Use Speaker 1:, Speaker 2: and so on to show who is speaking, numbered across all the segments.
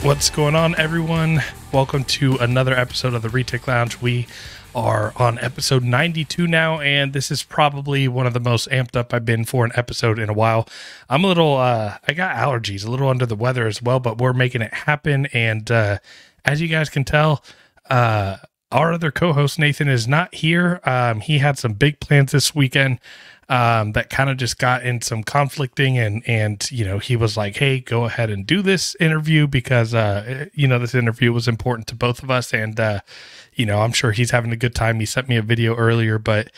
Speaker 1: What's going on, everyone? Welcome to another episode of the Retic Lounge. We are on episode 92 now, and this is probably one of the most amped up I've been for an episode in a while. I'm a little, I got allergies, a little under the weather as well, but we're making it happen. And as you guys can tell, our other co-host, Nathan, is not here. He had some big plans this weekend that kind of just got in some conflicting, and you know, he was like, hey, go ahead and do this interview because you know, this interview was important to both of us, and you know, I'm sure he's having a good time. He sent me a video earlier, but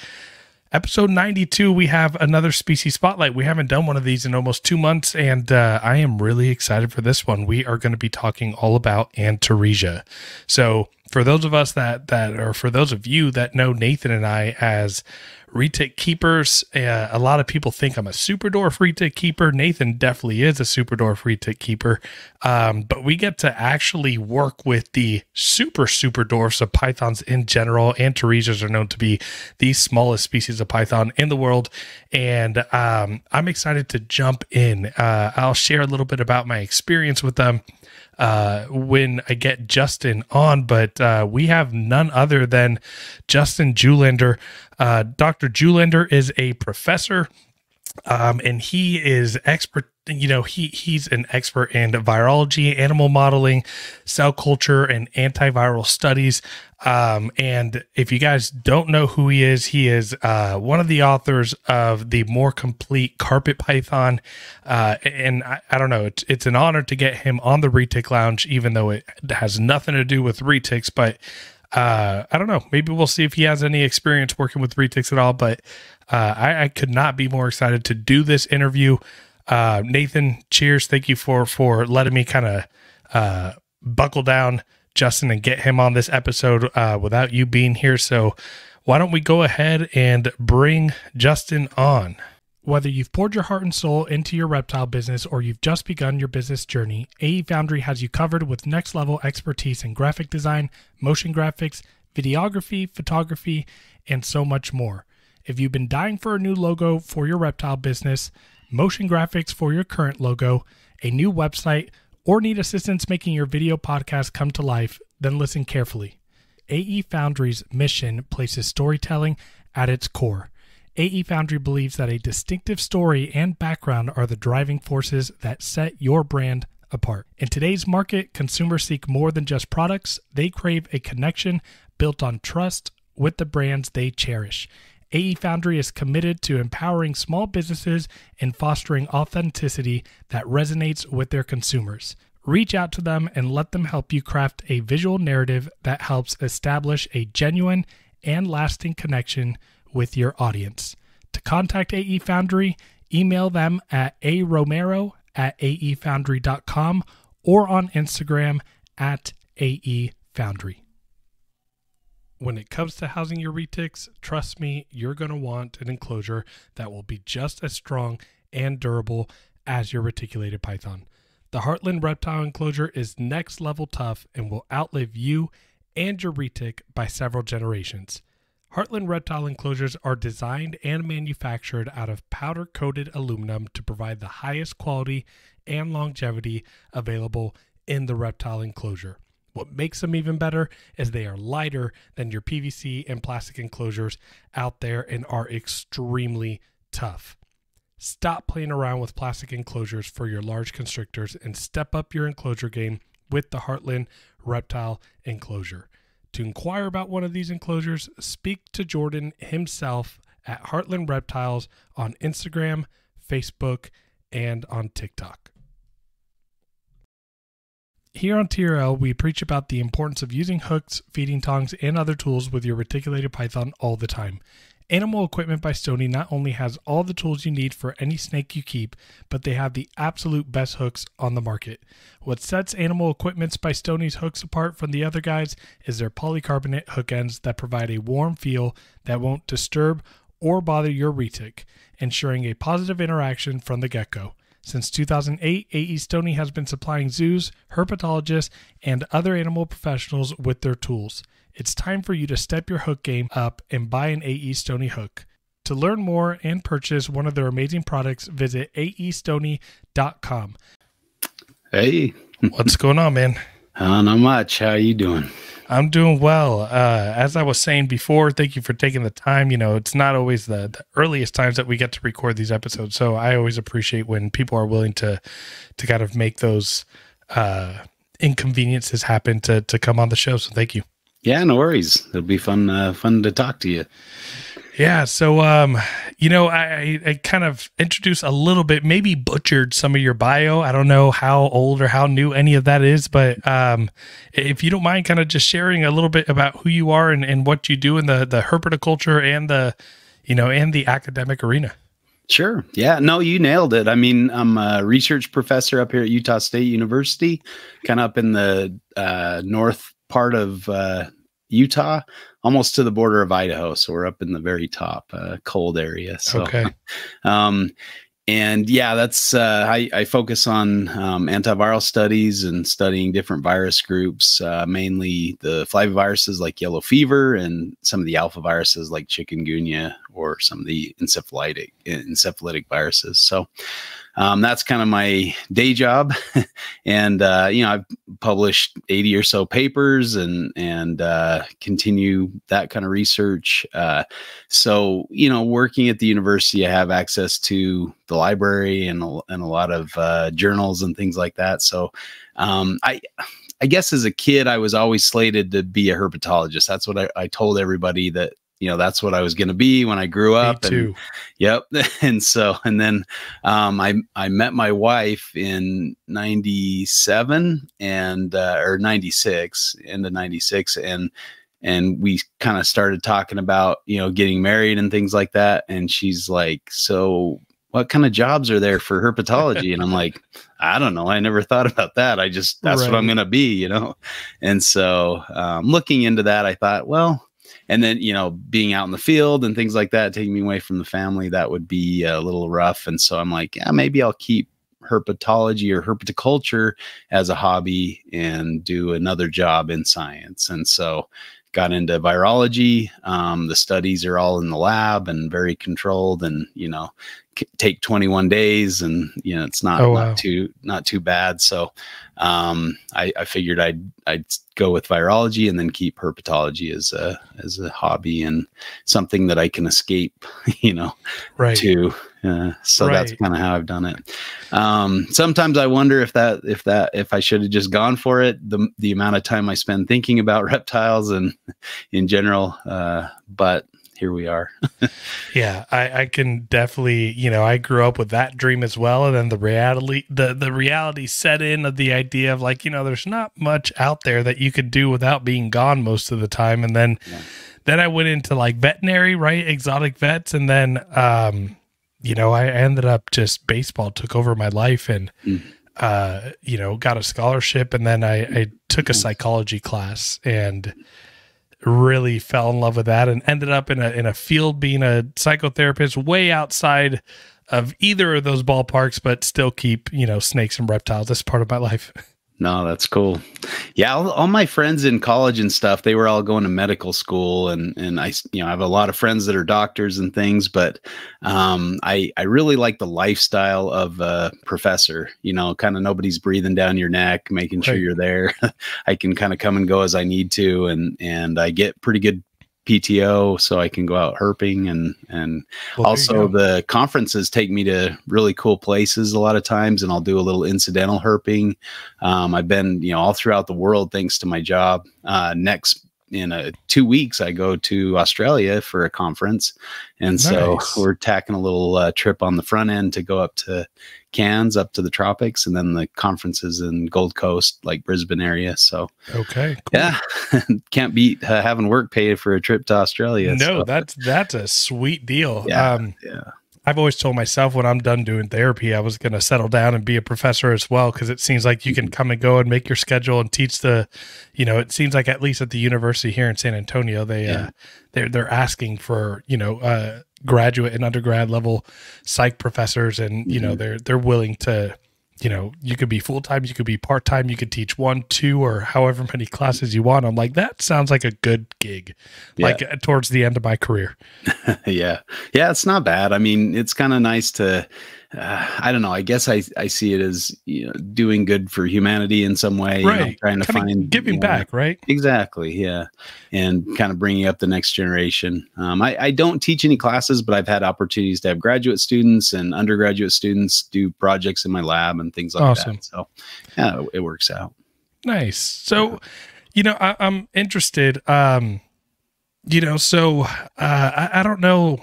Speaker 1: episode 92, we have another species spotlight. We haven't done one of these in almost 2 months, and I am really excited for this one. We are going to be talking all about Antaresia. So for those of us or for those of you that know Nathan and I as retic keepers, a lot of people think I'm a super dwarf retic keeper. Nathan definitely is a super dwarf retic keeper, but we get to actually work with the super dwarfs of pythons in general. Antaresias are known to be the smallest species of python in the world, and I'm excited to jump in. I'll share a little bit about my experience with them when I get Justin on, but we have none other than Justin Julander. Dr. Julander is a professor, and he is expert. You know, he's an expert in virology, animal modeling, cell culture, and antiviral studies. And if you guys don't know who he is one of the authors of the more complete carpet python. And I don't know, it's an honor to get him on the Retic Lounge, even though it has nothing to do with retics, but I don't know, maybe we'll see if he has any experience working with retics at all, but I could not be more excited to do this interview. Nathan, cheers. Thank you for letting me kind of buckle down Justin and get him on this episode without you being here. So why don't we go ahead and bring Justin on? Whether you've poured your heart and soul into your reptile business or you've just begun your business journey, AE Foundry has you covered with next level expertise in graphic design, motion graphics, videography, photography, and so much more. If you've been dying for a new logo for your reptile business, motion graphics for your current logo, a new website, or need assistance making your video podcast come to life, then listen carefully. AE Foundry's mission places storytelling at its core. AE Foundry believes that a distinctive story and background are the driving forces that set your brand apart. In today's market, consumers seek more than just products. They crave a connection built on trust with the brands they cherish. AE Foundry is committed to empowering small businesses and fostering authenticity that resonates with their consumers. Reach out to them and let them help you craft a visual narrative that helps establish a genuine and lasting connection with your audience. To contact AE Foundry, email them at aromero@aefoundry.com or on Instagram at AE Foundry. When it comes to housing your retics, trust me, you're going to want an enclosure that will be just as strong and durable as your reticulated python. The Heartland Reptile enclosure is next level tough and will outlive you and your retic by several generations. Heartland Reptile enclosures are designed and manufactured out of powder-coated aluminum to provide the highest quality and longevity available in the reptile enclosure. What makes them even better is they are lighter than your PVC and plastic enclosures out there and are extremely tough. Stop playing around with plastic enclosures for your large constrictors and step up your enclosure game with the Heartland Reptile enclosure. To inquire about one of these enclosures, speak to Jordan himself at Heartland Reptiles on Instagram, Facebook, and on TikTok. Here on TRL, we preach about the importance of using hooks, feeding tongs, and other tools with your reticulated python all the time. Animal Equipment by Stoney not only has all the tools you need for any snake you keep, but they have the absolute best hooks on the market. What sets Animal Equipment by Stoney's hooks apart from the other guys is their polycarbonate hook ends that provide a warm feel that won't disturb or bother your retic, ensuring a positive interaction from the get-go. Since 2008, AE Stoney has been supplying zoos, herpetologists, and other animal professionals with their tools. It's time for you to step your hook game up and buy an AE Stoney hook. To learn more and purchase one of their amazing products, visit aestoney.com.
Speaker 2: Hey.
Speaker 1: What's going on, man?
Speaker 2: Not much. How you doing?
Speaker 1: I'm doing well. As I was saying before, thank you for taking the time. You know, it's not always the earliest times that we get to record these episodes, so I always appreciate when people are willing to kind of make those inconveniences happen to come on the show. So thank you.
Speaker 2: Yeah, no worries. It'll be fun to talk to you.
Speaker 1: Yeah. So, you know, I kind of introduced a little bit, maybe butchered some of your bio. I don't know how old or how new any of that is, but if you don't mind kind of just sharing a little bit about who you are and what you do in the herpetoculture and and the academic arena.
Speaker 2: Sure. Yeah, no, you nailed it. I mean, I'm a research professor up here at Utah State University, kind of up in the north part of Utah, almost to the border of Idaho. So we're up in the very top cold area. So,
Speaker 1: okay.
Speaker 2: And yeah, that's I focus on antiviral studies and studying different virus groups, mainly the flaviviruses like yellow fever and some of the alpha viruses like chikungunya or some of the encephalitic viruses. So that's kind of my day job. And, I've published 80 or so papers and continue that kind of research. So, working at the university, I have access to the library and a lot of journals and things like that. So I guess as a kid, I was always slated to be a herpetologist. That's what I told everybody that, that's what I was going to be when I grew up.
Speaker 1: Me too.
Speaker 2: And yep. And then I met my wife in 97 or 96, into 96. And we kind of started talking about, getting married and things like that. And she's like, so what kind of jobs are there for herpetology? And I'm like, I don't know. I never thought about that. That's right. What I'm going to be, And so looking into that, I thought, well, and then, being out in the field and things like that, taking me away from the family, that would be a little rough. And so I'm like, yeah, maybe I'll keep herpetology or herpetoculture as a hobby and do another job in science. And so got into virology. The studies are all in the lab and very controlled and, take 21 days and, it's not too bad. So I figured I'd go with virology and then keep herpetology as a hobby and something that I can escape,
Speaker 1: right.
Speaker 2: to. So that's kind of how I've done it. Sometimes I wonder if I should have just gone for it, the amount of time I spend thinking about reptiles and in general, but here we are.
Speaker 1: Yeah, I can definitely, I grew up with that dream as well. And then the reality set in of the idea of like, there's not much out there that you could do without being gone most of the time. And then, then I went into like veterinary, right? Exotic vets. And then, I ended up just baseball took over my life and, got a scholarship. And then I took a psychology class and really fell in love with that and ended up in a field being a psychotherapist way outside of either of those ballparks, but still keep, snakes and reptiles. That's part of my life.
Speaker 2: No, that's cool. Yeah. All my friends in college and stuff, they were all going to medical school and I have a lot of friends that are doctors and things, but I really like the lifestyle of a professor, kind of nobody's breathing down your neck, making sure you're there. I can kind of come and go as I need to. And I get pretty good PTO, so I can go out herping and also the conferences take me to really cool places a lot of times, and I'll do a little incidental herping. I've been, all throughout the world thanks to my job. Next in 2 weeks, I go to Australia for a conference. And so
Speaker 1: Nice.
Speaker 2: we're tacking a little trip on the front end to go up to Cairns, up to the tropics, and then the conferences in Gold Coast, like Brisbane area. So
Speaker 1: Okay, cool.
Speaker 2: yeah, can't beat having work paid for a trip to Australia.
Speaker 1: No,
Speaker 2: so.
Speaker 1: that's a sweet deal.
Speaker 2: Yeah,
Speaker 1: I've always told myself when I'm done doing therapy, I was going to settle down and be a professor as well, because it seems like you can come and go and make your schedule and teach the, you know, it seems like at least at the university here in San Antonio, they're asking for, you know, graduate and undergrad level psych professors, and you know they're willing to, you know, you could be full-time, you could be part-time, you could teach 1, 2, or however many classes you want. I'm like, that sounds like a good gig, like towards the end of my career.
Speaker 2: Yeah, it's not bad. I mean, it's kind of nice to, I don't know, I guess I see it as, you know, doing good for humanity in some way,
Speaker 1: Right.
Speaker 2: You know, trying to find
Speaker 1: giving back, right?
Speaker 2: Exactly. Yeah. And kind of bringing up the next generation. I don't teach any classes, but I've had opportunities to have graduate students and undergraduate students do projects in my lab and things like that. So yeah, it works out.
Speaker 1: Nice. So, you know, I'm interested, you know, so, I don't know,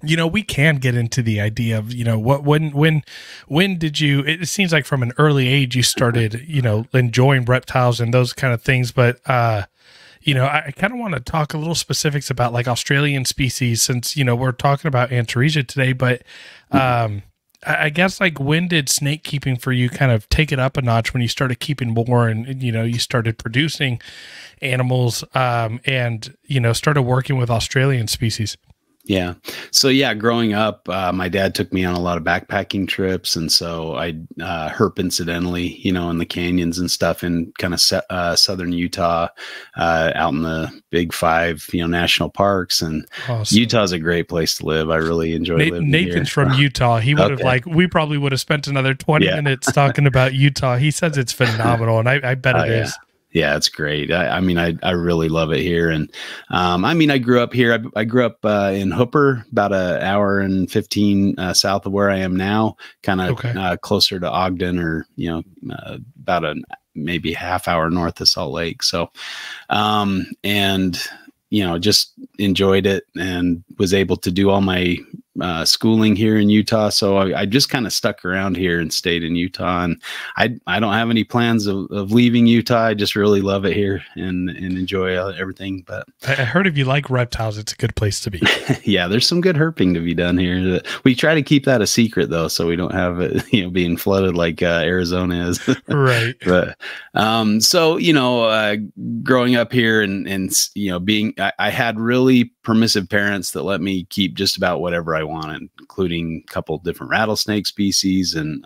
Speaker 1: you know, we can get into the idea of, you know, when did you, it seems like from an early age, you started, you know, enjoying reptiles and those kind of things. But, you know, I kind of want to talk a little specifics about like Australian species, since, you know, we're talking about Antaresia today, but, I guess, like, when did snake keeping for you kind of take it up a notch when you started keeping more and, you know, you started producing animals, and, you know, started working with Australian species?
Speaker 2: Yeah. So yeah, growing up, my dad took me on a lot of backpacking trips. And so I herp incidentally, you know, in the canyons and stuff in kind of southern Utah, out in the big 5, you know, national parks. And
Speaker 1: Awesome.
Speaker 2: Utah's a great place to live. I really enjoy living
Speaker 1: Nathan's
Speaker 2: here.
Speaker 1: from Utah. He would have we probably would have spent another 20 minutes talking about Utah. He says it's phenomenal, and I bet it is.
Speaker 2: Yeah, it's great. I mean, I really love it here. And I mean, I grew up here. I grew up in Hooper, about an hour and 15 south of where I am now, kind of closer to Ogden, or, you know, about maybe half hour north of Salt Lake. So, and, you know, just enjoyed it and was able to do all my schooling here in Utah. So I just kind of stuck around here and stayed in Utah, and I don't have any plans of leaving Utah. I just really love it here and enjoy everything. But
Speaker 1: I heard if you like reptiles, it's a good place to be.
Speaker 2: Yeah, there's some good herping to be done here. We try to keep that a secret though, so we don't have it, you know, being flooded like Arizona is.
Speaker 1: Right.
Speaker 2: But so, you know, growing up here and you know, I had really permissive parents that let me keep just about whatever I wanted, including a couple different rattlesnake species, and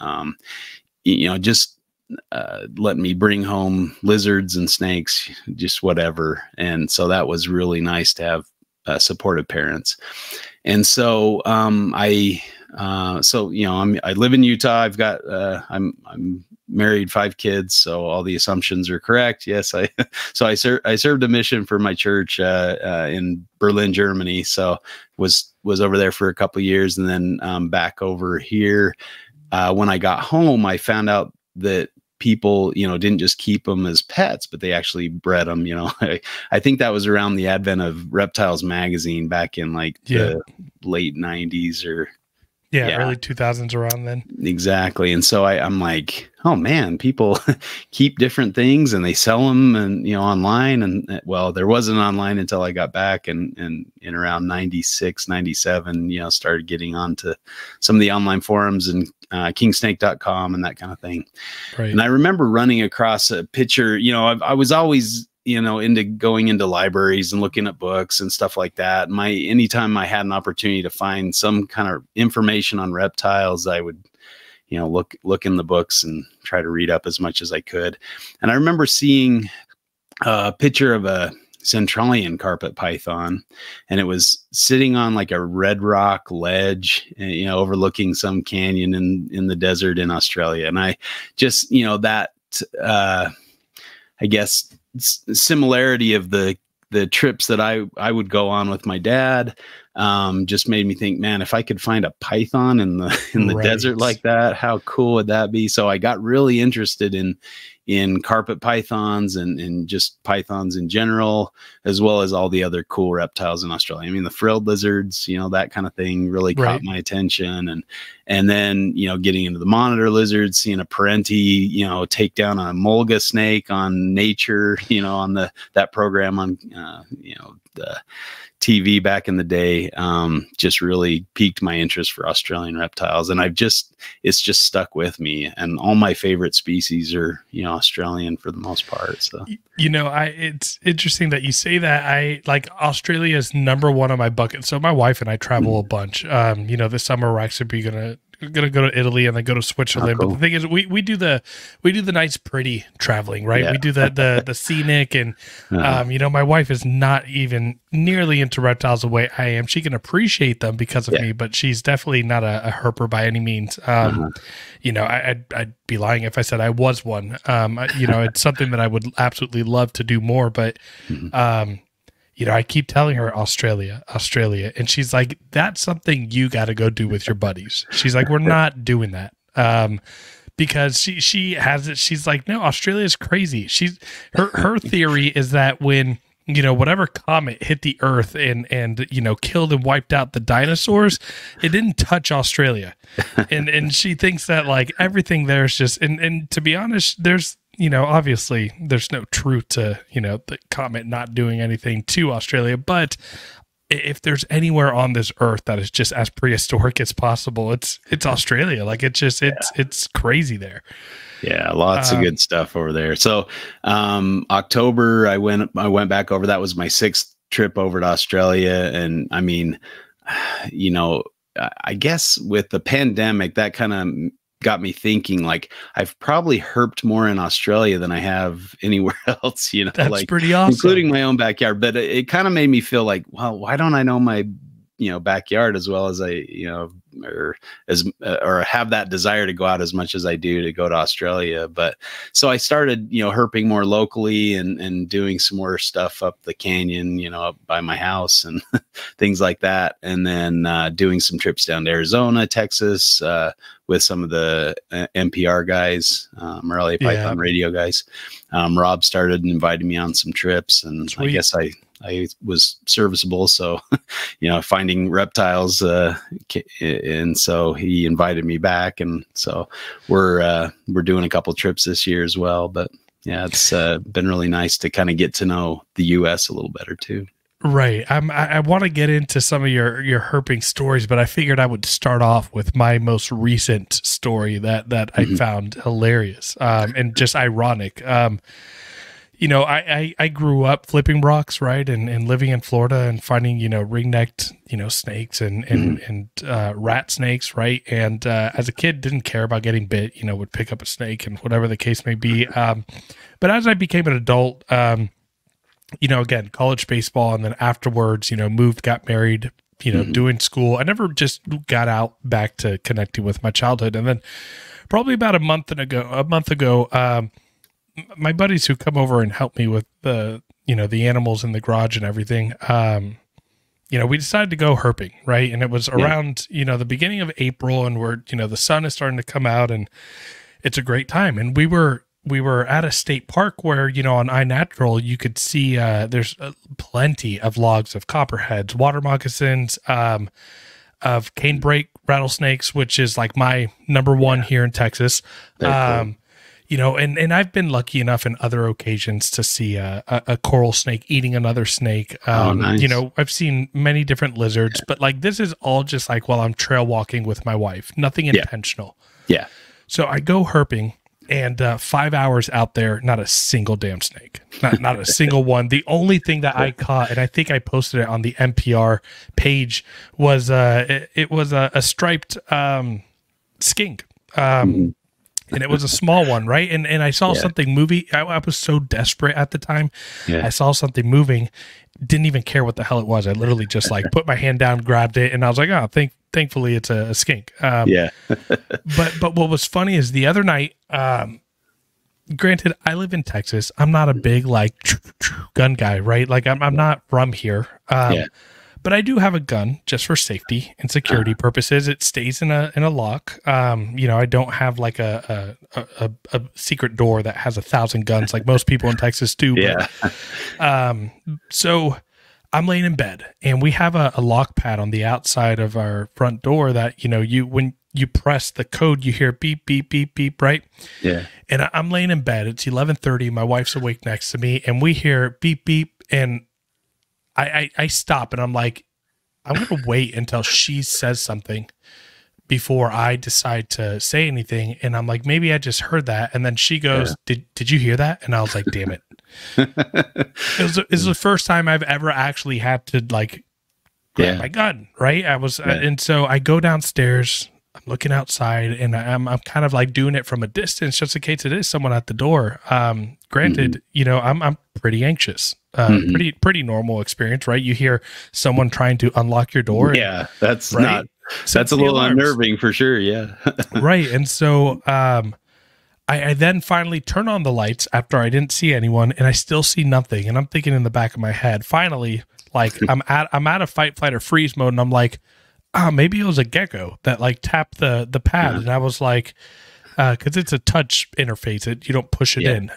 Speaker 2: you know, just let me bring home lizards and snakes, just whatever. And so that was really nice to have supportive parents. And so so, you know, I live in Utah. I've got I'm married, 5 kids, so all the assumptions are correct. Yes, I served a mission for my church in Berlin, Germany. So was over there for a couple of years, and then back over here. When I got home, I found out that people, you know, didn't just keep them as pets, but they actually bred them. You know, I think that was around the advent of Reptiles magazine back in like the late 90s or
Speaker 1: early 2000s, around then.
Speaker 2: Exactly. And so I'm like, oh man, people keep different things and they sell them, and, you know, online. And well, there wasn't online until I got back, and in around 96, 97, you know, started getting onto some of the online forums and kingsnake.com and that kind of thing.
Speaker 1: Right.
Speaker 2: And I remember running across a picture, you know, I was always, you know, into going into libraries and looking at books and stuff like that. Anytime I had an opportunity to find some kind of information on reptiles, I would, you know, look in the books and try to read up as much as I could. And I remember seeing a picture of a Centralian carpet python, and it was sitting on like a red rock ledge, you know, overlooking some canyon in the desert in Australia. And I just, you know, that, I guess, similarity of the trips that I would go on with my dad, just made me think, man, if I could find a python in the desert like that, how cool would that be? So I got really interested in carpet pythons and just pythons in general, as well as all the other cool reptiles in Australia. I mean, the frilled lizards, you know, that kind of thing really caught my attention. And then, you know, getting into the monitor lizards, seeing a parenti, you know, take down a mulga snake on Nature, you know, on that program on, you know, the TV back in the day, just really piqued my interest for Australian reptiles. And it's just stuck with me. And all my favorite species are, you know, Australian for the most part. So,
Speaker 1: you know, it's interesting that you say that. I like Australia is #1 on my bucket. So my wife and I travel a bunch. You know, this summer we're actually gonna go to Italy and then go to Switzerland. Cool. But the thing is, we do the nice, pretty traveling, right? Yeah. We do the scenic, and you know, my wife is not even nearly into reptiles the way I am. She can appreciate them because of me, but she's definitely not a herper by any means. You know, I'd be lying if I said I was one. You know, it's something that I would absolutely love to do more, but you know, I keep telling her Australia, and she's like, that's something you got to go do with your buddies. She's like, we're not doing that. Because she has it. She's like, no, Australia is crazy. Her theory is that when, you know, whatever comet hit the earth and, you know, killed and wiped out the dinosaurs, it didn't touch Australia. And she thinks that like everything there is just, and to be honest, there's, you know, obviously there's no truth to, you know, the comet not doing anything to Australia, but if there's anywhere on this earth that is just as prehistoric as possible, it's Australia. Like it's crazy there.
Speaker 2: Yeah, lots of good stuff over there. So October I went back over. That was my 6th trip over to Australia. And I mean, you know, I guess with the pandemic, that kind of got me thinking, like, I've probably herped more in Australia than I have anywhere else, you know.
Speaker 1: That's
Speaker 2: like
Speaker 1: pretty awesome,
Speaker 2: including my own backyard. But it kind of made me feel like, well, why don't I know my, you know, backyard as well as I, you know, or have that desire to go out as much as I do to go to Australia. But so I started, you know, herping more locally and doing some more stuff up the canyon, you know, up by my house and things like that. And then doing some trips down to Arizona, Texas, with some of the NPR guys, LA Python radio guys. Rob started and invited me on some trips, and sweet. I guess I was serviceable. So, you know, finding reptiles, and so he invited me back. And so we're doing a couple trips this year as well. But yeah, it's been really nice to kind of get to know the US a little better too.
Speaker 1: Right. I want to get into some of your herping stories, but I figured I would start off with my most recent story that I found hilarious, and just ironic. You know, I grew up flipping rocks, right, and living in Florida and finding, you know, ring-necked, you know, snakes and rat snakes, right? And as a kid, didn't care about getting bit, you know, would pick up a snake and whatever the case may be. But as I became an adult, you know, again, college baseball, and then afterwards, you know, moved, got married, you know, doing school. I never just got out back to connecting with my childhood. And then probably about a month ago, my buddies who come over and help me with the, you know, the animals in the garage and everything, you know, we decided to go herping, right? And it was around, you know, the beginning of April, and we're, you know, the sun is starting to come out and it's a great time. And we were at a state park where, you know, on iNatural, you could see there's plenty of logs of copperheads, water moccasins, of canebrake rattlesnakes, which is like my #1 here in Texas. Cool. You know, and I've been lucky enough in other occasions to see a coral snake eating another snake.
Speaker 2: Nice.
Speaker 1: You know, I've seen many different lizards, but like this is all just like while I'm trail walking with my wife, nothing intentional.
Speaker 2: Yeah.
Speaker 1: So I go herping. And 5 hours out there, not a single damn snake, not a single one. The only thing that I caught, and I think I posted it on the NPR page, was it was a striped skink, and it was a small one, right? And I saw something moving. I was so desperate at the time. I saw something moving, didn't even care what the hell it was. I literally just like put my hand down, grabbed it, and I was like, oh, thankfully it's a skink. But what was funny is the other night, granted, I live in Texas. I'm not a big like gun guy, right? Like I'm not from here. But but I do have a gun just for safety and security purposes. It stays in a lock. You know, I don't have like a secret door that has 1,000 guns like most people in Texas do.
Speaker 2: Yeah.
Speaker 1: But, so I'm laying in bed, and we have a lock pad on the outside of our front door that, you know, when you press the code, you hear beep, beep, beep, beep, right?
Speaker 2: Yeah.
Speaker 1: And I'm laying in bed. It's 11:30. My wife's awake next to me, and we hear beep, beep, and I stop, and I'm like, I'm going to wait until she says something before I decide to say anything. And I'm like, maybe I just heard that. And then she goes, did you hear that? And I was like, damn it. It was the first time I've ever actually had to like grab my gun. Right. And so I go downstairs, I'm looking outside, and I'm kind of like doing it from a distance just in case it is someone at the door. Granted, you know, I'm pretty anxious. Pretty normal experience, right? You hear someone trying to unlock your door.
Speaker 2: That's a little unnerving for sure. Yeah.
Speaker 1: Right. And so I then finally turn on the lights after I didn't see anyone, and I still see nothing. And I'm thinking in the back of my head, finally, like I'm out of fight, flight, or freeze mode, and I'm like, oh, maybe it was a gecko that like tapped the pad. And I was like, because it's a touch interface, you don't push it in.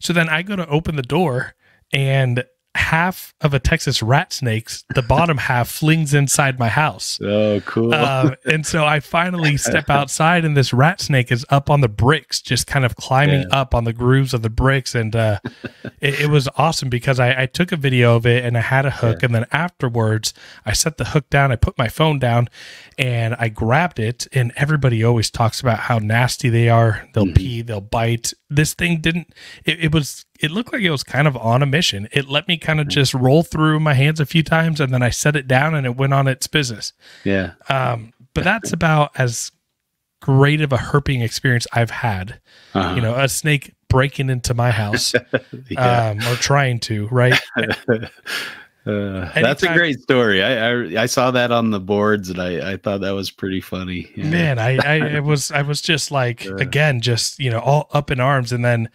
Speaker 1: So then I go to open the door, and half of a Texas rat snake's, the bottom half, flings inside my house.
Speaker 2: Oh, cool.
Speaker 1: And so I finally step outside, and this rat snake is up on the bricks, just kind of climbing up on the grooves of the bricks. And it was awesome because I took a video of it, and I had a hook. And then afterwards, I set the hook down, I put my phone down, and I grabbed it. And everybody always talks about how nasty they are. They'll pee, they'll bite. This thing didn't, it looked like it was kind of on a mission. It let me kind of just roll through my hands a few times, and then I set it down, and it went on its business. Yeah. But that's about as great of a herping experience I've had. You know, a snake breaking into my house, or trying to, right?
Speaker 2: That's a great story. I saw that on the boards, and I thought that was pretty funny. Yeah.
Speaker 1: Man, I was just like, again, just, you know, all up in arms. And then,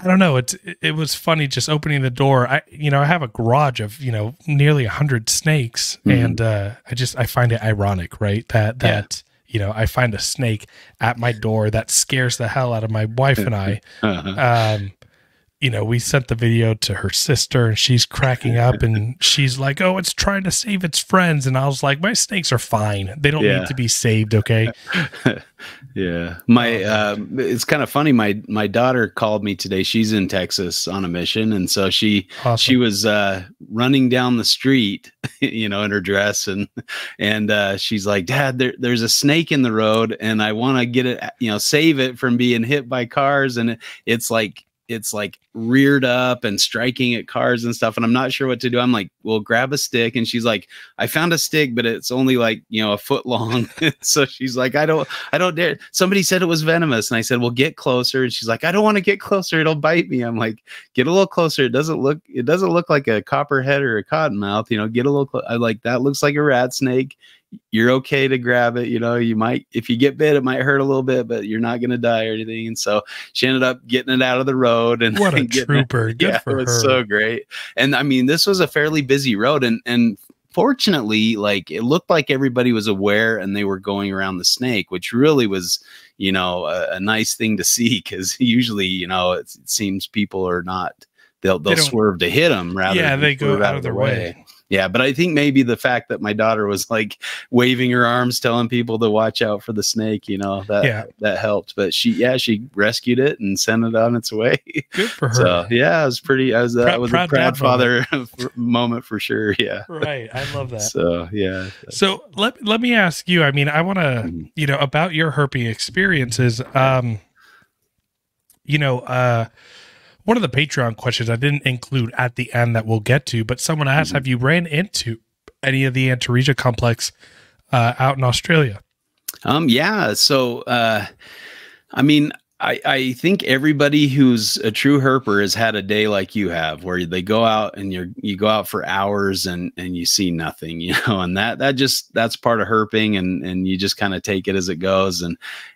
Speaker 1: I don't know. It was funny just opening the door. I have a garage of, you know, nearly 100 snakes. And, I find it ironic, right? That, you know, I find a snake at my door that scares the hell out of my wife and I. You know, we sent the video to her sister, and she's cracking up, and she's like, oh, it's trying to save its friends. And I was like, my snakes are fine. They don't need to be saved. Okay.
Speaker 2: It's kind of funny. My daughter called me today. She's in Texas on a mission. And so she was running down the street, you know, in her dress. And she's like, Dad, there's a snake in the road, and I want to get it, you know, save it from being hit by cars. And it's like reared up and striking at cars and stuff. And I'm not sure what to do. I'm like, well, grab a stick. And she's like, I found a stick, but it's only like, you know, a foot long. So she's like, I don't dare. Somebody said it was venomous. And I said, well, get closer. And she's like, I don't want to get closer. It'll bite me. I'm like, get a little closer. It doesn't look like a copperhead or a cottonmouth, you know, get a little, I like, that looks like a rat snake. You're okay to grab it. You know, you might, if you get bit, it might hurt a little bit, but you're not going to die or anything. And so she ended up getting it out of the road. And
Speaker 1: what a trooper. Good for her.
Speaker 2: It was so great. And I mean, this was a fairly busy road, and fortunately, like, it looked like everybody was aware and they were going around the snake, which really was, you know, a nice thing to see. Cause usually, you know, it seems people are not, they'll swerve to hit them rather than
Speaker 1: they go out of their way.
Speaker 2: Yeah, but I think maybe the fact that my daughter was like waving her arms, telling people to watch out for the snake, you know, that helped. But she rescued it and sent it on its way.
Speaker 1: Good for her.
Speaker 2: So yeah, it was pretty. That was a proud father moment for sure. Yeah,
Speaker 1: right. I love that.
Speaker 2: So yeah.
Speaker 1: So let me ask you. I mean, I want to you know, about your herping experiences. You know, one of the Patreon questions I didn't include at the end that we'll get to, but someone asked, have you ran into any of the Antaresia complex out in Australia?
Speaker 2: Yeah. So, I mean, I think everybody who's a true herper has had a day like you have, where they go out and you go out for hours and you see nothing, you know, and that's part of herping, and you just kind of take it as it goes.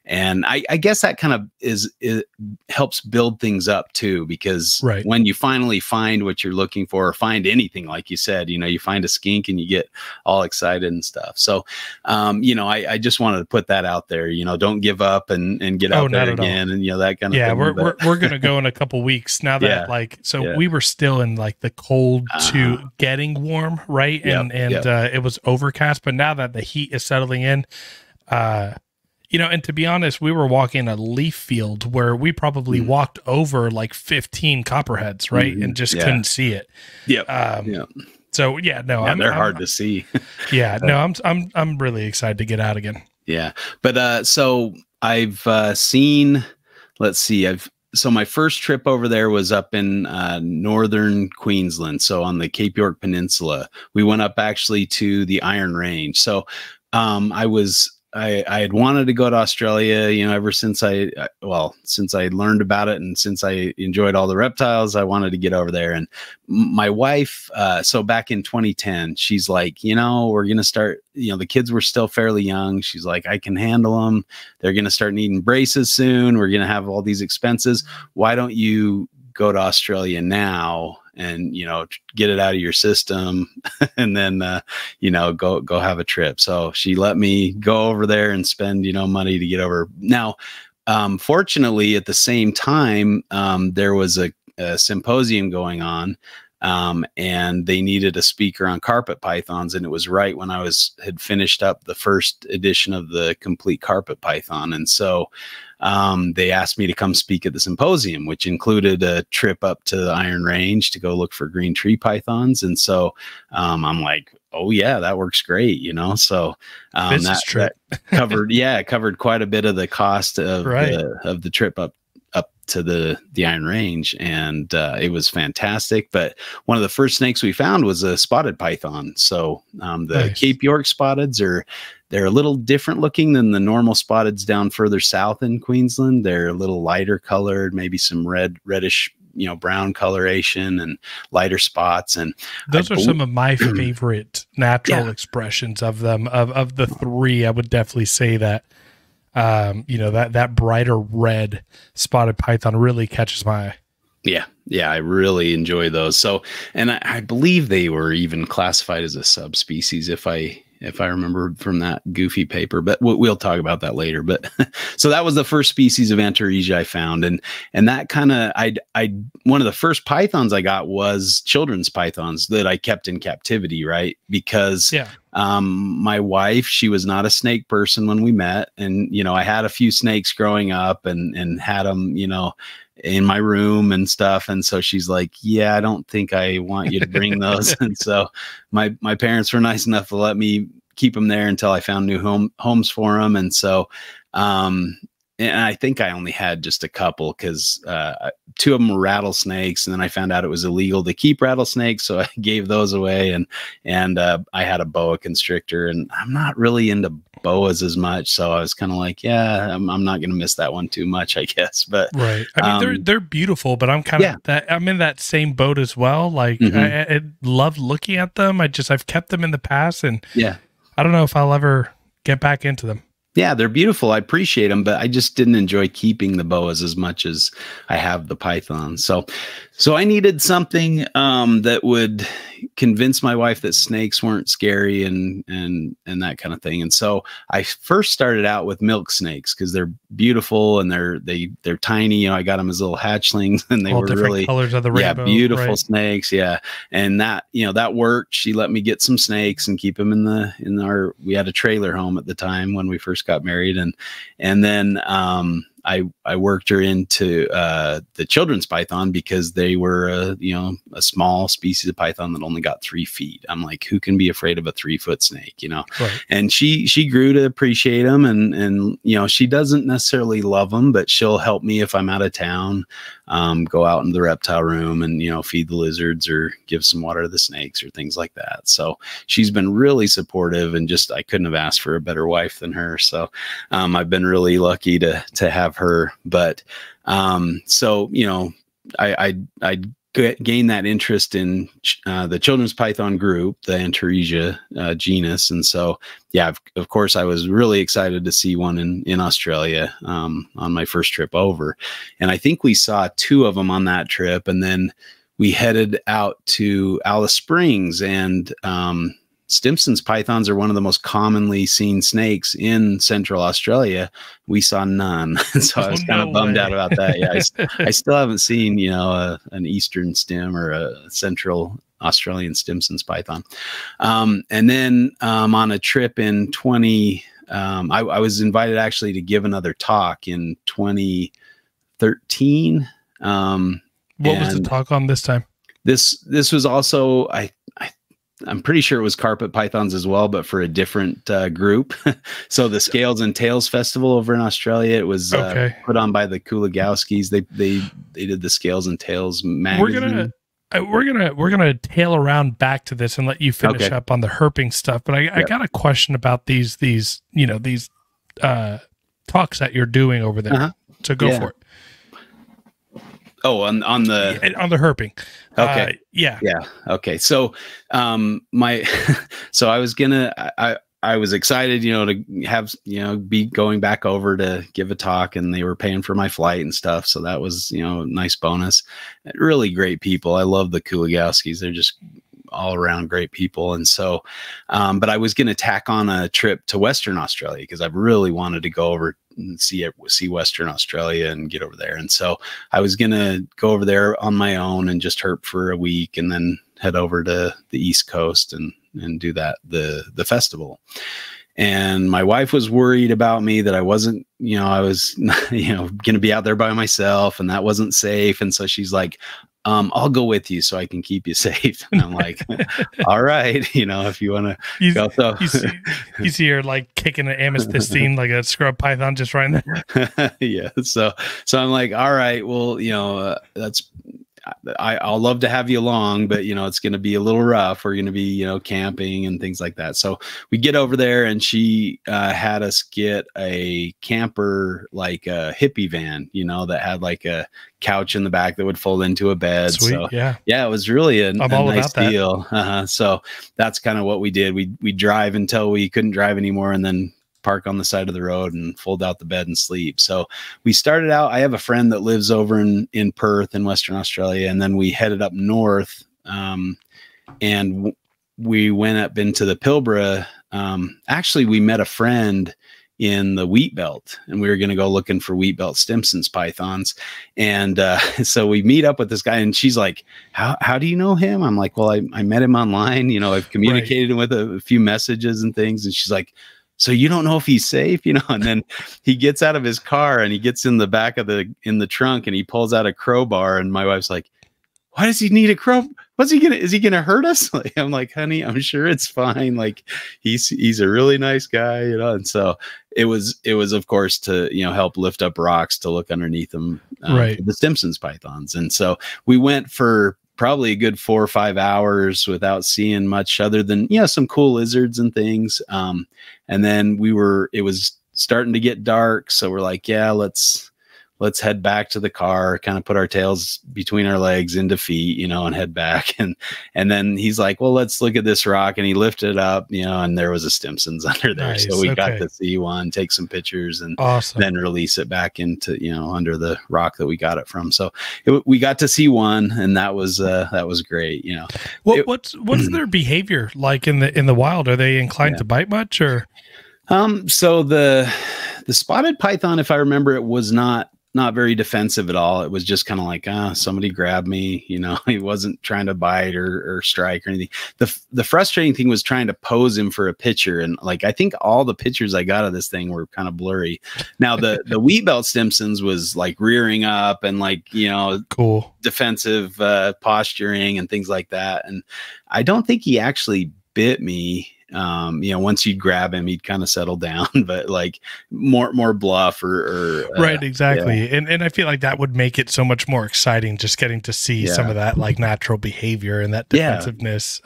Speaker 2: And I guess that kind of it helps build things up too, because
Speaker 1: Right.
Speaker 2: when you finally find what you're looking for, or find anything, like you said, you know, you find a skink and you get all excited and stuff. So, you know, I just wanted to put that out there, you know, don't give up and get out there again, and, you know, that kind of thing.
Speaker 1: We're going to go in a couple weeks now that
Speaker 2: Yeah.
Speaker 1: like, so we were still in like the cold to getting warm. Right. And it was overcast, but now that the heat is settling in, you know, and to be honest, we were walking a leaf field where we probably walked over like 15 copperheads, right? And just couldn't see it. So yeah, no,
Speaker 2: they're hard to see.
Speaker 1: No, I'm really excited to get out again.
Speaker 2: Yeah. But so I've seen, let's see, so my first trip over there was up in northern Queensland, so on the Cape York Peninsula. We went up actually to the Iron Range. So I had wanted to go to Australia, you know, ever since since I learned about it, and since I enjoyed all the reptiles, I wanted to get over there. And my wife, so back in 2010, she's like, you know, we're going to start, you know, the kids were still fairly young. She's like, I can handle them. They're going to start needing braces soon. We're going to have all these expenses. Why don't you go to Australia now and, you know, get it out of your system, and then, you know, go have a trip. So she let me go over there and spend, you know, money to get over. Now, fortunately, at the same time, there was a symposium going on, and they needed a speaker on carpet pythons. And it was right when I had finished up the first edition of the complete carpet python. And so, they asked me to come speak at the symposium, which included a trip up to the Iron Range to go look for green tree pythons. And so, I'm like, oh yeah, that works great. You know, so, that covered quite a bit of the cost of the trip up to the Iron Range, and it was fantastic. But one of the first snakes we found was a spotted python. So the Cape York spotteds they're a little different looking than the normal spotteds down further south in Queensland. They're a little lighter colored, maybe some reddish, you know, brown coloration and lighter spots. And
Speaker 1: those are some of my favorite natural expressions of them. Of the three, I would definitely say that. You know, that brighter red spotted python really catches my eye.
Speaker 2: Yeah, I really enjoy those. So, and I believe they were even classified as a subspecies, if I remember from that goofy paper, but we'll talk about that later. But so that was the first species of Antaresia I found. And that kind of, one of the first pythons I got was children's pythons that I kept in captivity, right? Because, my wife, she was not a snake person when we met. And, you know, I had a few snakes growing up and had them, you know, in my room and stuff. And so she's like, yeah, I don't think I want you to bring those. And so my parents were nice enough to let me keep them there until I found new homes for them. And so, and I think I only had just a couple, because two of them were rattlesnakes, and then I found out it was illegal to keep rattlesnakes, so I gave those away. And I had a boa constrictor, and I'm not really into boas as much, so I was kind of like, yeah, I'm not going to miss that one too much, I guess. But
Speaker 1: right, I mean, they're beautiful, but I'm kind of I'm in that same boat as well. Like I love looking at them. I've kept them in the past, and I don't know if I'll ever get back into them.
Speaker 2: Yeah, they're beautiful. I appreciate them, but I just didn't enjoy keeping the boas as much as I have the pythons. So I needed something that would convince my wife that snakes weren't scary and that kind of thing. And so I first started out with milk snakes, because they're beautiful and they're tiny. You know, I got them as little hatchlings, and they
Speaker 1: all
Speaker 2: were
Speaker 1: different
Speaker 2: really
Speaker 1: colors of the rainbow,
Speaker 2: beautiful snakes. Yeah, and that, you know, that worked. She let me get some snakes and keep them in our. We had a trailer home at the time when we first got married, and then I worked her into the children's python, because they were you know, a small species of python that only got 3 feet. I'm like, who can be afraid of a 3-foot snake, you know? Right. And she grew to appreciate them, and you know, she doesn't necessarily love them, but she'll help me if I'm out of town, go out in the reptile room and, you know, feed the lizards or give some water to the snakes or things like that. So she's been really supportive, and just, I couldn't have asked for a better wife than her. So I've been really lucky to have her. But so, you know, I gained that interest in the children's python group, the Antaresia genus. And so, yeah, of course, I was really excited to see one in Australia on my first trip over. And I think we saw 2 of them on that trip. And then we headed out to Alice Springs, and Stimson's pythons are one of the most commonly seen snakes in Central Australia. We saw none. So I was kind of bummed out about that. Yeah, I still haven't seen, you know, an Eastern Stim or a Central Australian Stimson's python. And then on a trip in I was invited actually to give another talk in 2013. What
Speaker 1: was the talk on this time?
Speaker 2: This was also, I'm pretty sure it was carpet pythons as well, but for a different group. So the Scales and Tails Festival over in Australia, it was put on by the Kulagowskis. They did the Scales and Tails magazine.
Speaker 1: We're gonna tail around back to this and let you finish up on the herping stuff. But I got a question about these talks that you're doing over there. So go for it.
Speaker 2: Oh, on the
Speaker 1: herping.
Speaker 2: Okay.
Speaker 1: Yeah.
Speaker 2: Okay. So, so I was excited, you know, to have, you know, be going back over to give a talk, and they were paying for my flight and stuff. So that was, you know, a nice bonus. Really great people. I love the Kulagowskis. They're just all around great people. And so, but I was going to tack on a trip to Western Australia because I really wanted to go over and see Western Australia and get over there. And so I was going to go over there on my own and just herp for a week, and then head over to the East Coast and do the festival. And my wife was worried about me that I wasn't, you know, I was, you know, going to be out there by myself, and that wasn't safe. And so she's like, I'll go with you so I can keep you safe. And I'm like, all right, you know, if you want to go. So
Speaker 1: you see her like kicking an amethystine, like a scrub python just right there.
Speaker 2: Yeah. So I'm like, all right, well, you know, I'll love to have you along, but you know, it's going to be a little rough. We're going to be, you know, camping and things like that. So we get over there, and she had us get a camper, like a hippie van, you know, that had like a couch in the back that would fold into a bed.
Speaker 1: Sweet,
Speaker 2: so
Speaker 1: yeah,
Speaker 2: it was really a nice deal.
Speaker 1: That.
Speaker 2: So that's kind of what we did. We drive until we couldn't drive anymore, and then park on the side of the road and fold out the bed and sleep. So we started out, I have a friend that lives over in Perth in Western Australia. And then we headed up north, and we went up into the Pilbara. Actually, we met a friend in the wheat belt, and we were going to go looking for wheat belt Stimson's pythons. And so we meet up with this guy, and she's like, how do you know him? I'm like, well, I met him online. You know, I've communicated with a few messages and things. And she's like, so you don't know if he's safe, you know? And then he gets out of his car, and he gets in the back of in the trunk, and he pulls out a crowbar. And my wife's like, why does he need a crowbar? Is he gonna hurt us? Like, I'm like, honey, I'm sure it's fine. Like, he's a really nice guy, you know? And so it was of course to, you know, help lift up rocks to look underneath them, the Stimson's pythons. And so we went for probably a good 4 or 5 hours without seeing much other than, you know, some cool lizards and things. And then it was starting to get dark. So we're like, yeah, let's head back to the car, kind of put our tails between our legs into feet, you know, and head back. And then he's like, well, let's look at this rock. And he lifted it up, you know, and there was a Stimson's under there. Nice, so we got to see one, take some pictures, and then release it back into, you know, under the rock that we got it from. So we got to see one, and that was great, you know.
Speaker 1: What's their behavior like in the wild? Are they inclined to bite much, or?
Speaker 2: So the spotted python, if I remember, it was not very defensive at all. It was just kind of like, somebody grabbed me, you know. He wasn't trying to bite or strike or anything. The frustrating thing was trying to pose him for a picture. And like, I think all the pictures I got of this thing were kind of blurry. Now the wheat belt Stimson's was like rearing up and like, you know,
Speaker 1: cool
Speaker 2: defensive posturing and things like that. And I don't think he actually bit me. You know, once you'd grab him, he'd kind of settle down, but like more bluff or
Speaker 1: right. Exactly. Yeah. And I feel like that would make it so much more exciting, just getting to see some of that like natural behavior and that defensiveness.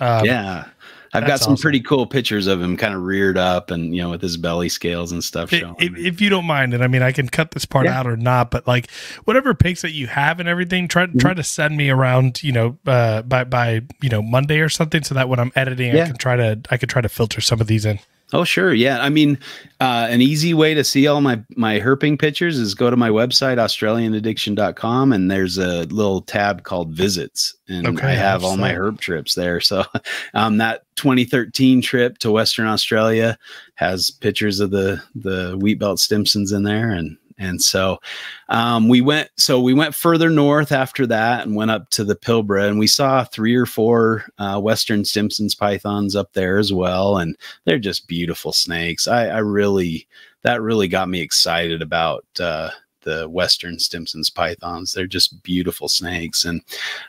Speaker 2: I've got
Speaker 1: That's
Speaker 2: some
Speaker 1: awesome.
Speaker 2: pretty cool pictures of him kind of reared up and, you know, with his belly scales and stuff showing.
Speaker 1: If you don't mind, and I mean, I can cut this part out or not, but like whatever pics that you have and everything, try to send me around, you know, by you know, Monday or something, so that when I'm editing, I can try to filter some of these in.
Speaker 2: Oh, sure. Yeah. I mean, an easy way to see all my herping pictures is go to my website, australianaddiction.com, and there's a little tab called visits, and I have all my herp trips there. So that 2013 trip to Western Australia has pictures of the wheatbelt Stimsons in there. And so we went further north after that and went up to the Pilbara, and we saw 3 or 4 Western Stimson's pythons up there as well. And they're just beautiful snakes. That really got me excited about the Western Stimson's pythons. They're just beautiful snakes. And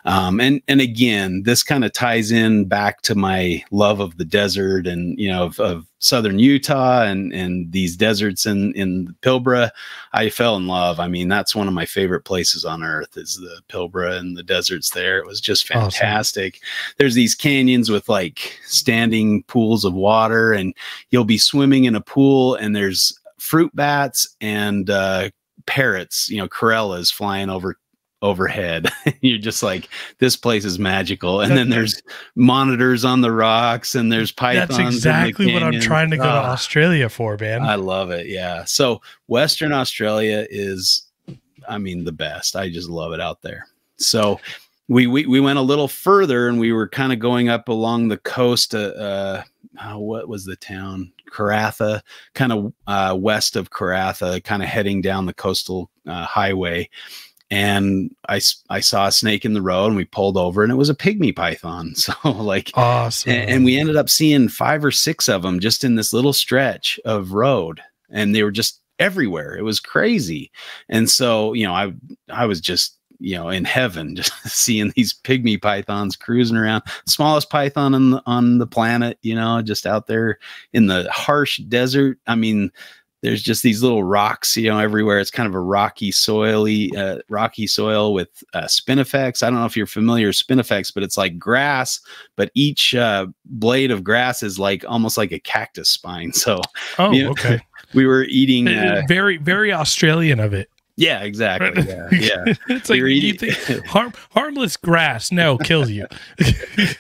Speaker 2: again, this kind of ties in back to my love of the desert and, you know, of Southern Utah and these deserts in the Pilbara. I fell in love. I mean, that's one of my favorite places on earth is the Pilbara and the deserts there. It was just fantastic. Awesome. There's these canyons with like standing pools of water, and you'll be swimming in a pool and there's fruit bats and parrots, you know, corellas flying overhead. You're just like, this place is magical. And then there's monitors on the rocks, and there's pythons.
Speaker 1: That's exactly what I'm trying to go to Australia for, man.
Speaker 2: I love it. Yeah. So Western Australia is, I mean, the best. I just love it out there. So we went a little further, and we were kind of going up along the coast. What was the town? Karatha, kind of west of Karatha, kind of heading down the coastal highway. And I saw a snake in the road, and we pulled over, and it was a pygmy python. So like,
Speaker 1: awesome.
Speaker 2: And we ended up seeing 5 or 6 of them just in this little stretch of road, and they were just everywhere. It was crazy. And so, you know, I was just, you know, in heaven, just seeing these pygmy pythons cruising around. Smallest python on the planet, you know, just out there in the harsh desert. I mean, there's just these little rocks, you know, everywhere. It's kind of a rocky soil with spinifex. I don't know if you're familiar with spinifex, but it's like grass, but each blade of grass is like almost like a cactus spine. So, you know,
Speaker 1: okay.
Speaker 2: We were eating
Speaker 1: very, very Australian of it.
Speaker 2: Yeah, exactly. Yeah.
Speaker 1: It's like, you think harmless grass, no, kills you.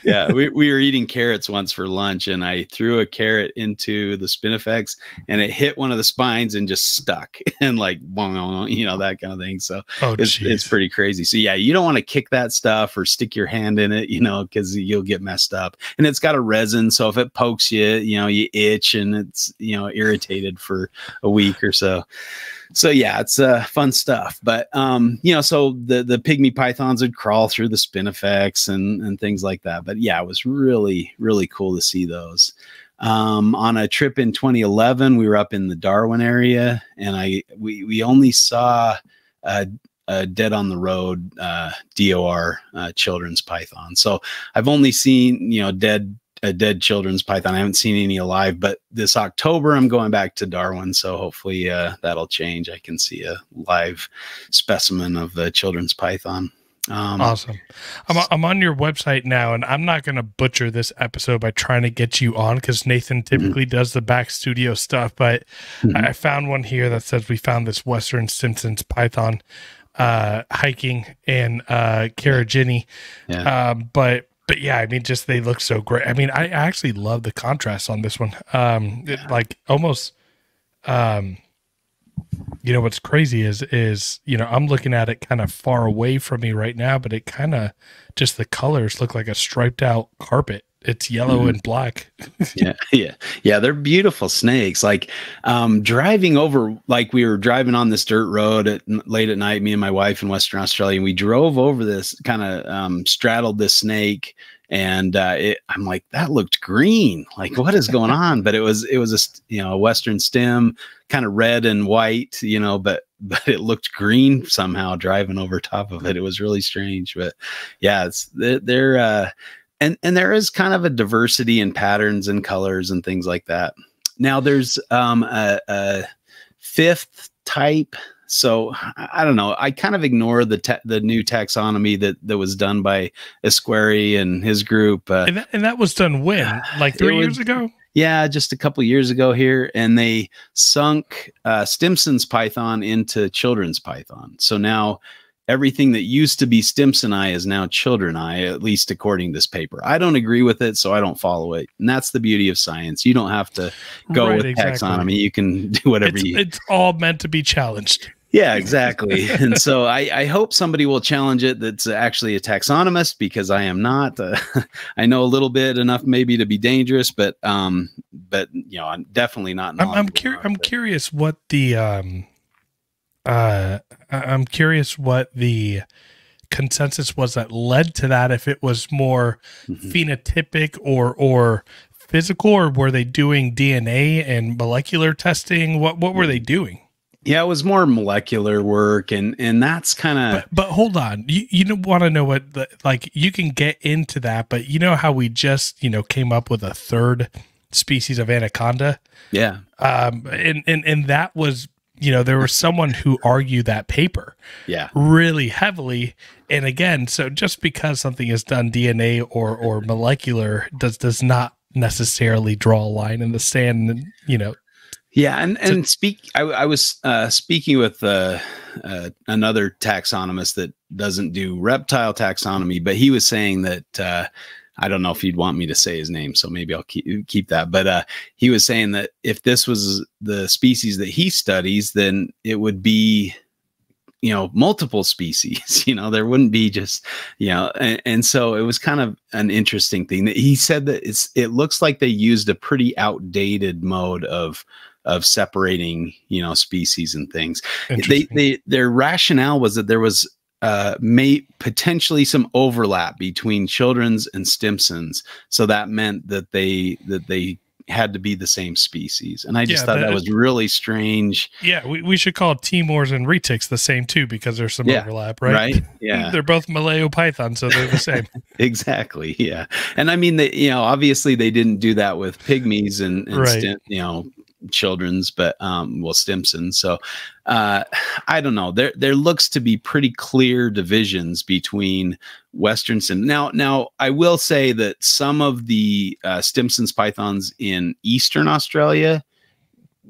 Speaker 2: Yeah, we were eating carrots once for lunch, and I threw a carrot into the spinifex, and it hit one of the spines and just stuck, and like, you know, that kind of thing. So it's pretty crazy. So yeah, you don't want to kick that stuff or stick your hand in it, you know, because you'll get messed up. And it's got a resin, so if it pokes you, you know, you itch, and it's, you know, irritated for a week or so. So yeah, it's fun stuff. But you know, so the pygmy pythons would crawl through the spinifex and things like that. But yeah, it was really, really cool to see those. On a trip in 2011, we were up in the Darwin area, and we only saw a dead on the road DOR children's python. So I've only seen, you know, a dead children's python. I haven't seen any alive, but this October I'm going back to Darwin, so hopefully that'll change. I can see a live specimen of the children's python.
Speaker 1: Awesome. I'm on your website now, and I'm not going to butcher this episode by trying to get you on, because Nathan typically does the back studio stuff, but I found one here that says we found this Western Stimson's python hiking in Karajini. But yeah, I mean, just they look so great. I mean, I actually love the contrast on this one. Like almost, you know, what's crazy is, you know, I'm looking at it kind of far away from me right now, but it kind of just the colors look like a striped out carpet. It's yellow and black. Yeah. They're beautiful snakes. Like driving over, like we were driving on this dirt road late at night, me and my wife in Western Australia, and we drove over this kind of straddled this snake. And I'm like, that looked green. Like, what is going on? But it was a, you know, a Western stem, kind of red and white, you know, but it looked green somehow driving over top of it. It was really strange. But yeah, they're and there is kind of a diversity in patterns and colors and things like that. Now there's a 5th type
Speaker 2: So I don't know. I kind of ignore the new taxonomy that was done by Esqueri and his group.
Speaker 1: And that was done when? Like 3 years ago?
Speaker 2: Yeah, just a couple years ago here, and they sunk Stimson's python into children's python. So now everything that used to be Stimsoni is now childreni, at least according to this paper. I don't agree with it, so I don't follow it. And that's the beauty of science. You don't have to go with taxonomy. You can do whatever
Speaker 1: it's all meant to be challenged.
Speaker 2: Yeah, exactly. And so I hope somebody will challenge it that's actually a taxonomist, because I am not. I know a little bit enough maybe to be dangerous, but I'm definitely not.
Speaker 1: I'm curious what the I'm curious what the consensus was that led to that. If it was more phenotypic or physical, or were they doing DNA and molecular testing? What were they doing?
Speaker 2: Yeah, it was more molecular work, and that's kind of.
Speaker 1: But hold on, you don't want to know what you can get into that, but you know how we just came up with a third species of anaconda.
Speaker 2: Yeah.
Speaker 1: And that was there was someone who argued that paper.
Speaker 2: Yeah.
Speaker 1: Really heavily, and again, so just because something is done DNA or molecular does not necessarily draw a line in the sand.
Speaker 2: Yeah, and I was speaking with another taxonomist that doesn't do reptile taxonomy, but he was saying that I don't know if he'd want me to say his name, so maybe I'll keep that. But he was saying that if this was the species that he studies, then it would be multiple species. There wouldn't be just and so it was kind of an interesting thing that he said that it looks like they used a pretty outdated mode of separating, species and things. Their rationale was that there was potentially some overlap between children's and Stimson's. So that meant that they had to be the same species. And I just thought that was really strange.
Speaker 1: Yeah. We should call Timors and Retics the same too, because there's some overlap, right?
Speaker 2: Right. Yeah.
Speaker 1: They're both Malayo python, so they're the same.
Speaker 2: Exactly. Yeah. And I mean, obviously they didn't do that with pygmies and right. Children's, but Stimson. So I don't know. There looks to be pretty clear divisions between Westerns and now I will say that some of the Stimson's pythons in Eastern Australia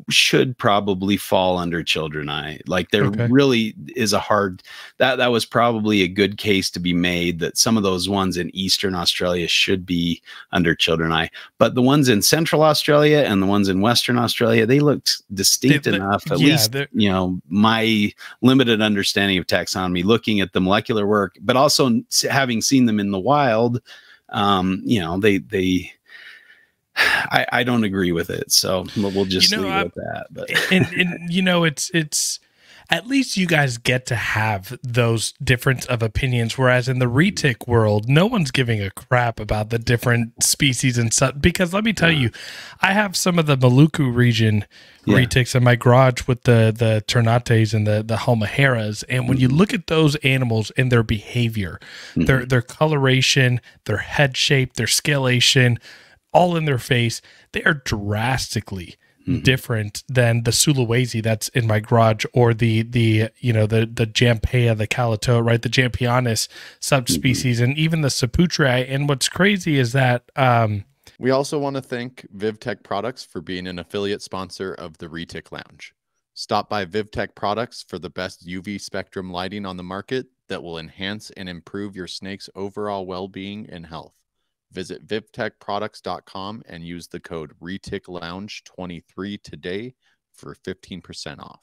Speaker 2: should probably fall under childreni. Like there really is a hard that was probably a good case to be made that some of those ones in Eastern Australia should be under childreni, but the ones in Central Australia and the ones in Western Australia, they looked distinct enough, at least my limited understanding of taxonomy, looking at the molecular work, but also having seen them in the wild. I don't agree with it, so we'll just leave it at that. But
Speaker 1: it's at least you guys get to have those difference of opinions, whereas in the retic world, no one's giving a crap about the different species and stuff. Because let me tell you, I have some of the Maluku region retics in my garage with the Ternates and the Halmaheras, and when you look at those animals and their behavior, their coloration, their head shape, their scalation, all in their face, they are drastically different than the Sulawesi that's in my garage, or the Jampea, the Calato, right? The Jampianus subspecies, and even the Saputri. And what's crazy is that
Speaker 3: we also want to thank VivTech Products for being an affiliate sponsor of the Retic Lounge. Stop by VivTech Products for the best UV spectrum lighting on the market that will enhance and improve your snake's overall well-being and health. Visit vivtechproducts.com and use the code ReticLounge23 today for 15% off.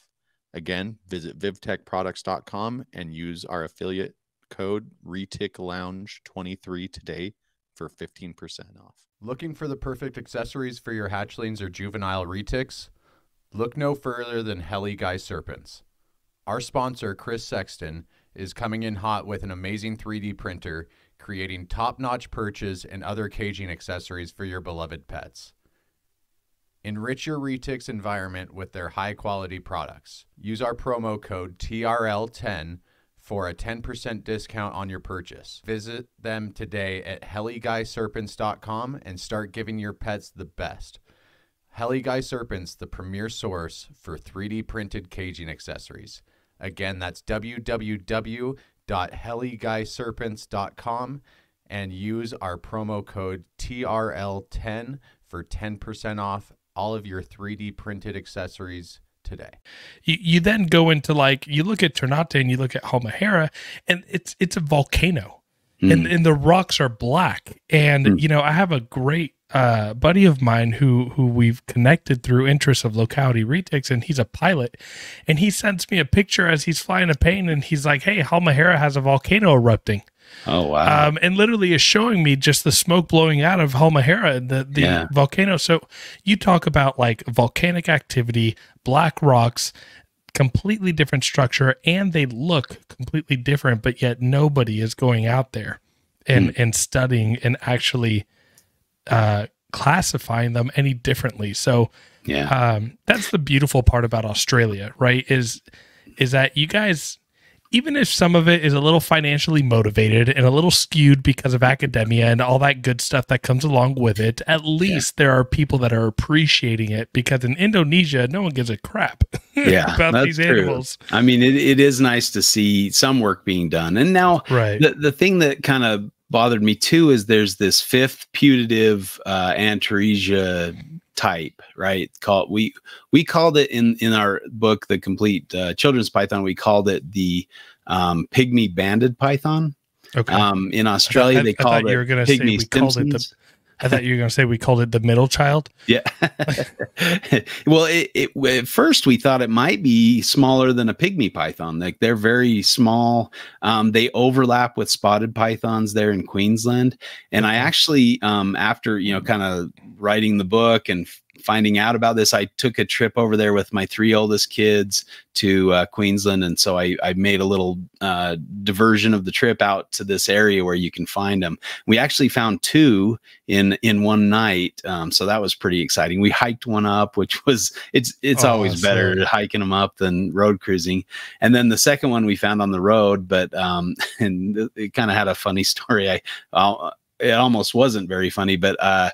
Speaker 3: Again, visit vivtechproducts.com and use our affiliate code ReticLounge23 today for 15% off.
Speaker 4: Looking for the perfect accessories for your hatchlings or juvenile retics? Look no further than Heli Guy Serpents. Our sponsor, Chris Sexton, is coming in hot with an amazing 3D printer, creating top-notch perches and other caging accessories for your beloved pets. Enrich your retics environment with their high-quality products. Use our promo code TRL10 for a 10% discount on your purchase. Visit them today at heliguyserpents.com and start giving your pets the best. Heli Guy Serpents, the premier source for 3D printed caging accessories. Again, that's www.heliguyserpents.com, and use our promo code TRL10 for 10% off all of your 3D printed accessories today.
Speaker 1: You then go into, like, you look at Ternate and you look at Halmahera, and it's a volcano, and the rocks are black. And you know, I have a great buddy of mine who we've connected through interests of locality retics, and he's a pilot, and he sends me a picture as he's flying a plane, and he's like, "Hey, Halmahera has a volcano erupting."
Speaker 2: Oh, wow.
Speaker 1: And literally is showing me just the smoke blowing out of Halmahera and the volcano. So you talk about like volcanic activity, black rocks, completely different structure, and they look completely different, but yet nobody is going out there and studying and actually classifying them any differently. So that's the beautiful part about Australia, right? Is that you guys, even if some of it is a little financially motivated and a little skewed because of academia and all that good stuff that comes along with it, at least there are people that are appreciating it, because in Indonesia, no one gives a crap about these animals.
Speaker 2: I mean, it is nice to see some work being done. And now the thing that kind of bothered me too is there's this fifth putative Antaresia type, right? We called it in our book, The Complete Children's Python, we called it the pygmy banded python. Okay. In Australia, they called it pygmy Simpsons.
Speaker 1: I thought you were going to say we called it the middle child.
Speaker 2: Yeah. Well, at first we thought it might be smaller than a pygmy python. Like, they're very small. They overlap with spotted pythons there in Queensland. And I actually, after, kind of writing the book and finding out about this, I took a trip over there with my 3 oldest kids to Queensland. And so I made a little diversion of the trip out to this area where you can find them. We actually found 2 in one night. So that was pretty exciting. We hiked one up, which was, it's always better hiking them up than road cruising. And then the second one we found on the road, but and it kind of had a funny story. It almost wasn't very funny, but I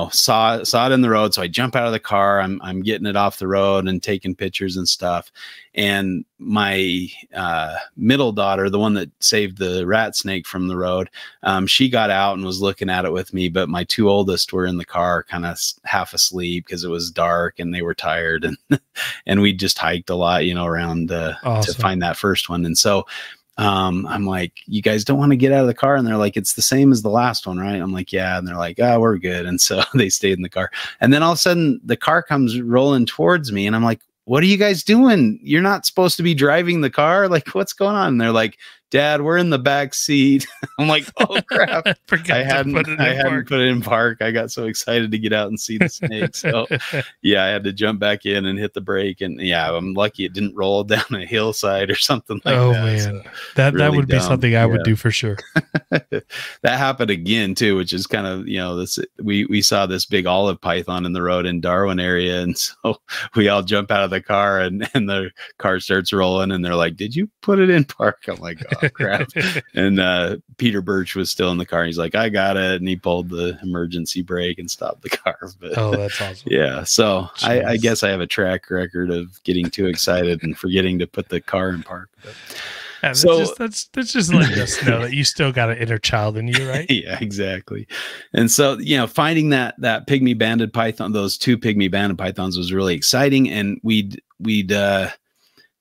Speaker 2: saw it in the road. So I jump out of the car. I'm getting it off the road and taking pictures and stuff. And my middle daughter, the one that saved the rat snake from the road, she got out and was looking at it with me. But my 2 oldest were in the car, kind of half asleep because it was dark and they were tired. And we just hiked a lot, around to find that first one. And so I'm like, "You guys don't want to get out of the car?" And they're like, "It's the same as the last one, right?" I'm like, "Yeah." And they're like, "Oh, we're good." And so they stayed in the car. And then all of a sudden the car comes rolling towards me, and I'm like, "What are you guys doing? You're not supposed to be driving the car. Like, what's going on?" And they're like, "Dad, we're in the back seat." I'm like, "Oh crap. I hadn't put it in park. I got so excited to get out and see the snake." So yeah, I had to jump back in and hit the brake. And yeah, I'm lucky it didn't roll down a hillside or something like that. Oh man.
Speaker 1: So that would be something I would do for sure.
Speaker 2: That happened again too, which is kind of, we saw this big olive python in the road in Darwin area. And so we all jump out of the car and the car starts rolling, and they're like, "Did you put it in park?" I'm like, "Oh crap." And Peter Birch was still in the car. He's like, "I got it." And he pulled the emergency brake and stopped the car. But
Speaker 1: that's awesome.
Speaker 2: Yeah. So I guess I have a track record of getting too excited and forgetting to put the car in park. But,
Speaker 1: that's just letting us know that you still got an inner child in you, right?
Speaker 2: Yeah, exactly. And so, finding that pygmy banded python, those 2 pygmy banded pythons, was really exciting. And we'd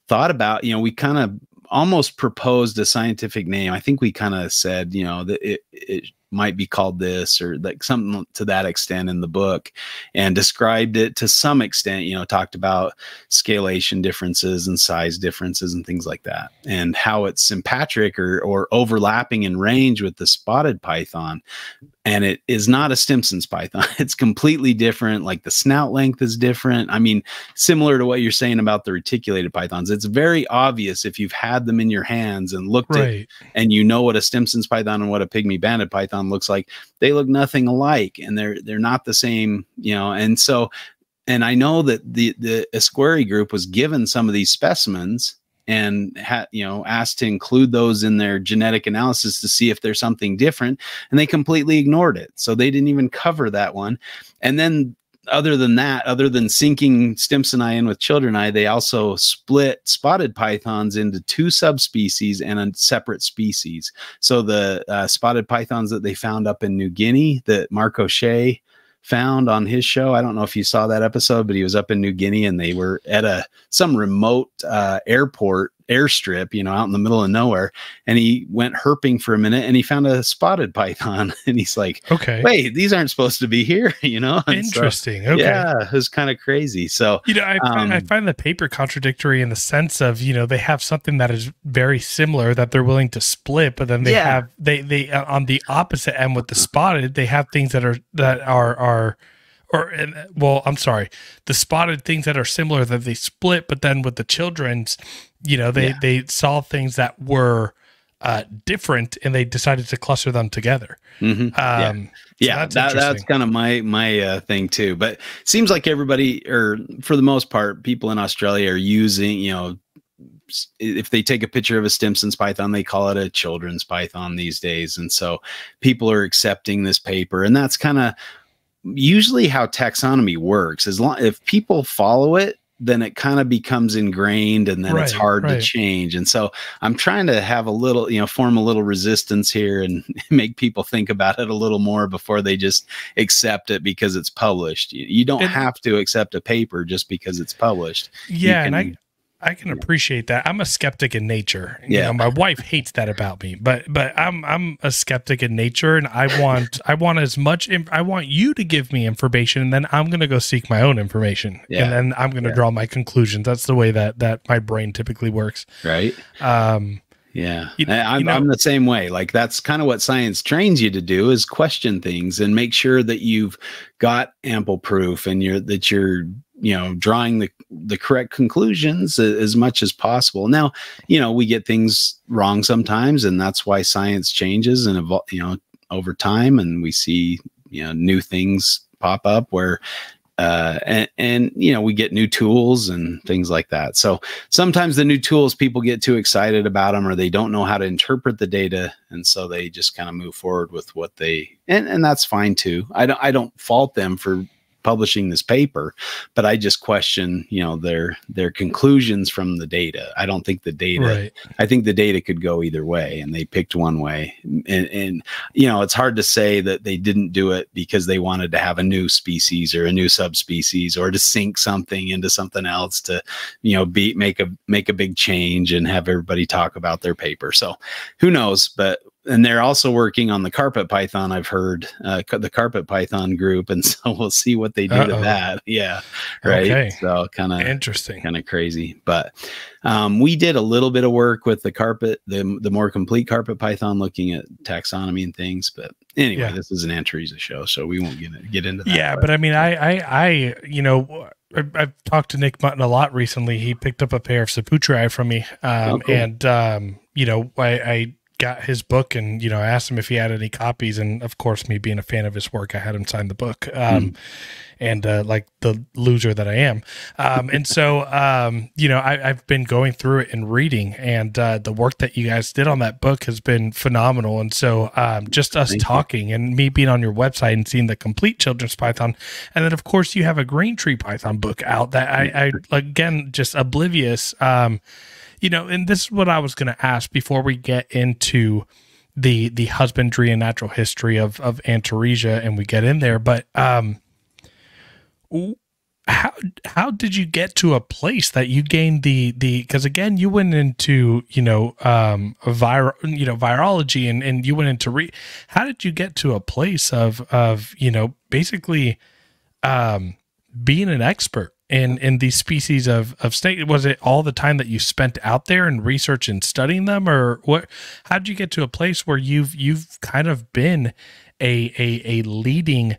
Speaker 2: thought about, we kind of almost proposed a scientific name. I think we kind of said, that it might be called this, or like something to that extent in the book, and described it to some extent, talked about scalation differences and size differences and things like that, and how it's sympatric or overlapping in range with the spotted python. And it is not a Stimson's python. It's completely different. Like, the snout length is different. I mean, similar to what you're saying about the reticulated pythons. It's very obvious if you've had them in your hands and looked at, and what a Stimson's python and what a pygmy banded python looks like. They look nothing alike, and they're not the same, And so, and I know that the Esquire group was given some of these specimens and asked to include those in their genetic analysis to see if there's something different, and they completely ignored it. So they didn't even cover that one. And then other than that, other than sinking Stimsoni in with children eye, they also split spotted pythons into 2 subspecies and a separate species. So the spotted pythons that they found up in New Guinea that Mark O'Shea found on his show, I don't know if you saw that episode, but he was up in New Guinea and they were at some remote airstrip, out in the middle of nowhere, and he went herping for a minute and he found a spotted python and he's like,
Speaker 1: okay,
Speaker 2: wait, these aren't supposed to be here. And
Speaker 1: interesting.
Speaker 2: so,
Speaker 1: okay.
Speaker 2: Yeah, it was kind of crazy. So
Speaker 1: I find the paper contradictory in the sense of, they have something that is very similar that they're willing to split, but then they have they on the opposite end with the spotted, they have things that are I'm sorry, the spotted things that are similar that they split, but then with the children's, they saw things that were different and they decided to cluster them together.
Speaker 2: Mm-hmm. That's kind of my thing too. But seems like everybody, or for the most part, people in Australia are using, if they take a picture of a Stimson's python, they call it a children's python these days. And so people are accepting this paper, and that's kind of usually how taxonomy works. If people follow it, then it kind of becomes ingrained, and then it's hard to change. And so I'm trying to have a little, form a little resistance here and make people think about it a little more before they just accept it because it's published. You don't have to accept a paper just because it's published.
Speaker 1: Yeah. And I can appreciate that. I'm a skeptic in nature. My wife hates that about me, but I'm a skeptic in nature, and I want as much. I want you to give me information, and then I'm going to go seek my own information, and then I'm going to draw my conclusions. That's the way that my brain typically works.
Speaker 2: Right. Yeah, I'm the same way. Like, that's kind of what science trains you to do, is question things and make sure that you've got ample proof and you're drawing the correct conclusions as much as possible. Now, we get things wrong sometimes, and that's why science changes and evolve, over time, and we see, new things pop up where we get new tools and things like that. So sometimes the new tools, people get too excited about them, or they don't know how to interpret the data, and so they just kind of move forward with what and that's fine too. I don't fault them for publishing this paper, but I just question, their conclusions from the data. I don't think the data, I think the data could go either way, and they picked one way. And it's hard to say that they didn't do it because they wanted to have a new species or a new subspecies, or to sink something into something else to, make a big change and have everybody talk about their paper. So who knows? And they're also working on the carpet python, I've heard, the carpet python group. And so we'll see what they do to that. Yeah. Right. Okay. So kind of
Speaker 1: interesting,
Speaker 2: kind of crazy. But we did a little bit of work with the more complete carpet python, looking at taxonomy and things. But anyway, this is an Antaresia show, so we won't get into that.
Speaker 1: Yeah. But I mean, I've talked to Nick Mutton a lot recently. He picked up a pair of Saputri from me. Cool. And, I got his book, and I asked him if he had any copies, and of course, me being a fan of his work, I had him sign the book, and like the loser that I am, and so I've been going through it and reading, and the work that you guys did on that book has been phenomenal. And so just us talking and me being on your website and seeing the complete children's python, and then of course you have a green tree python book out that I again, just oblivious. And this is what I was going to ask before we get into the husbandry and natural history of Antaresia, and we get in there. But how did you get to a place that you gained because again, you went into virology and you went into how did you get to a place of basically being an expert in these species of snake? Was it all the time that you spent out there and research and studying them, or what? How did you get to a place where you've kind of been a leading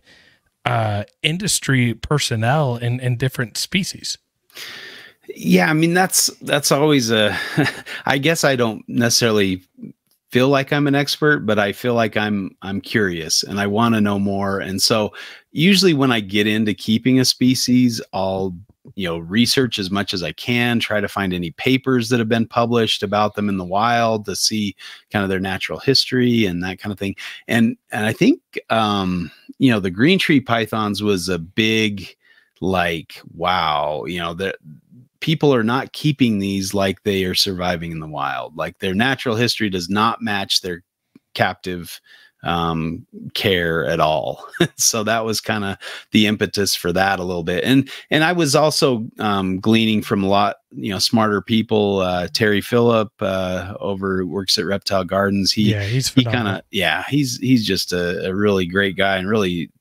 Speaker 1: industry personnel in different species?
Speaker 2: Yeah, I mean, that's always I guess I don't necessarily feel like I'm an expert, but I feel like I'm curious and I want to know more. And so usually when I get into keeping a species, I'll research as much as I can, try to find any papers that have been published about them in the wild to see kind of their natural history and that kind of thing. And I think, the green tree pythons was a big, like, wow, that people are not keeping these like they are surviving in the wild. Like their natural history does not match their captive care at all. So that was kind of the impetus for that a little bit. And I was also gleaning from a lot, smarter people. Terry Phillip works at Reptile Gardens. He's just a really great guy and really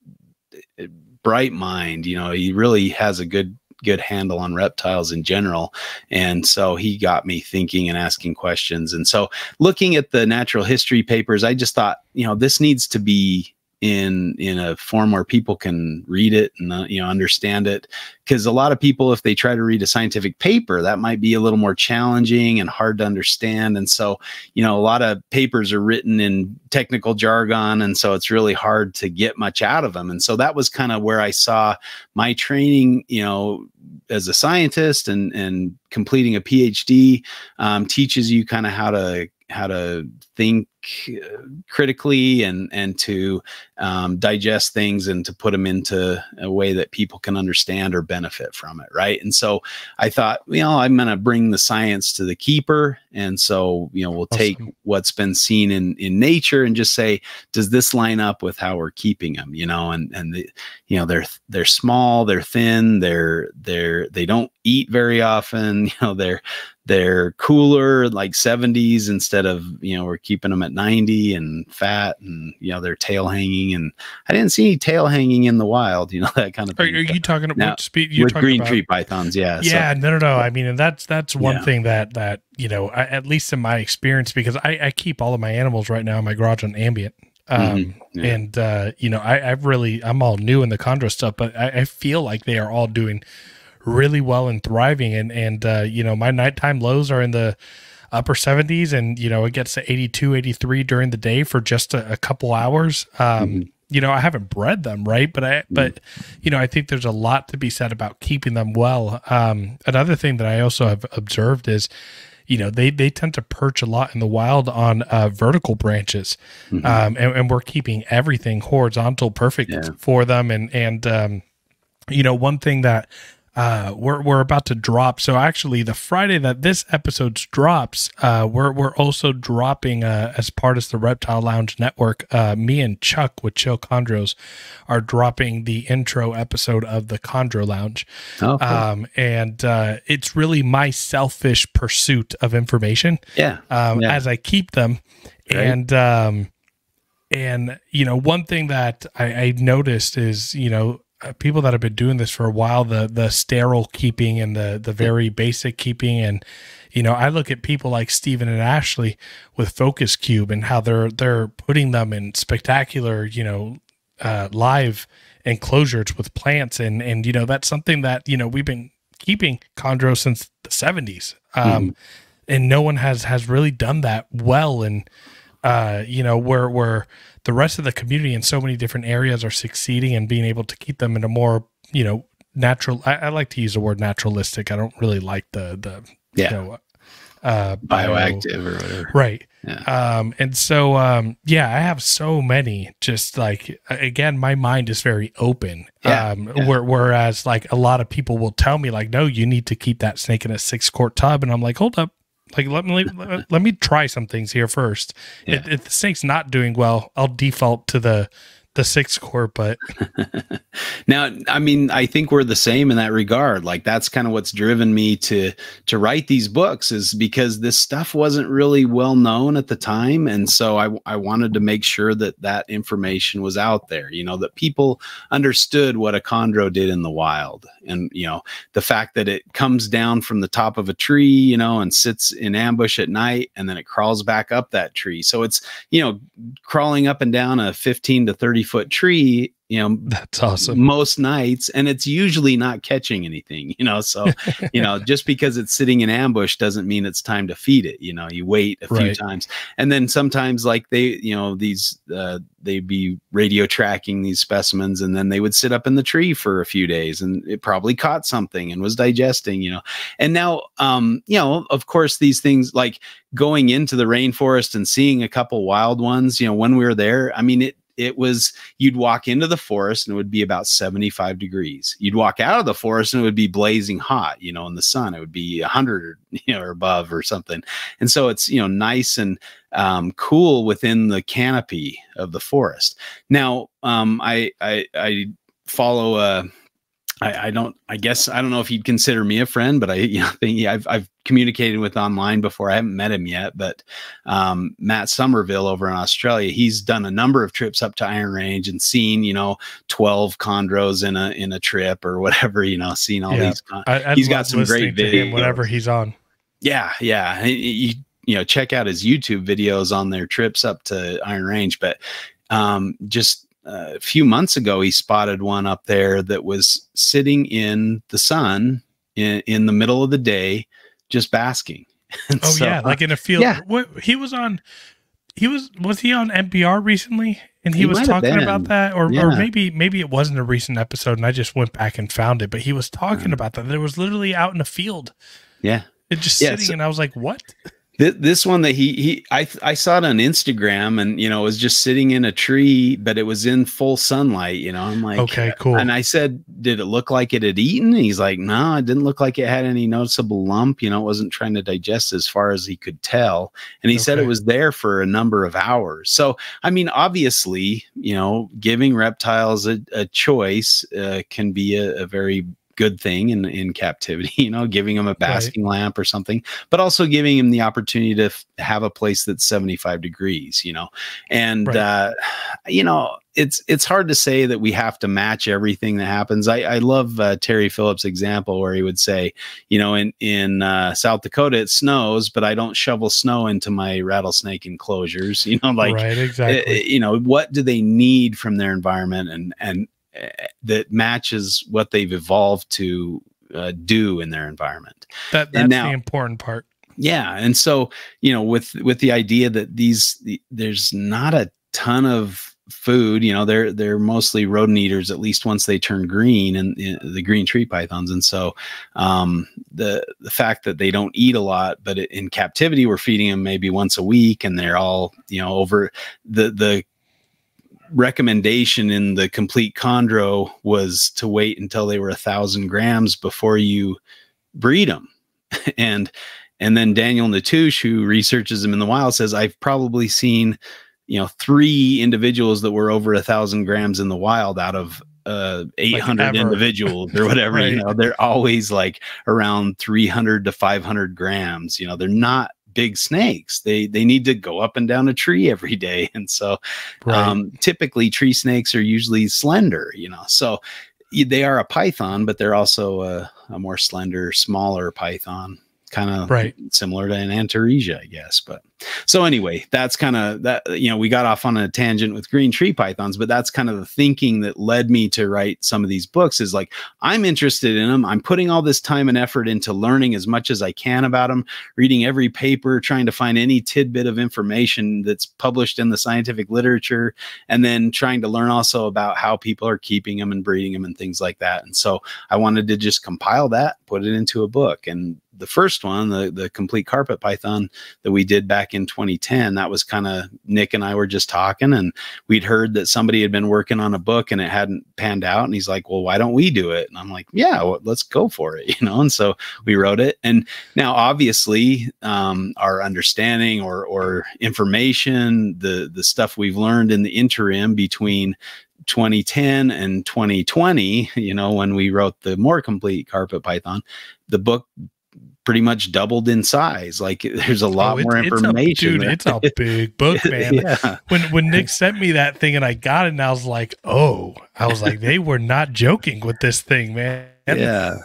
Speaker 2: bright mind. He really has a good handle on reptiles in general. And so he got me thinking and asking questions. And so looking at the natural history papers, I just thought, this needs to be in a form where people can read it and understand it. Because a lot of people, if they try to read a scientific paper, that might be a little more challenging and hard to understand. And so, a lot of papers are written in technical jargon, and so it's really hard to get much out of them. And so that was kind of where I saw my training, as a scientist, and completing a PhD teaches you kind of how to think critically and to digest things and to put them into a way that people can understand or benefit from it, right? And so I thought, I'm going to bring the science to the keeper. And so, we'll take what's been seen in nature and just say, does this line up with how we're keeping them? They're small, they're thin, they don't eat very often. They're cooler, like 70s instead of, we're keeping them at 90 and fat, and, their tail hanging. And I didn't see any tail hanging in the wild, that kind of thing.
Speaker 1: Are you talking about
Speaker 2: now,
Speaker 1: what speed you're
Speaker 2: with
Speaker 1: talking
Speaker 2: green
Speaker 1: about?
Speaker 2: Tree pythons? Yeah.
Speaker 1: Yeah. So, no. I mean, and that's one thing that, at least in my experience, because I keep all of my animals right now in my garage on ambient. And, I'm all new in the chondro stuff, but I feel like they are all doing really well and thriving. And my nighttime lows are in the upper 70s, and, it gets to 82, 83 during the day for just a couple hours. I haven't bred them, right. But I think there's a lot to be said about keeping them well. Another thing that I also have observed is, they tend to perch a lot in the wild on vertical branches. And we're keeping everything horizontal perfect for them. And one thing that we're about to drop. So actually the Friday that this episode drops, we're also dropping, as part of the Reptile Lounge Network, me and Chuck with Chill Chondros are dropping the intro episode of the Chondro Lounge. Oh, cool. And it's really my selfish pursuit of information. As I keep them. Right. And one thing that I noticed is, people that have been doing this for a while, the sterile keeping and the very basic keeping. And, I look at people like Steven and Ashley with Focus Cube and how they're putting them in spectacular, live enclosures with plants. And, that's something that, we've been keeping chondro since the 70s. And no one has really done that well. And, where the rest of the community in so many different areas are succeeding and being able to keep them in a more, natural. I like to use the word naturalistic. I don't really like the
Speaker 2: bioactive or whatever.
Speaker 1: Right. Yeah. And so, I have so many, just like, again, my mind is very open. Whereas like a lot of people will tell me like, no, you need to keep that snake in a 6-quart tub. And I'm like, hold up. Like, let me try some things here first. Yeah. If the snake's not doing well, I'll default to the 6-quart, but
Speaker 2: now, I mean, I think we're the same in that regard. Like, that's kind of what's driven me to write these books, is because this stuff wasn't really well known at the time. And so I wanted to make sure that information was out there, that people understood what a chondro did in the wild. And, the fact that it comes down from the top of a tree, and sits in ambush at night, and then it crawls back up that tree. So it's, crawling up and down a 15 to 30 3-foot tree, you know,
Speaker 1: That's awesome.
Speaker 2: most nights, and it's usually not catching anything, you know. So, you know, just because it's sitting in ambush doesn't mean it's time to feed it. You know, you wait a few times, and then sometimes, like they, you know, these they'd be radio tracking these specimens, and then they would sit up in the tree for a few days, and it probably caught something and was digesting, you know. And now, you know, of course, these things, like going into the rainforest and seeing a couple wild ones, you know, when we were there, I mean, it was, you'd walk into the forest and it would be about 75 degrees. You'd walk out of the forest and it would be blazing hot, you know, in the sun. It would be 100, you know, or above or something. And so it's, you know, nice and cool within the canopy of the forest. Now, I follow I don't know if you'd consider me a friend, but I've communicated with online before. I haven't met him yet, but Matt Somerville over in Australia, he's done a number of trips up to Iron Range and seen, you know, 12 chondros in a trip or whatever, you know, seen all these. He's got some great videos
Speaker 1: whenever he's on.
Speaker 2: Yeah. You know, check out his YouTube videos on their trips up to Iron Range, but just a few months ago, he spotted one up there that was sitting in the sun in the middle of the day, just basking.
Speaker 1: Yeah, like in a field. Yeah. Was he on NPR recently? And he was talking about that, or maybe it wasn't a recent episode, and I just went back and found it. But he was talking about that. There was literally out in a field.
Speaker 2: Yeah,
Speaker 1: it just sitting, and I was like, "What?"
Speaker 2: This one that I saw it on Instagram, and, you know, it was just sitting in a tree, but it was in full sunlight, you know. I'm like,
Speaker 1: okay, cool.
Speaker 2: And I said, did it look like it had eaten? And he's like, no, it didn't look like it had any noticeable lump. You know, it wasn't trying to digest as far as he could tell. And he said it was there for a number of hours. So, I mean, obviously, you know, giving reptiles a choice can be a very good thing in captivity, you know, giving them a basking lamp or something, but also giving them the opportunity to have a place that's 75 degrees, you know. And you know, it's hard to say that we have to match everything that happens. I love Terry Phillips' example where he would say, you know, in South Dakota it snows, but I don't shovel snow into my rattlesnake enclosures, you know, like, you know, what do they need from their environment and that matches what they've evolved to do in their environment. That's the
Speaker 1: important part.
Speaker 2: Yeah. And so, you know, with the idea that there's not a ton of food, you know, they're mostly rodent eaters, at least once they turn green, and the green tree pythons. And so the fact that they don't eat a lot, but in captivity, we're feeding them maybe once a week, and they're all, you know, over the recommendation in the complete chondro was to wait until they were 1,000 grams before you breed them. And then Daniel Natouche, who researches them in the wild, says, I've probably seen, you know, 3 individuals that were over 1,000 grams in the wild out of 800 individuals or whatever. You know, they're always like around 300 to 500 grams. You know, they're not big snakes. They need to go up and down a tree every day. And so typically tree snakes are usually slender, you know, so they are a python, but they're also a more slender, smaller python, kind of similar to an Antaresia, I guess. But so anyway, that's kind of that, you know, we got off on a tangent with green tree pythons, but that's kind of the thinking that led me to write some of these books. Is like, I'm interested in them. I'm putting all this time and effort into learning as much as I can about them, reading every paper, trying to find any tidbit of information that's published in the scientific literature, and then trying to learn also about how people are keeping them and breeding them and things like that. And so I wanted to just compile that, put it into a book. And the first one, the complete carpet python that we did back in 2010, that was kind of, Nick and I were just talking, and we'd heard that somebody had been working on a book and it hadn't panned out. And he's like, well, why don't we do it? And I'm like, yeah, well, let's go for it, you know? And so we wrote it. And now obviously our understanding or information, the stuff we've learned in the interim between 2010 and 2020, you know, when we wrote the more complete carpet python, the book pretty much doubled in size. Like, there's a lot more information.
Speaker 1: It's a big book, man. When Nick sent me that thing and I got it, and I was like, they were not joking with this thing, man.
Speaker 2: Yeah.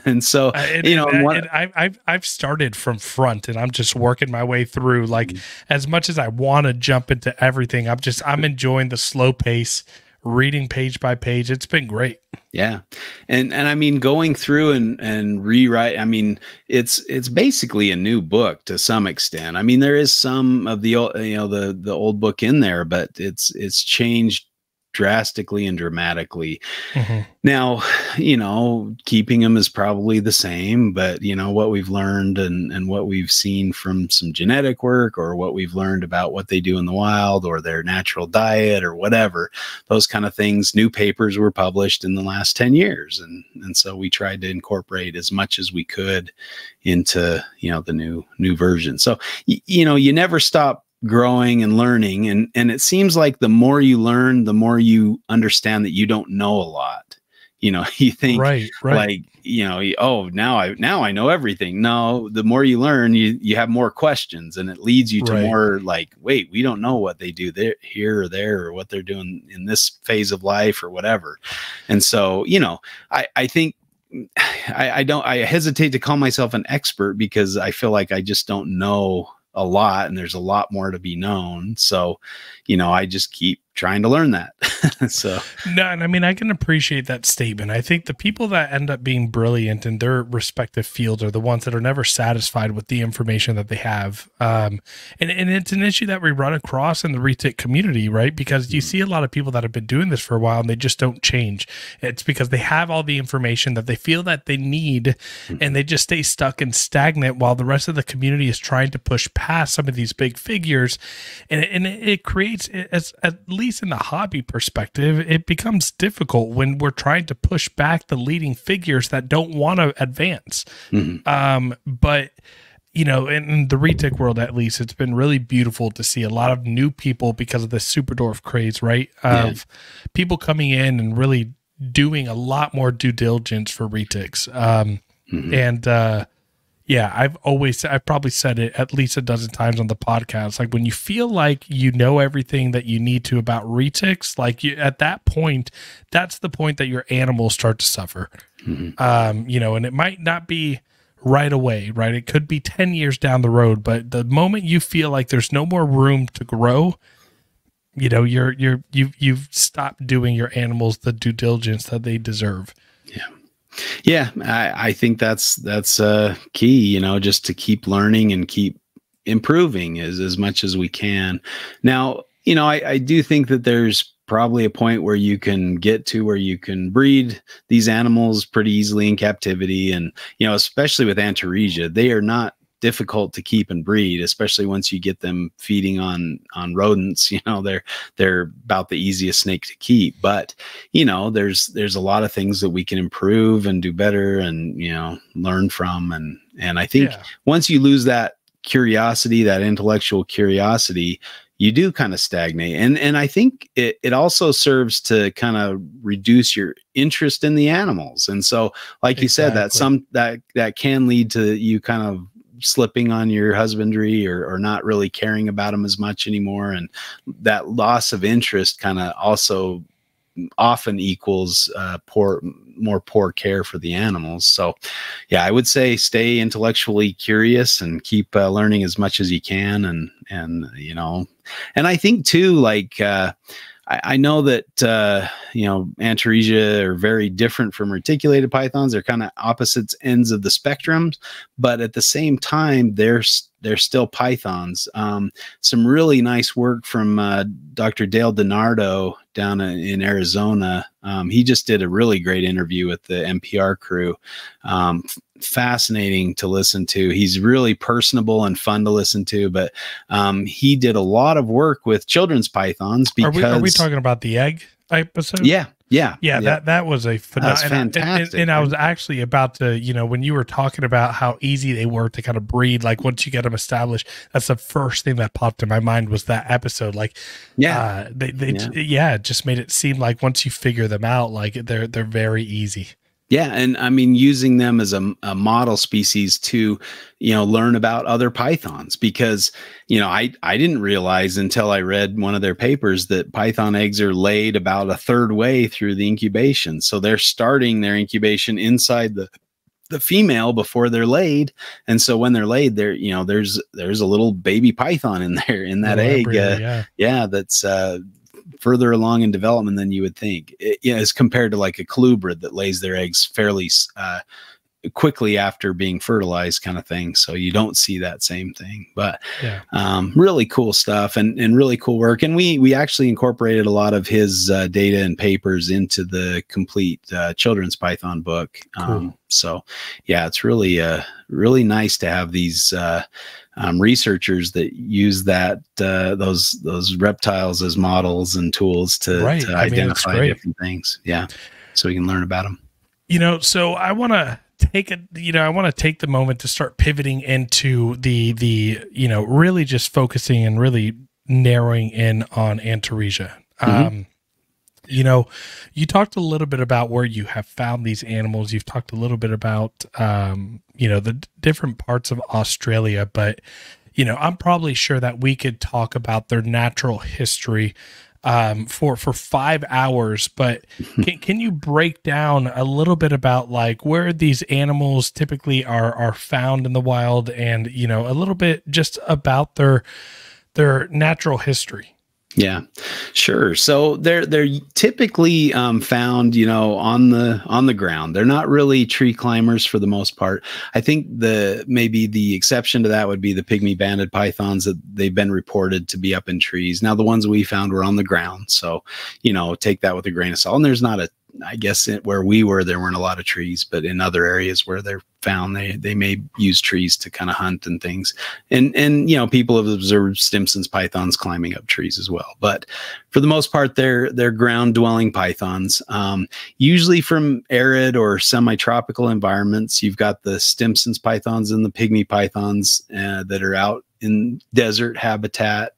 Speaker 2: And so,
Speaker 1: I've started from front, and I'm just working my way through. Like, as much as I want to jump into everything, I'm enjoying the slow pace, reading page by page. It's been great.
Speaker 2: Yeah. And I mean, going through and rewrite, I mean, it's basically a new book to some extent. I mean, there is some of the old, the old book in there, but it's changed drastically and dramatically. Now, keeping them is probably the same, but what we've learned and what we've seen from some genetic work, or what we've learned about what they do in the wild or their natural diet or whatever, those kind of things, new papers were published in the last 10 years. And so we tried to incorporate as much as we could into, the new version. So, you never stop growing and learning, and it seems like the more you learn, the more you understand that you don't know a lot. You think
Speaker 1: right.
Speaker 2: like, oh, now I know everything. No, the more you learn, you have more questions, and it leads you to more like, wait, we don't know what they do there, here or there, or what they're doing in this phase of life or whatever. And so, I think I hesitate to call myself an expert, because I feel like I just don't know a lot, and there's a lot more to be known. So, I just keep trying to learn that. So
Speaker 1: no, and I mean, I can appreciate that statement. I think the people that end up being brilliant in their respective fields are the ones that are never satisfied with the information that they have. And it's an issue that we run across in the retic community, right? Because you see a lot of people that have been doing this for a while and they just don't change. It's because they have all the information that they feel that they need, and they just stay stuck and stagnant while the rest of the community is trying to push past some of these big figures. And it creates, at least in the hobby perspective, it becomes difficult when we're trying to push back the leading figures that don't want to advance. But in the retic world, at least, it's been really beautiful to see a lot of new people because of the super dwarf craze, right? Of people coming in and really doing a lot more due diligence for retics. Yeah, I've probably said it at least a dozen times on the podcast. Like, when you feel like you know everything that you need to about retics, like at that point, that's the point that your animals start to suffer. And it might not be right away, right? It could be 10 years down the road, but the moment you feel like there's no more room to grow, you've stopped doing your animals the due diligence that they deserve.
Speaker 2: Yeah, I think that's key, just to keep learning and keep improving as much as we can. Now, I do think that there's probably a point where you can get to where you can breed these animals pretty easily in captivity. And, especially with Antaresia, they are not difficult to keep and breed, especially once you get them feeding on rodents. They're about the easiest snake to keep. But there's a lot of things that we can improve and do better, and learn from. And I think once you lose that curiosity, that intellectual curiosity, you do kind of stagnate. And I think it also serves to kind of reduce your interest in the animals. And so, like you said, that can lead to you kind of slipping on your husbandry, or not really caring about them as much anymore. And that loss of interest kind of also often equals more poor care for the animals. So yeah, I would say stay intellectually curious and keep learning as much as you can. And I think too, like, I know that, Antaresia are very different from reticulated pythons. They're kind of opposite ends of the spectrum, but at the same time, they're still pythons. Some really nice work from Dr. Dale DiNardo down in Arizona. He just did a really great interview with the NPR crew. Fascinating to listen to. He's really personable and fun to listen to, but he did a lot of work with children's pythons. Because
Speaker 1: are we talking about the egg episode?
Speaker 2: Yeah.
Speaker 1: That was a phenomenal,
Speaker 2: fantastic.
Speaker 1: And I was actually about to, when you were talking about how easy they were to kind of breed, like once you get them established, that's the first thing that popped in my mind was that episode. Like, it just made it seem like once you figure them out, like they're very easy.
Speaker 2: Yeah. And I mean, using them as a model species to, learn about other pythons, because, I didn't realize until I read one of their papers that python eggs are laid about a third way through the incubation. So they're starting their incubation inside the female before they're laid. And so when they're laid, there, you know, there's a little baby python in there in that egg. That's further along in development than you would think, as compared to like a colubrid that lays their eggs fairly quickly after being fertilized, kind of thing. So you don't see that same thing, but really cool stuff and really cool work. And we actually incorporated a lot of his data and papers into the complete children's python book.
Speaker 1: Cool.
Speaker 2: So yeah, it's really really nice to have these researchers that use that those reptiles as models and tools to identify different things. Yeah, so we can learn about them.
Speaker 1: You know, so I want to take the moment to start pivoting into the you know, really just focusing and really narrowing in on Antaresia. You know, you talked a little bit about where you have found these animals. You've talked a little bit about, you know, the different parts of Australia, but, you know, I'm probably sure that we could talk about their natural history for 5 hours, but can you break down a little bit about like where these animals typically are found in the wild, and, you know, a little bit just about their natural history?
Speaker 2: Yeah, sure. So they're typically found, you know, on the ground. They're not really tree climbers for the most part. I think maybe the exception to that would be the pygmy banded pythons, that they've been reported to be up in trees. Now, the ones we found were on the ground, so, you know, take that with a grain of salt. And there's not I guess where we were, there weren't a lot of trees, but in other areas where they're found, they may use trees to kind of hunt and things. And you know, people have observed Stimson's pythons climbing up trees as well. But for the most part, they're ground dwelling pythons, usually from arid or semi-tropical environments. You've got the Stimson's pythons and the pygmy pythons that are out in desert habitat,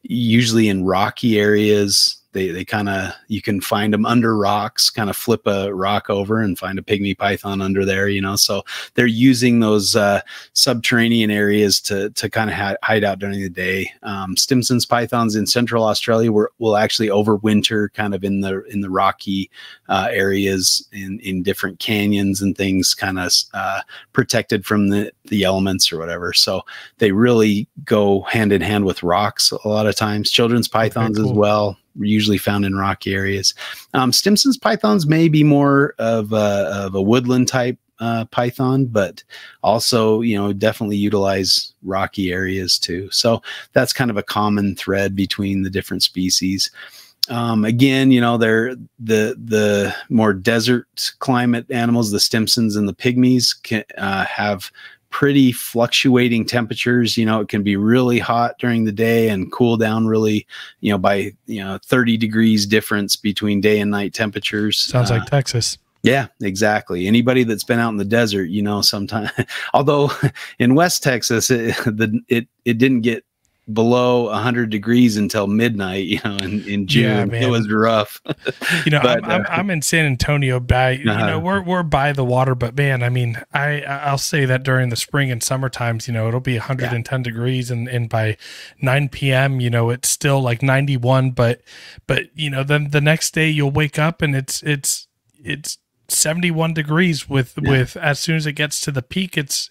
Speaker 2: usually in rocky areas. They kind of, you can find them under rocks, kind of flip a rock over and find a pygmy python under there, you know. So they're using those subterranean areas to kind of hide out during the day. Stimson's pythons in central Australia will actually overwinter kind of in the rocky areas in different canyons and things, kind of protected from the elements or whatever. So they really go hand in hand with rocks a lot of times. Children's pythons as well, usually found in rocky areas. Stimson's pythons may be more of a woodland type python, but also, you know, definitely utilize rocky areas too. So that's kind of a common thread between the different species. Again, you know, they're the more desert climate animals. The Stimsons and the pygmies can have pretty fluctuating temperatures. You know, it can be really hot during the day and cool down really, you know, by, you know, 30 degrees difference between day and night temperatures.
Speaker 1: Sounds like Texas.
Speaker 2: Yeah, exactly. Anybody that's been out in the desert, you know, sometimes, although in West Texas, it didn't get below 100 degrees until midnight, you know, in June. Yeah, man. It was rough.
Speaker 1: You know, but, I'm in San Antonio by, you know, we're by the water, but man, I mean, I'll say that during the spring and summer times, you know, it'll be 110 degrees and by 9 p.m., you know, it's still like 91, but you know, then the next day you'll wake up and it's 71 degrees with as soon as it gets to the peak, it's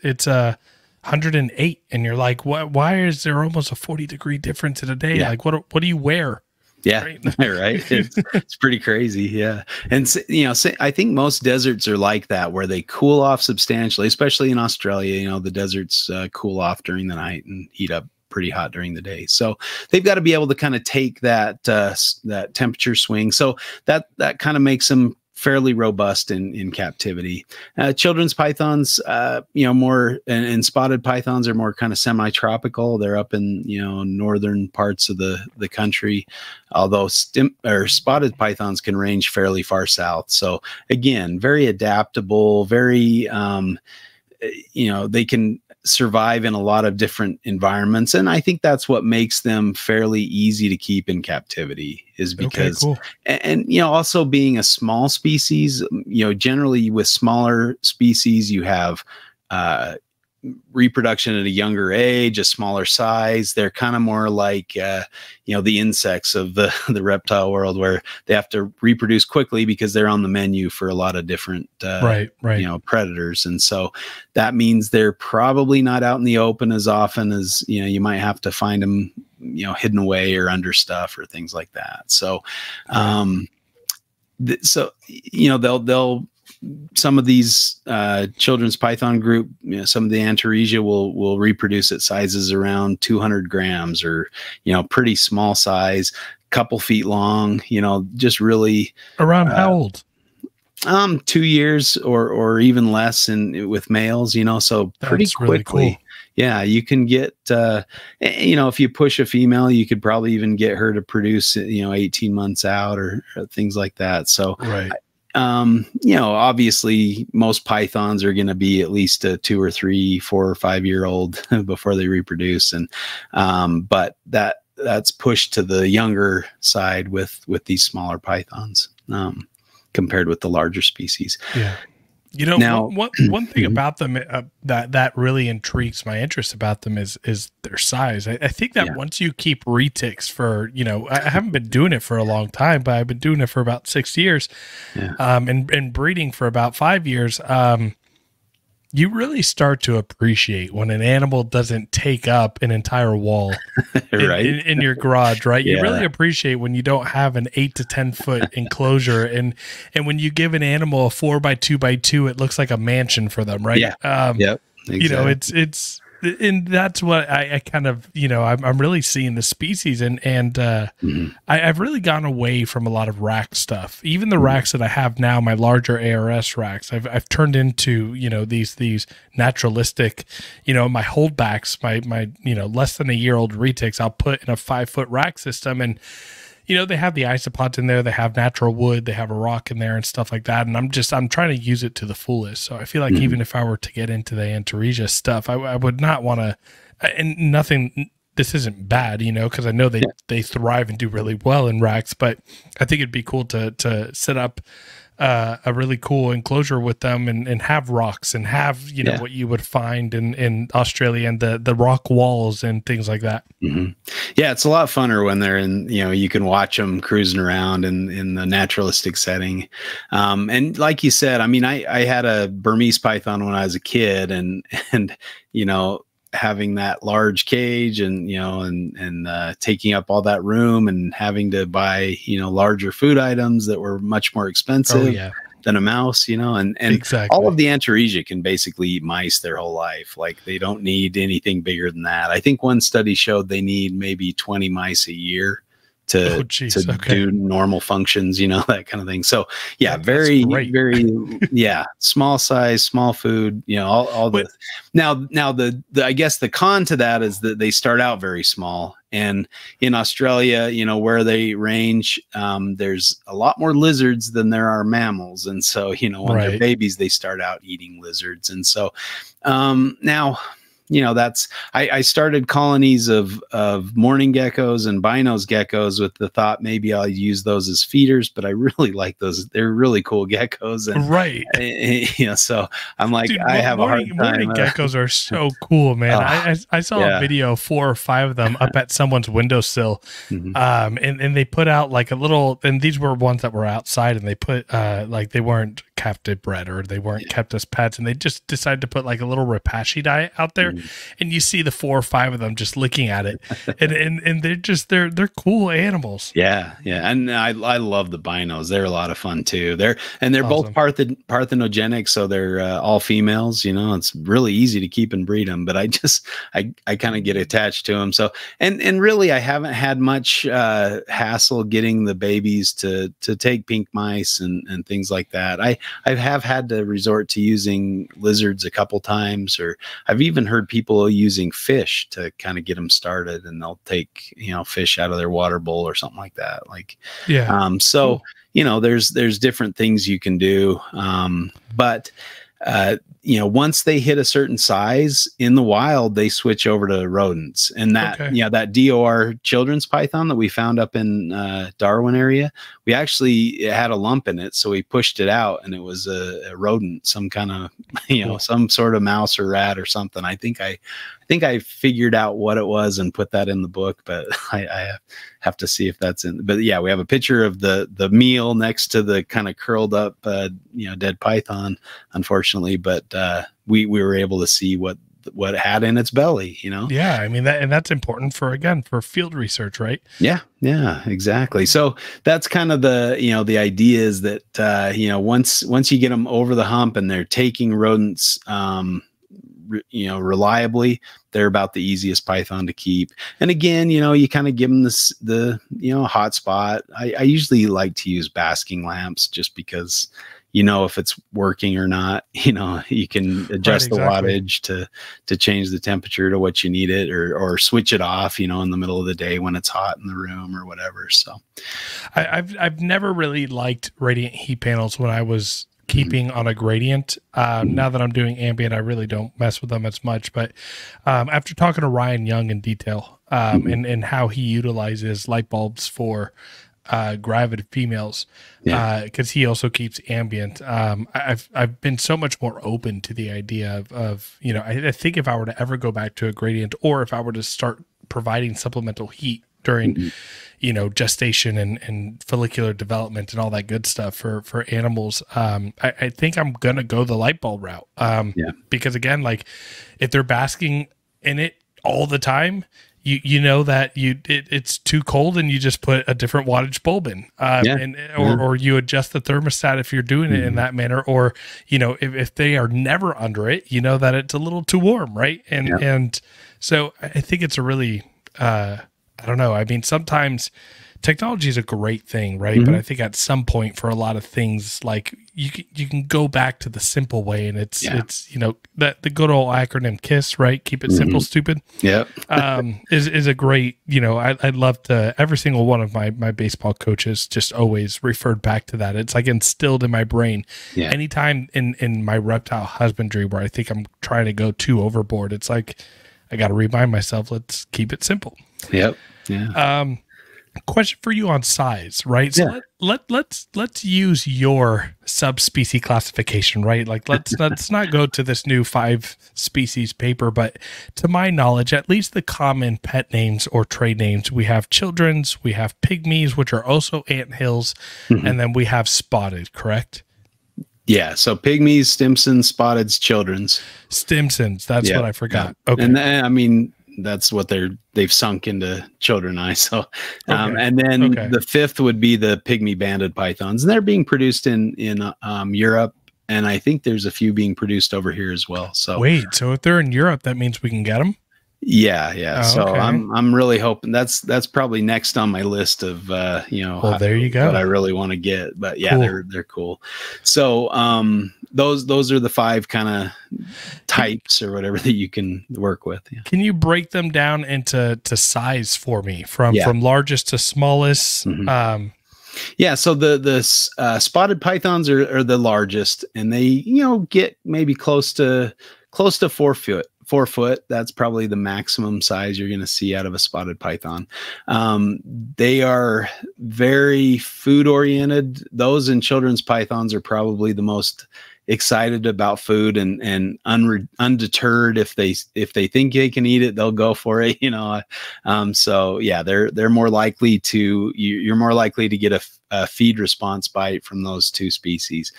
Speaker 1: 108, and you're like, why is there almost a 40-degree difference in a day? Like, what do you wear?
Speaker 2: Yeah, right. It's pretty crazy. Yeah. And, you know, I think most deserts are like that, where they cool off substantially, especially in Australia. You know, the deserts cool off during the night and heat up pretty hot during the day. So they've got to be able to kind of take that temperature swing. So that kind of makes them fairly robust in captivity. Children's pythons, you know, more and spotted pythons are more kind of semi-tropical. They're up in, you know, northern parts of the country, although spotted pythons can range fairly far south. So again, very adaptable, very, you know, they can survive in a lot of different environments. And I think that's what makes them fairly easy to keep in captivity, is because, and, you know, also being a small species, you know, generally with smaller species, you have, reproduction at a younger age, a smaller size. They're kind of more like, the insects of the reptile world, where they have to reproduce quickly because they're on the menu for a lot of different,
Speaker 1: right.
Speaker 2: predators. And so that means they're probably not out in the open as often as, you might have to find them, hidden away or under stuff or things like that. So, they'll some of these children's python group, some of the Antaresia will reproduce at sizes around 200 grams, or pretty small size, couple feet long. Just really
Speaker 1: around how old?
Speaker 2: 2 years or even less, with males. So pretty
Speaker 1: That's
Speaker 2: quickly.
Speaker 1: really cool.
Speaker 2: Yeah, you can get, if you push a female, you could probably even get her to produce, 18 months out or things like that. So,
Speaker 1: right.
Speaker 2: Obviously most pythons are going to be at least a 2 or 3, 4 or 5 year old before they reproduce. And, but that's pushed to the younger side with these smaller pythons, compared with the larger species.
Speaker 1: Yeah. Now, one thing about them that really intrigues my interest about them is their size. I think that once you keep retics for, I haven't been doing it for a long time, but I've been doing it for about 6 years, and breeding for about 5 years. You really start to appreciate when an animal doesn't take up an entire wall in your garage, right? You really appreciate when you don't have an 8 to 10 foot enclosure, and when you give an animal a 4x2x2, it looks like a mansion for them, right?
Speaker 2: Yeah. Yep. Exactly.
Speaker 1: It's and that's what I kind of, I'm really seeing the species, and I've really gone away from a lot of rack stuff. Even the racks that I have now, my larger ARS racks, I've turned into, these naturalistic, my holdbacks, my less than a year old retics, I'll put in a 5-foot rack system, and they have the isopods in there, they have natural wood, they have a rock in there and stuff like that. And I'm trying to use it to the fullest. So I feel like even if I were to get into the Antaresia stuff, I would not want to, and nothing, this isn't bad, because I know they thrive and do really well in racks, but I think it'd be cool to set up a really cool enclosure with them, and have rocks, and have, what you would find in Australia, and the rock walls and things like that.
Speaker 2: Yeah, it's a lot funner when they're in, you can watch them cruising around in the naturalistic setting. And like you said, I had a Burmese python when I was a kid, and having that large cage, and taking up all that room, and having to buy larger food items that were much more expensive than a mouse, and
Speaker 1: exactly.
Speaker 2: All of the Antaresia can basically eat mice their whole life. Like, they don't need anything bigger than that. I think one study showed they need maybe 20 mice a year to do normal functions, that kind of thing. So very small size, small food, all the, now I guess the con to that is that they start out very small. And in Australia, where they range, there's a lot more lizards than there are mammals. And so, when they're babies, they start out eating lizards. And so, now, I started colonies of mourning geckos and binos geckos with the thought maybe I'll use those as feeders, but I really like those. They're really cool geckos. And, so I'm like, dude, I have a hard time.
Speaker 1: Mourning geckos are so cool, man. I saw a video, 4 or 5 of them up at someone's windowsill. And they put out like a little, and these were ones that were outside, and they put like they weren't captive bred, or they weren't kept as pets, and they just decided to put like a little Repashy diet out there. And you see the 4 or 5 of them just looking at it, and they're cool animals.
Speaker 2: Yeah. And I love the binos. They're a lot of fun too. They're awesome. Both parthenogenic, so they're all females. It's really easy to keep and breed them. But I kind of get attached to them. So and really, I haven't had much hassle getting the babies to take pink mice and things like that. I have had to resort to using lizards a couple times, or I've even heard people using fish to kind of get them started, and they'll take fish out of their water bowl or something like that. So cool. There's different things you can do, but you know, once they hit a certain size in the wild, they switch over to rodents. And that, you know, that DOR children's python that we found up in Darwin area, we actually, it had a lump in it. So we pushed it out and it was a rodent, some kind of, you know, some sort of mouse or rat or something. I think I figured out what it was and put that in the book, but I have to see if that's in. But yeah, we have a picture of the meal next to the kind of curled up, you know, dead python, unfortunately. But we were able to see what it had in its belly, you know?
Speaker 1: Yeah. I mean, that's important for, again, for field research, right?
Speaker 2: Yeah. Yeah, exactly. So that's kind of the, you know, the idea is that, you know, once you get them over the hump and they're taking rodents, you know, reliably, they're about the easiest python to keep. And again, you know, you kind of give them the, you know, hot spot. I usually like to use basking lamps just because, you know, if it's working or not, you know, you can adjust the wattage to change the temperature to what you need it, or switch it off, you know, in the middle of the day when it's hot in the room or whatever. So
Speaker 1: I've never really liked radiant heat panels when I was keeping on a gradient. Now that I'm doing ambient, I really don't mess with them as much. But after talking to Ryan Young in detail, and how he utilizes light bulbs for gravid females, because he also keeps ambient, I've been so much more open to the idea of you know, I think if I were to ever go back to a gradient, or if I were to start providing supplemental heat during you know, gestation and follicular development and all that good stuff for animals, I think I'm gonna go the light bulb route, because again, like if they're basking in it all the time, you know that it's too cold and you just put a different wattage bulb in, or you adjust the thermostat if you're doing it in that manner, or you know, if they are never under it, you know that it's a little too warm, right? And so I think it's a really I don't know. I mean, sometimes technology is a great thing, right? But I think at some point for a lot of things, like you can go back to the simple way, and it's you know, that the good old acronym KISS, right? Keep it simple, stupid.
Speaker 2: Yep.
Speaker 1: is a great, you know, I'd love to, every single one of my baseball coaches just always referred back to that. It's like instilled in my brain. Anytime in my reptile husbandry where I think I'm trying to go too overboard, it's like I got to remind myself, let's keep it simple.
Speaker 2: Yep. Yeah.
Speaker 1: Question for you on size, right? So let's use your subspecies classification, right? Like let's not go to this new 5 species paper, but to my knowledge, at least the common pet names or trade names, we have children's, we have pygmies, which are also anthills, and then we have spotted, correct?
Speaker 2: Yeah, so pygmies, Stimsons, spotteds, children's.
Speaker 1: Stimsons, that's what I forgot. Okay.
Speaker 2: And then, I mean, that's what they've sunk into children eye. So, and then the 5th would be the pygmy banded pythons, and they're being produced in Europe, and I think there's a few being produced over here as well. So
Speaker 1: wait, so if they're in Europe, that means we can get them?
Speaker 2: Yeah. So I'm really hoping that's probably next on my list of you know,
Speaker 1: well, there you go,
Speaker 2: what I really want to get. But yeah, cool. they're cool. So those are the 5 kind of types or whatever that you can work with. Yeah.
Speaker 1: Can you break them down into size for me, from largest to smallest?
Speaker 2: Yeah, so the spotted pythons are the largest, and they, you know, get maybe close to 4 foot. 4 foot. That's probably the maximum size you're going to see out of a spotted python. They are very food oriented. Those and children's pythons are probably the most excited about food and undeterred. If they think they can eat it, they'll go for it, you know. So yeah, they're more likely to, you're more likely to get a feed response bite from those 2 species.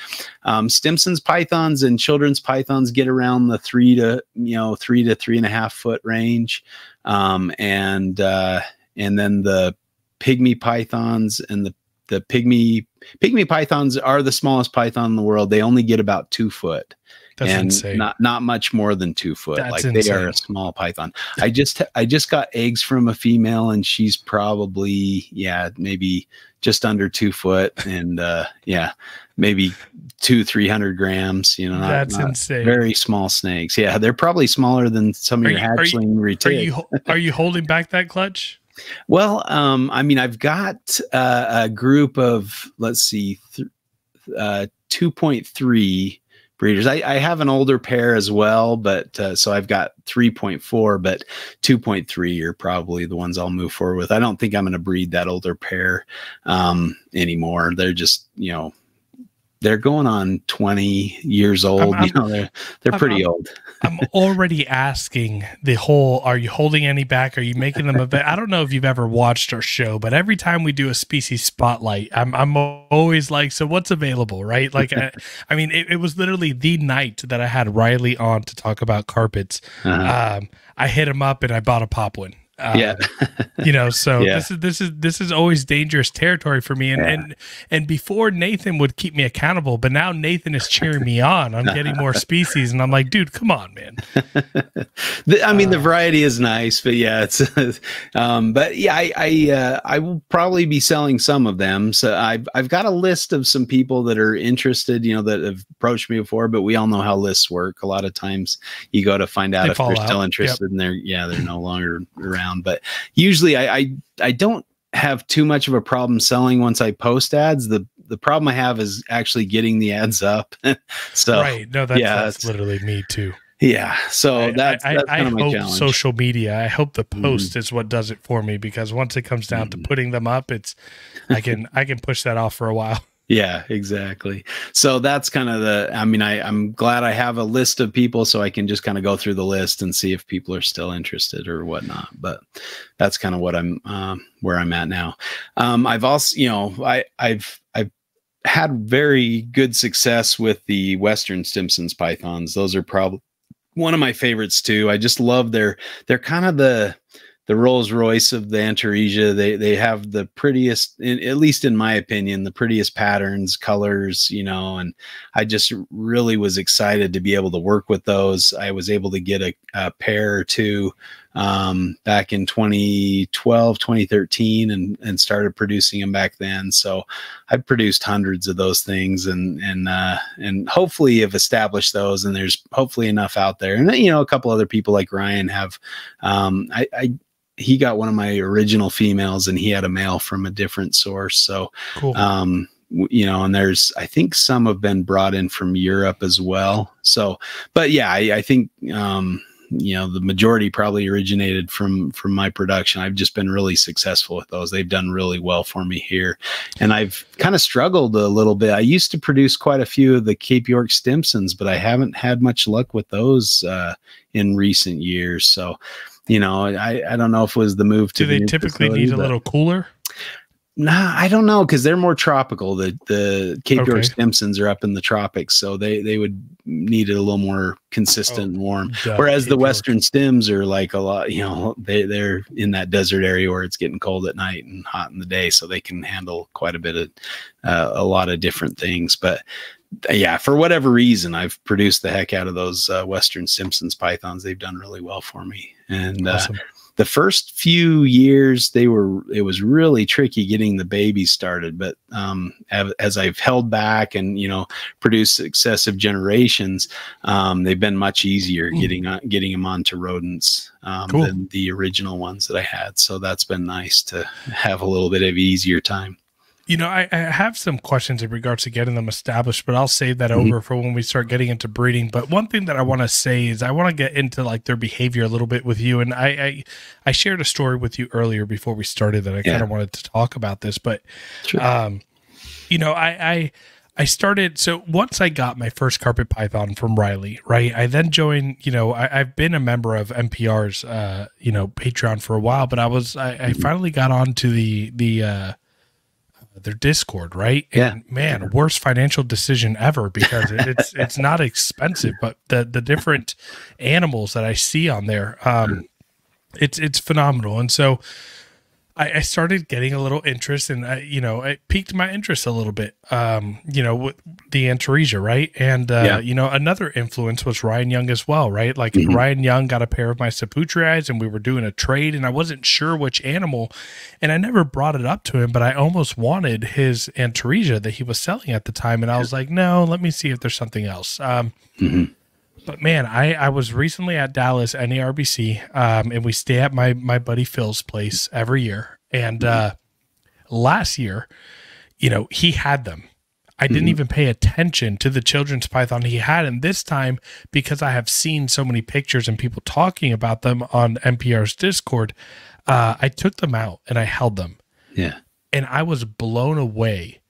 Speaker 2: Stimson's pythons and children's pythons get around the 3 to 3.5 foot range. And then the pygmy pythons and the pygmy pythons are the smallest python in the world. They only get about 2 foot. That's insane. Not much more than 2 foot. That's like insane. They are a small python. I just got eggs from a female, and she's probably maybe just under 2 foot, and maybe 200-300 grams. You know,
Speaker 1: that's insane.
Speaker 2: Very small snakes. Yeah, they're probably smaller than some of your hatchling retic.
Speaker 1: Are you holding back that clutch?
Speaker 2: Well, I mean, I've got a group of, let's see, 2.3 breeders. I have an older pair as well, but so I've got 3.4, but 2.3 are probably the ones I'll move forward with. I don't think I'm going to breed that older pair anymore. They're just, you know, they're going on 20 years old. You know, they're pretty old.
Speaker 1: I'm already asking the whole, are you holding any back? Are you making them I don't know if you've ever watched our show, but every time we do a species spotlight, I'm always like, so what's available, right? Like, I mean, it was literally the night that I had Riley on to talk about carpets. I hit him up and I bought a pop one.
Speaker 2: Yeah.
Speaker 1: You know, so this is always dangerous territory for me. And before Nathan would keep me accountable, but now Nathan is cheering me on getting more species. And I'm like, dude, come on, man.
Speaker 2: I mean, the variety is nice, but yeah, it's, but yeah, I will probably be selling some of them. So I've got a list of some people that are interested, you know, that have approached me before, but we all know how lists work. A lot of times you go to find out if they're still interested and they're no longer around. But usually I don't have too much of a problem selling once I post ads. The problem I have is actually getting the ads up. So
Speaker 1: right. No, that's literally me too.
Speaker 2: Yeah. So that's kind of my
Speaker 1: hope
Speaker 2: challenge.
Speaker 1: Social media. I hope the post is what does it for me, because once it comes down to putting them up, I can push that off for a while.
Speaker 2: Yeah, exactly. So that's kind of I'm glad I have a list of people so I can just kind of go through the list and see if people are still interested or whatnot. But that's kind of what where I'm at now. I've also, you know, I've had very good success with the Western Stimson's pythons. Those are probably one of my favorites too. I just love they're kind of the Rolls Royce of the Antaresia. They have the prettiest, at least in my opinion, the prettiest patterns, colors, you know, and I just really was excited to be able to work with those. I was able to get a pair or two back in 2012, 2013 and started producing them back then. So I've produced hundreds of those things and hopefully have established those, and there's hopefully enough out there. And you know, a couple other people like Ryan have, he got one of my original females and he had a male from a different source. So, cool. You know, and I think some have been brought in from Europe as well. So, but yeah, I think, you know, the majority probably originated from my production. I've just been really successful with those. They've done really well for me here. And I've kind of struggled a little bit. I used to produce quite a few of the Cape York Stimsons, but I haven't had much luck with those in recent years. So, you know, I don't know if it was the move to.
Speaker 1: Do they typically need a little cooler?
Speaker 2: Nah, I don't know, because they're more tropical. The Cape York Stimsons are up in the tropics, so they would need it a little more consistent and warm. Whereas the Western Stims are like a lot, you know, they're in that desert area where it's getting cold at night and hot in the day, so they can handle quite a bit of a lot of different things. But yeah, for whatever reason, I've produced the heck out of those Western Stimson's pythons. They've done really well for me. And awesome. The first few years, it was really tricky getting the babies started. But as I've held back and, you know, produced successive generations, they've been much easier getting them onto rodents than the original ones that I had. So that's been nice to have a little bit of easier time.
Speaker 1: You know, I have some questions in regards to getting them established, but I'll save that over for when we start getting into breeding. But one thing that I want to say is I want to get into like their behavior a little bit with you. And I shared a story with you earlier before we started that I kind of wanted to talk about this. But, you know, I started, so once I got my first carpet python from Riley, right, I then joined, you know, I've been a member of NPR's, you know, Patreon for a while, but I finally got onto their Discord, right? And man, worst financial decision ever, because it's not expensive, but the different animals that I see on there, it's phenomenal. And so I started getting a little interest, and you know, it piqued my interest a little bit, you know, with the Antaresia, right? And you know, another influence was Ryan Young as well, right? Like Ryan Young got a pair of my Saputrii, and we were doing a trade, and I wasn't sure which animal, and I never brought it up to him, but I almost wanted his Antaresia that he was selling at the time, and I was like, no, let me see if there's something else. But man, I was recently at Dallas NARBC, and we stay at my buddy Phil's place every year. And last year, you know, he had them. I didn't even pay attention to the children's python he had. And this time, because I have seen so many pictures and people talking about them on NPR's Discord, I took them out and I held them.
Speaker 2: Yeah.
Speaker 1: And I was blown away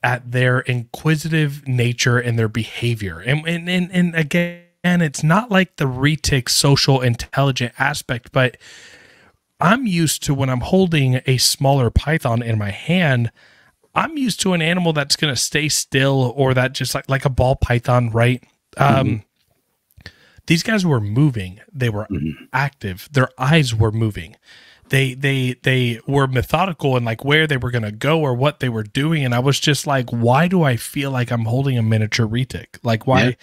Speaker 1: at their inquisitive nature and their behavior. And again, it's not like the retic social intelligent aspect, but I'm used to when I'm holding a smaller python in my hand, I'm used to an animal that's going to stay still, or that just like a ball python, right? These guys were moving. They were active. Their eyes were moving. They were methodical in like where they were going to go or what they were doing. And I was just like, why do I feel like I'm holding a miniature retic? Like why? Yeah.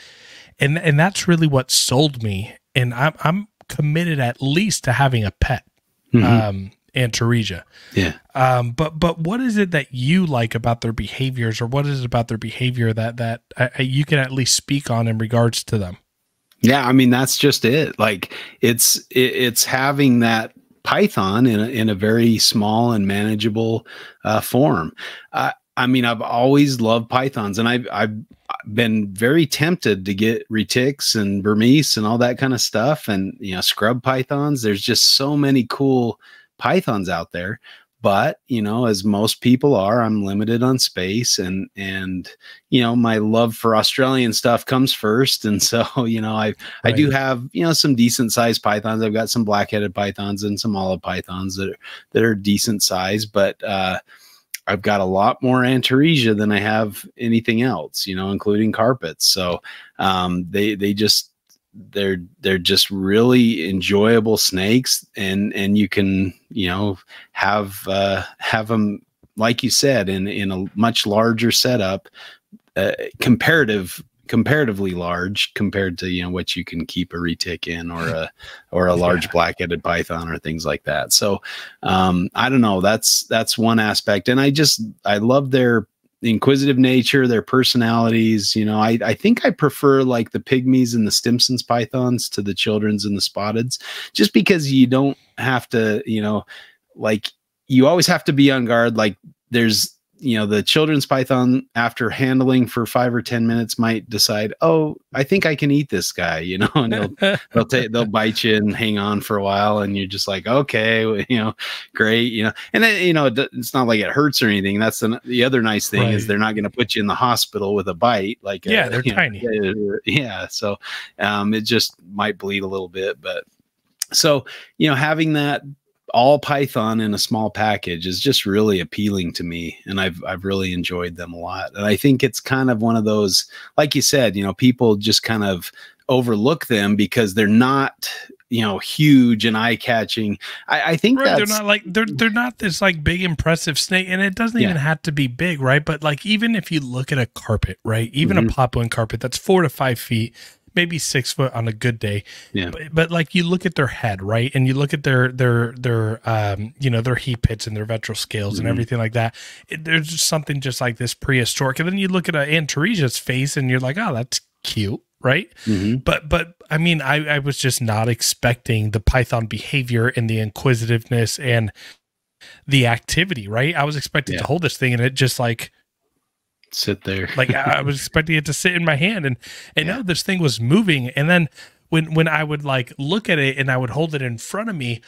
Speaker 1: And that's really what sold me. And I'm committed at least to having a pet, Antaresia.
Speaker 2: Yeah.
Speaker 1: But what is it that you like about their behaviors, or what is it about their behavior that you can at least speak on in regards to them?
Speaker 2: Yeah. I mean, that's just it. Like it's having that python in a very small and manageable form. I mean, I've always loved pythons, and I've been very tempted to get retics and Burmese and all that kind of stuff, and scrub pythons. There's just so many cool pythons out there, but as most people are, I'm limited on space, and my love for Australian stuff comes first, and so I do have some decent sized pythons. I've got some black-headed pythons and some olive pythons that are decent size, but I've got a lot more Antaresia than I have anything else, including carpets. So they're just really enjoyable snakes, and you can have them, like you said, in a much larger setup, comparatively large compared to what you can keep a retic in, or a large black-headed python or things like that. So I don't know, that's one aspect, and I love their inquisitive nature, their personalities. I think I prefer like the pygmies and the Stimson's pythons to the children's and the spotteds, just because you don't have to, like you always have to be on guard. Like there's the children's python, after handling for 5 or 10 minutes, might decide, oh, I think I can eat this guy, and they'll bite you and hang on for a while, and you're just like, okay, great, and then it's not like it hurts or anything. That's the other nice thing, is they're not going to put you in the hospital with a bite, like
Speaker 1: they're tiny.
Speaker 2: So it just might bleed a little bit, but so having that all python in a small package is just really appealing to me, and I've really enjoyed them a lot. And I think it's kind of one of those, like you said, people just kind of overlook them because they're not huge and eye-catching. I think
Speaker 1: they're not like they're not this like big impressive snake, and it doesn't even have to be big, right? But like even if you look at a carpet, right, even a Papuan carpet that's 4 to 5 feet, maybe 6 foot on a good day. Yeah. But like you look at their head, right? And you look at their heat pits and their ventral scales and everything like that. There's just something just like this prehistoric. And then you look at Antaresia's face and you're like, oh, that's cute, right? But I mean, I was just not expecting the python behavior and the inquisitiveness and the activity, right? I was expecting to hold this thing and it just like
Speaker 2: sit there.
Speaker 1: Like I was expecting it to sit in my hand, and now this thing was moving. And then when I would like look at it and I would hold it in front of me,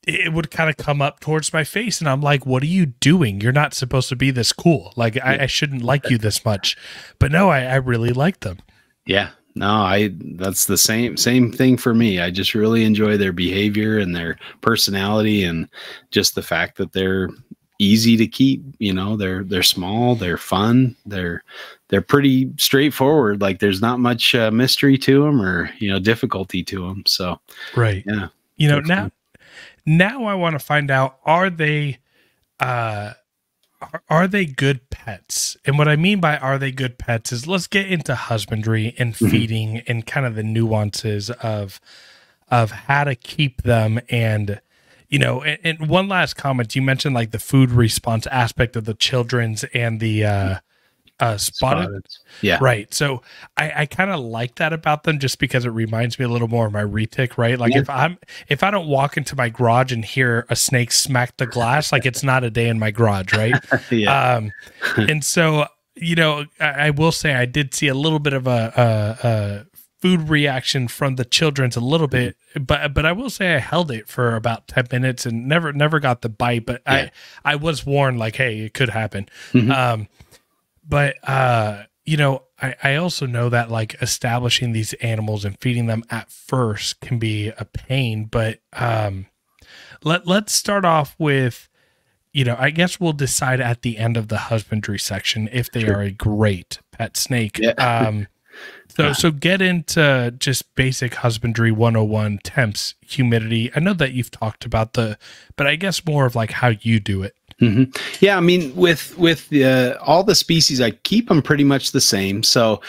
Speaker 1: it would kind of come up towards my face, and I'm like, what are you doing? You're not supposed to be this cool. Like I shouldn't like you this much. But no, I really like them.
Speaker 2: Yeah. No, that's the same thing for me. I just really enjoy their behavior and their personality, and just the fact that they're easy to keep. They're small, they're fun, they're pretty straightforward. Like there's not much mystery to them or difficulty to them. So
Speaker 1: now I want to find out, are they good pets? And what I mean by are they good pets is, let's get into husbandry and feeding and kind of the nuances of how to keep them. And and one last comment, you mentioned like the food response aspect of the children's and the spotted.
Speaker 2: Yeah.
Speaker 1: Right. So I kind of like that about them, just because it reminds me a little more of my retic, right? Like if I don't walk into my garage and hear a snake smack the glass, like it's not a day in my garage, right? And so you know, I will say I did see a little bit of a food reaction from the children's a little bit, but I will say I held it for about 10 minutes and never got the bite, but
Speaker 2: Yeah.
Speaker 1: I was warned like, hey, it could happen.
Speaker 2: Mhm.
Speaker 1: But you know, I also know that like establishing these animals and feeding them at first can be a pain, but let's start off with, you know, I guess we'll decide at the end of the husbandry section if they are a great pet snake.
Speaker 2: Yeah.
Speaker 1: So get into just basic husbandry 101, temps, humidity. I know that you've talked about but I guess more of like how you do it.
Speaker 2: Mm-hmm. Yeah, I mean, with all the species, I keep them pretty much the same. So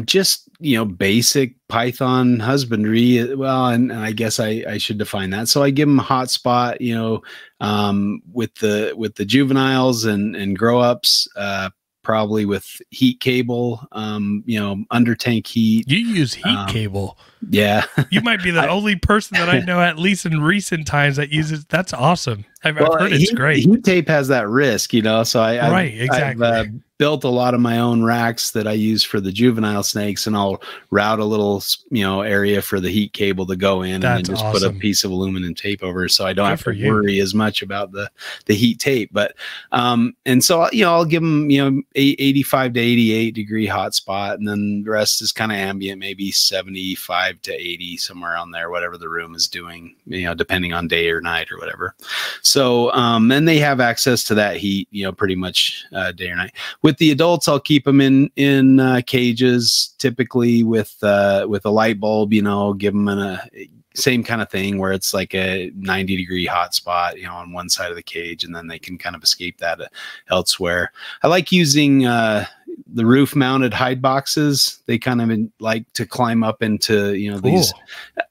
Speaker 2: just, you know, basic python husbandry. Well, and I guess I should define that. So I give them a hot spot, you know, with the juveniles and grow ups, probably with heat cable, you know, under tank heat.
Speaker 1: You use heat cable.
Speaker 2: Yeah.
Speaker 1: You might be the only person that I know, at least in recent times, that uses. That's awesome. I've heard it's great.
Speaker 2: Heat tape has that risk, you know, so
Speaker 1: exactly.
Speaker 2: I've built a lot of my own racks that I use for the juvenile snakes, and I'll route a little, you know, area for the heat cable to go in, and then just put a piece of aluminum tape over, so I don't have to worry as much about the heat tape. But and so, you know, I'll give them, you know, 85 to 88 degree hot spot, and then the rest is kind of ambient, maybe 75 to 80, somewhere on there, whatever the room is doing, you know, depending on day or night or whatever. So and they have access to that heat, you know, pretty much day or night. With the adults, I'll keep them in cages, typically with a light bulb, you know, give them a same kind of thing where it's like a 90 degree hot spot, you know, on one side of the cage, and then they can kind of escape that elsewhere. I like using the roof mounted hide boxes. They kind of like to climb up into, you know, these,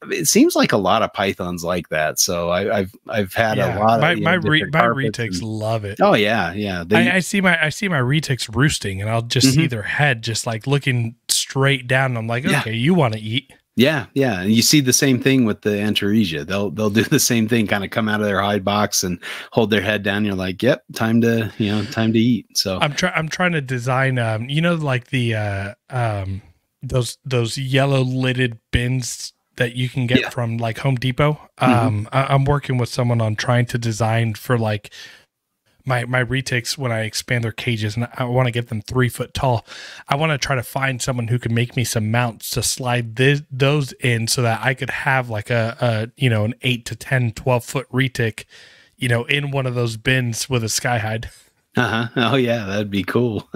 Speaker 2: it seems like a lot of pythons like that. So I've had a lot of
Speaker 1: my retics love it.
Speaker 2: Oh yeah. Yeah.
Speaker 1: I see my retics roosting, and I'll just see their head just like looking straight down. And I'm like, okay, you want to eat.
Speaker 2: Yeah, yeah, and you see the same thing with the Antaresia. They'll do the same thing, kind of come out of their hide box and hold their head down. You're like, yep, time to eat. So
Speaker 1: I'm trying to design, you know, like the those yellow lidded bins that you can get from like Home Depot. I'm working with someone on trying to design for like my retics when I expand their cages, and I want to get them 3 foot tall. I want to try to find someone who can make me some mounts to slide those in, so that I could have like a you know, an 8 to 10, 12 foot retic, you know, in one of those bins with a sky hide.
Speaker 2: Oh yeah, that'd be cool.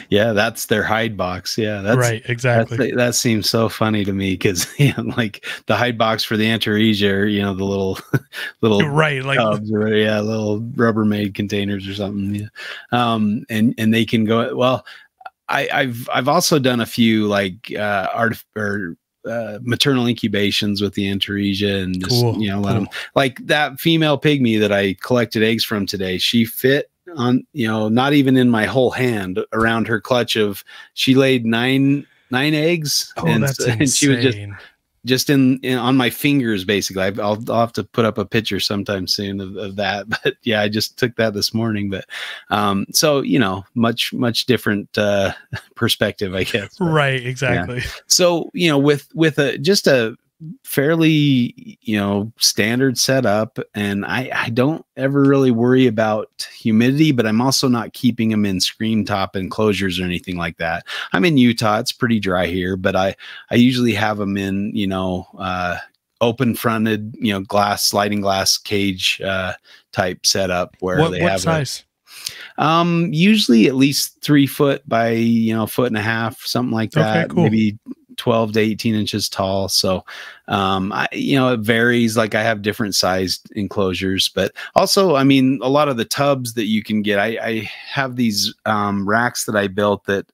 Speaker 2: Yeah, that's their hide box. Yeah, that's
Speaker 1: right. Exactly.
Speaker 2: That seems so funny to me, because, you know, like the hide box for the Antaresia, or, you know, the little
Speaker 1: right, like
Speaker 2: tubs, or little Rubbermaid containers or something. Yeah. And they can go. Well, I've also done a few like maternal incubations with the Antaresia, and just you know, let them, like that female pygmy that I collected eggs from today. She fit on, you know, not even in my whole hand, around her clutch of, she laid nine eggs.
Speaker 1: And she was
Speaker 2: just in on my fingers, basically. I'll have to put up a picture sometime soon of that. But yeah, I just took that this morning. But so, you know, much different perspective, I guess. But,
Speaker 1: right, exactly.
Speaker 2: Yeah. So, you know, with just a fairly, you know, standard setup, and I don't ever really worry about humidity, but I'm also not keeping them in screen top enclosures or anything like that. I'm in Utah, it's pretty dry here, but I usually have them in, you know, open fronted, you know, sliding glass cage type setup, where
Speaker 1: what size?
Speaker 2: Usually at least 3 foot by, you know, 1.5 feet, something like that.
Speaker 1: Okay, cool.
Speaker 2: Maybe 12 to 18 inches tall. So, you know, it varies. Like I have different sized enclosures, but also, I mean, a lot of the tubs that you can get, I have these racks that I built it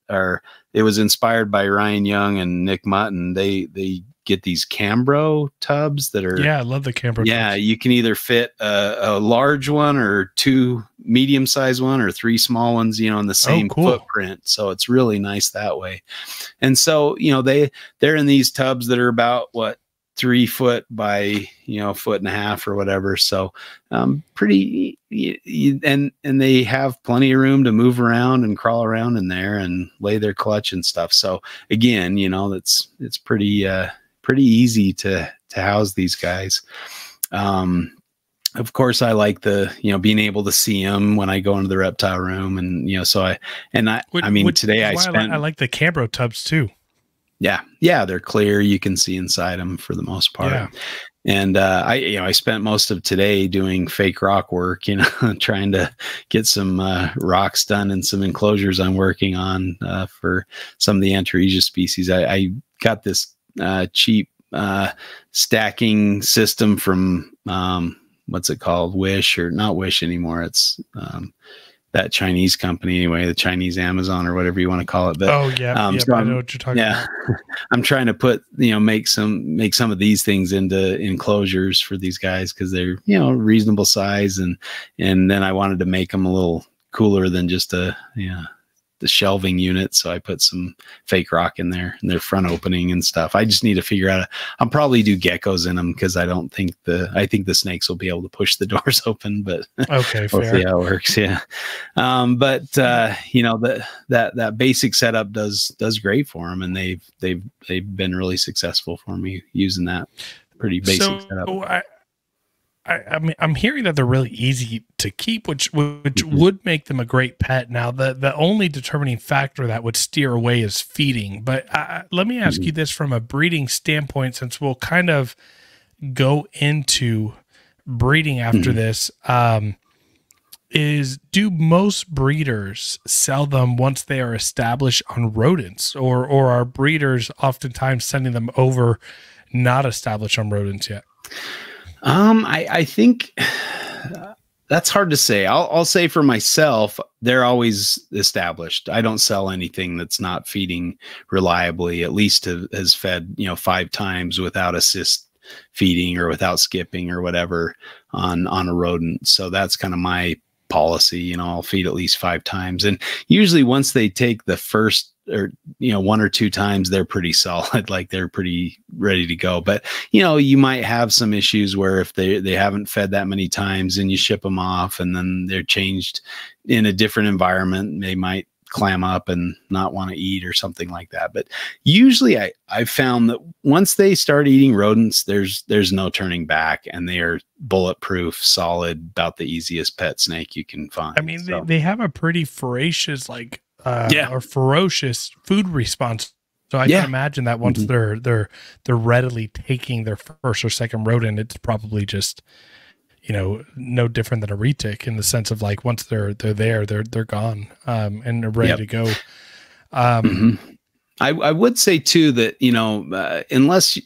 Speaker 2: was inspired by Ryan Young and Nick Mutton. They get these Cambro tubs that are,
Speaker 1: I love the Cambro tubs.
Speaker 2: You can either fit a large one, or 2 medium-sized one, or 3 small ones, you know, in the same footprint. So it's really nice that way. And so, you know, they're in these tubs that are about 3 foot by, you know, 1.5 feet or whatever. So pretty and they have plenty of room to move around and crawl around in there and lay their clutch and stuff. So again, it's pretty easy to house these guys. Of course, I like being able to see them when I go into the reptile room, and today I
Speaker 1: like the Cambro tubs too.
Speaker 2: Yeah, they're clear. You can see inside them for the most part.
Speaker 1: Yeah.
Speaker 2: And I spent most of today doing fake rock work, trying to get some rocks done and some enclosures I'm working on for some of the Antaresia species. I got this cheap stacking system from what's it called? Wish, or not Wish anymore. It's that Chinese company anyway, the Chinese Amazon or whatever you want to call it. But,
Speaker 1: so I know what you're talking about.
Speaker 2: I'm trying to put, make some of these things into enclosures for these guys, because they're, reasonable size. And then I wanted to make them a little cooler than just the shelving unit. So I put some fake rock in there and their front opening and stuff. I just need to figure out, I'll probably do geckos in them, because I think the snakes will be able to push the doors open, but
Speaker 1: okay,
Speaker 2: we'll
Speaker 1: fair.
Speaker 2: see how it works. Yeah. That basic setup does great for them. And they've been really successful for me using that pretty basic setup.
Speaker 1: I mean, I'm hearing that they're really easy to keep, which would make them a great pet. Now, the only determining factor that would steer away is feeding. But let me ask you this from a breeding standpoint, since we'll kind of go into breeding after this. Do most breeders sell them once they are established on rodents, or are breeders oftentimes sending them over not established on rodents yet?
Speaker 2: I think that's hard to say. I'll say for myself, they're always established. I don't sell anything that's not feeding reliably, at least has fed, 5 times without assist feeding or without skipping or whatever on a rodent. So that's kind of my policy. I'll feed at least 5 times. And usually once they take the first, or 1 or 2 times, they're pretty solid, like they're pretty ready to go. But you might have some issues where if they haven't fed that many times and you ship them off and then they're changed in a different environment, they might clam up and not want to eat or something like that. But usually I've found that once they start eating rodents, there's no turning back, and they are bulletproof, solid, about the easiest pet snake you can find.
Speaker 1: I mean, they have a pretty voracious, or ferocious food response. So I can imagine that once they're readily taking their first or second rodent, it's probably just, no different than a retic, in the sense of once they're there, they're gone, and they're ready to go.
Speaker 2: I would say too that, unless,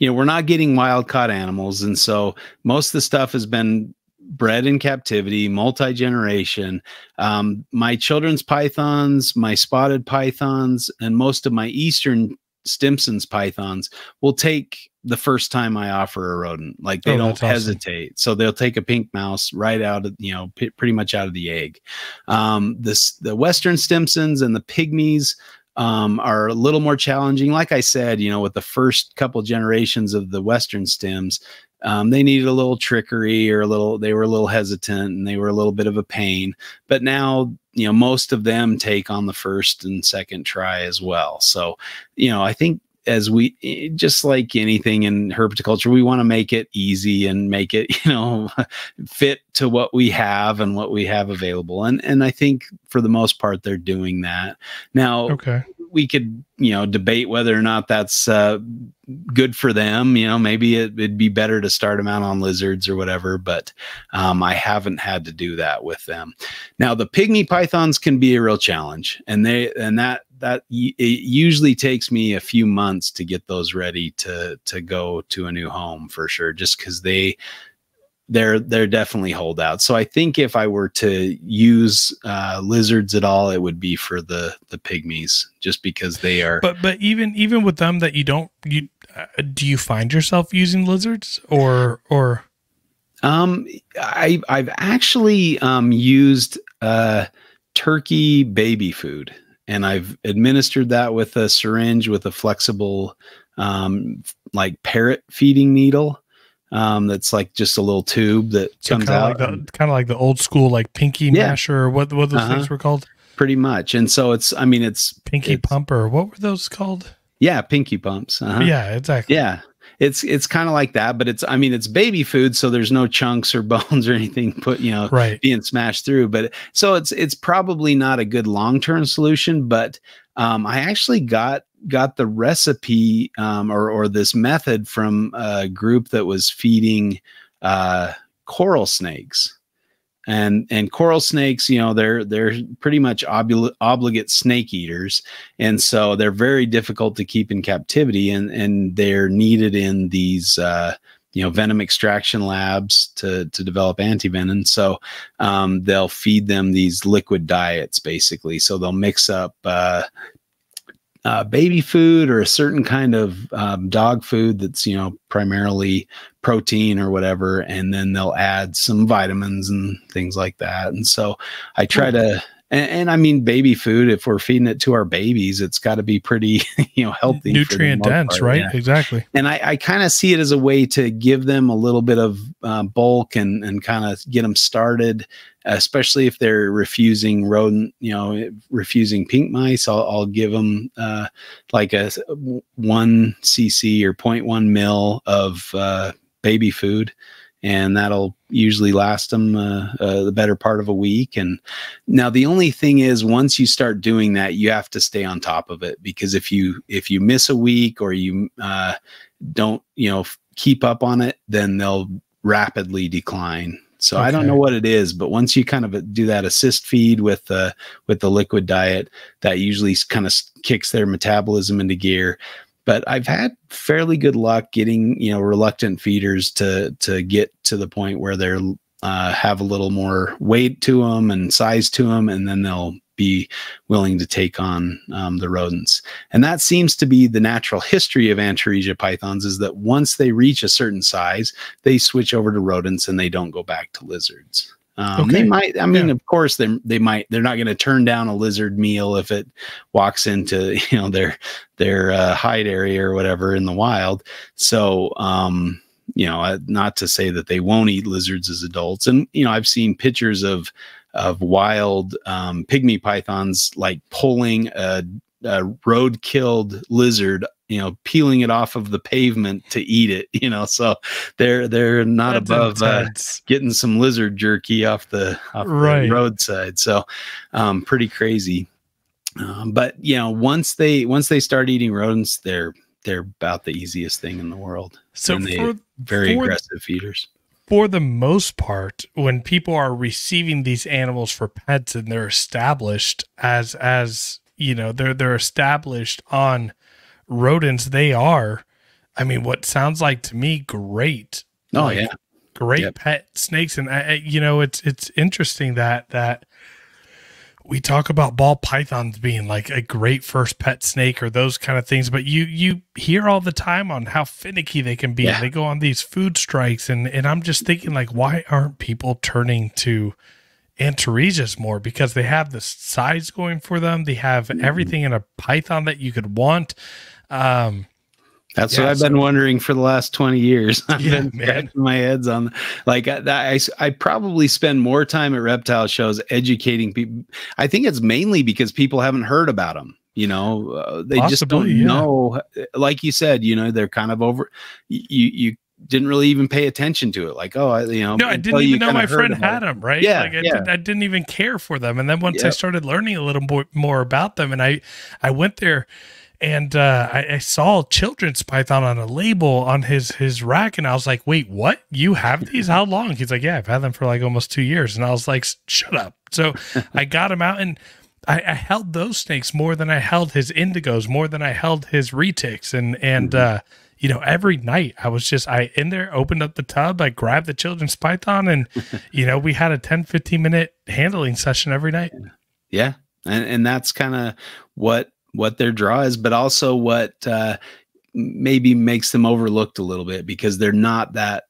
Speaker 2: we're not getting wild caught animals. And so most of the stuff has been bred in captivity, multi-generation. My children's pythons, my spotted pythons, and most of my Eastern Stimson's pythons will take the first time I offer a rodent. They don't hesitate. Awesome. So they'll take a pink mouse right out of, pretty much out of the egg. The Western Stimsons and the pygmies are a little more challenging. Like I said, with the first couple generations of the Western stems, they needed a little trickery, or they were a little hesitant, and they were a little bit of a pain. But now, most of them take on the first and second try as well. So, I think as we, just like anything in herpetoculture, we want to make it easy and make it, fit to what we have and what we have available. And I think for the most part, they're doing that. Now, we could, debate whether or not that's good for them. Maybe it'd be better to start them out on lizards or whatever, but I haven't had to do that with them. Now, the pygmy pythons can be a real challenge, and it usually takes me a few months to get those ready to go to a new home, for sure, just because they're definitely holdouts. So I think if I were to use lizards at all, it would be for the pygmies, just because they are. But
Speaker 1: even with them, that do you find yourself using lizards or?
Speaker 2: I've actually used turkey baby food, and I've administered that with a syringe with a flexible parrot feeding needle. That's like just a little tube that comes out.
Speaker 1: Kind of like the old school, like pinky masher, or what those things were called?
Speaker 2: Pretty much. And so it's
Speaker 1: pinky pumper. What were those called?
Speaker 2: Yeah. Pinky pumps.
Speaker 1: Yeah, exactly.
Speaker 2: Yeah. It's kind of like that, but it's baby food. So there's no chunks or bones or anything being smashed through. But so it's probably not a good long-term solution, but I actually got the recipe or this method from a group that was feeding coral snakes. And coral snakes, they're pretty much obligate snake eaters. And so they're very difficult to keep in captivity, and they're needed in these, venom extraction labs to develop antivenom. So they'll feed them these liquid diets, basically. So they'll mix up baby food or a certain kind of dog food that's primarily protein or whatever, and then they'll add some vitamins and things like that. And so I try to, and I mean, baby food, if we're feeding it to our babies, it's got to be pretty healthy,
Speaker 1: nutrient dense, right? Yeah. Exactly.
Speaker 2: And I kind of see it as a way to give them a little bit of bulk and kind of get them started, especially if they're refusing refusing pink mice. I'll give them like a 1 cc or 0.1 mil of baby food, and that'll usually last them the better part of a week. And now the only thing is, once you start doing that, you have to stay on top of it, because if you miss a week or you don't keep up on it, then they'll rapidly decline. So I don't know what it is, but once you kind of do that assist feed with the liquid diet, that usually kind of kicks their metabolism into gear. But I've had fairly good luck getting, reluctant feeders to get to the point where they're have a little more weight to them and size to them, and then they'll be willing to take on the rodents. And that seems to be the natural history of Antaresia pythons, is that once they reach a certain size, they switch over to rodents and they don't go back to lizards. They might, of course they're not going to turn down a lizard meal if it walks into, their hide area or whatever in the wild. So, not to say that they won't eat lizards as adults. And, I've seen pictures of wild pygmy pythons, like pulling a road-killed lizard, peeling it off of the pavement to eat it, so they're not above getting some lizard jerky off the roadside. So pretty crazy. But once they start eating rodents, they're about the easiest thing in the world. So they're very aggressive feeders.
Speaker 1: For the most part, when people are receiving these animals for pets and they're established as they're established on rodents, they are, what sounds like to me, great. Great pet snakes. And it's interesting that we talk about ball pythons being like a great first pet snake or those kind of things, but you hear all the time on how finicky they can be. Yeah. They go on these food strikes, and I'm just thinking, like, why aren't people turning to Antaresias more? Because they have the size going for them. They have everything in a python that you could want.
Speaker 2: That's what I've been wondering for the last 20 years. I've been scratching my heads on, like, I probably spend more time at reptile shows educating people. I think it's mainly because people haven't heard about them. They just don't know. Like you said, they're kind of over. You didn't really even pay attention to it. Like, I didn't even know my friend had them, right?
Speaker 1: Yeah, I didn't even care for them. And then once I started learning a little more about them, and I went there. And I saw children's python on a label on his rack, and I was like, wait, what? You have these? How long? He's like, yeah, I've had them for like almost 2 years. And I was like, shut up. So I got him out, and I held those snakes more than I held his indigos, more than I held his retics. And every night I in there, opened up the tub, I grabbed the children's python, and, we had a 10-15 minute handling session every night.
Speaker 2: Yeah. And that's kind of what their draw is, but also what maybe makes them overlooked a little bit, because they're not that,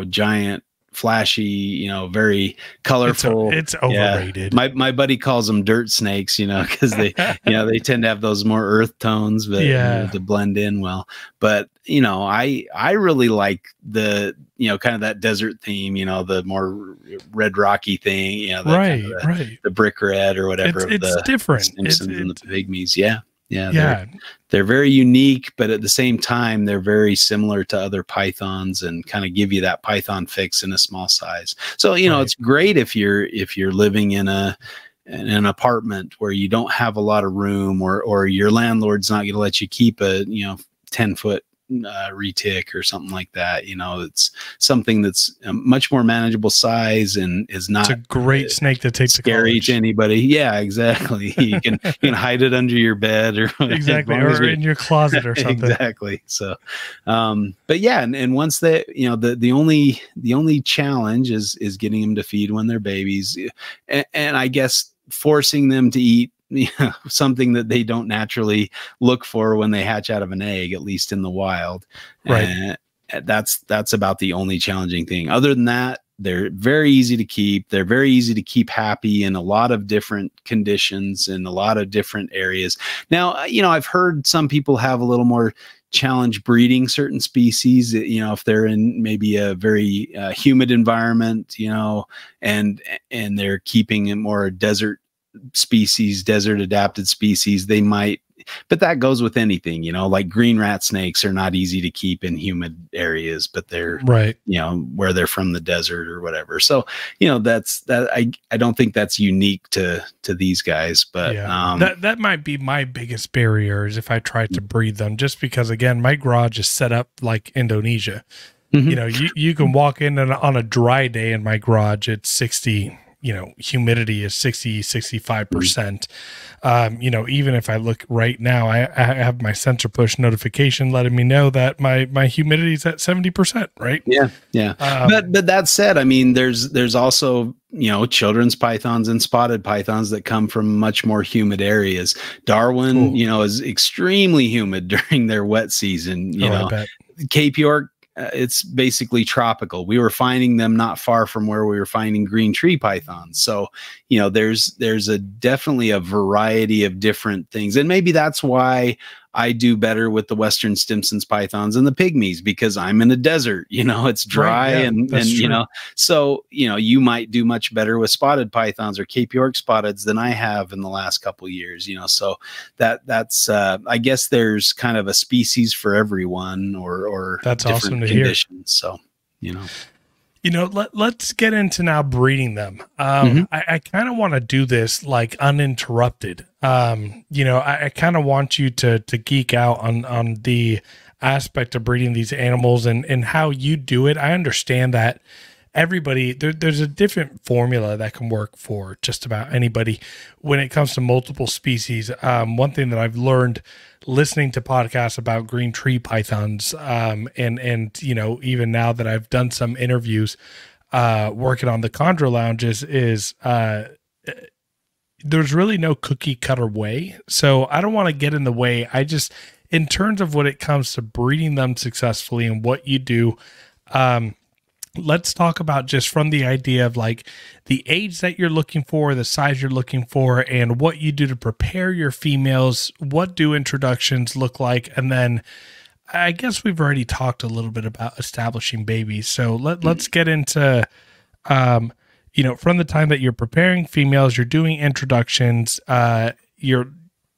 Speaker 2: giant flashy, you know, very colorful.
Speaker 1: It's overrated.
Speaker 2: Yeah. My buddy calls them dirt snakes, you know, because they, you know, they tend to have those more earth tones, but you know, to blend in well. But you know, I really like the, you know, kind of that desert theme, you know, the more red rocky thing, you know, the brick red or whatever.
Speaker 1: It's different.
Speaker 2: Simpsons and the pygmies. Yeah. They're very unique, but at the same time, they're very similar to other pythons and kind of give you that python fix in a small size. So, you know, it's great if you're living in an apartment where you don't have a lot of room, or your landlord's not going to let you keep a, you know, 10-foot retic or something like that. You know, it's something that's a much more manageable size and is not,
Speaker 1: it's a great snake to take
Speaker 2: scary to anybody. Yeah, exactly. You can hide it under your bed or
Speaker 1: exactly, or in your closet or something.
Speaker 2: Exactly. So, but yeah, and once they, you know, the only challenge is getting them to feed when they're babies, and I guess forcing them to eat, you know, something that they don't naturally look for when they hatch out of an egg, at least in the wild.
Speaker 1: Right.
Speaker 2: And that's about the only challenging thing. Other than that, they're very easy to keep. They're very easy to keep happy in a lot of different conditions and a lot of different areas. Now, you know, I've heard some people have a little more challenge breeding certain species, you know, if they're in maybe a very humid environment, you know, and they're keeping it more desert species, desert adapted species, they might, but that goes with anything, you know, like green rat snakes are not easy to keep in humid areas, but they're you know, where they're from the desert or whatever. So, you know, I don't think that's unique to these guys, but
Speaker 1: that might be my biggest barrier is if I tried to breed them, just because again, my garage is set up like Indonesia. You know, you can walk in and on a dry day in my garage, it's 60, you know, humidity is 65%. You know, even if I look right now, I have my sensor push notification letting me know that my humidity is at 70%, right?
Speaker 2: Yeah. But that said, I mean, there's also, you know, children's pythons and spotted pythons that come from much more humid areas. Darwin, you know, is extremely humid during their wet season, you know. Cape York, it's basically tropical. We were finding them not far from where we were finding green tree pythons. So, you know, there's definitely a variety of different things. And maybe that's why I do better with the Western Stimson's pythons and the pygmies, because I'm in a desert, you know, it's dry and you know, so, you know, you might do much better with spotted pythons or Cape York spotteds than I have in the last couple of years, you know, so that's, I guess there's kind of a species for everyone or
Speaker 1: that's
Speaker 2: different
Speaker 1: awesome to
Speaker 2: conditions.
Speaker 1: hear.
Speaker 2: So,
Speaker 1: you know, let's get into now breeding them. I kind of want to do this like uninterrupted. You know, I kind of want you to geek out on the aspect of breeding these animals and how you do it. I understand that everybody, there's a different formula that can work for just about anybody when it comes to multiple species. One thing that I've learned listening to podcasts about green tree pythons, and you know, even now that I've done some interviews working on the chondro lounges, is there's really no cookie cutter way. So I don't want to get in the way. I just, in terms of when it comes to breeding them successfully and what you do, let's talk about just from the idea of like the age that you're looking for, the size you're looking for, and what you do to prepare your females. What do introductions look like? And then I guess we've already talked a little bit about establishing babies. So let's get into, you know, from the time that you're preparing females, you're doing introductions, you're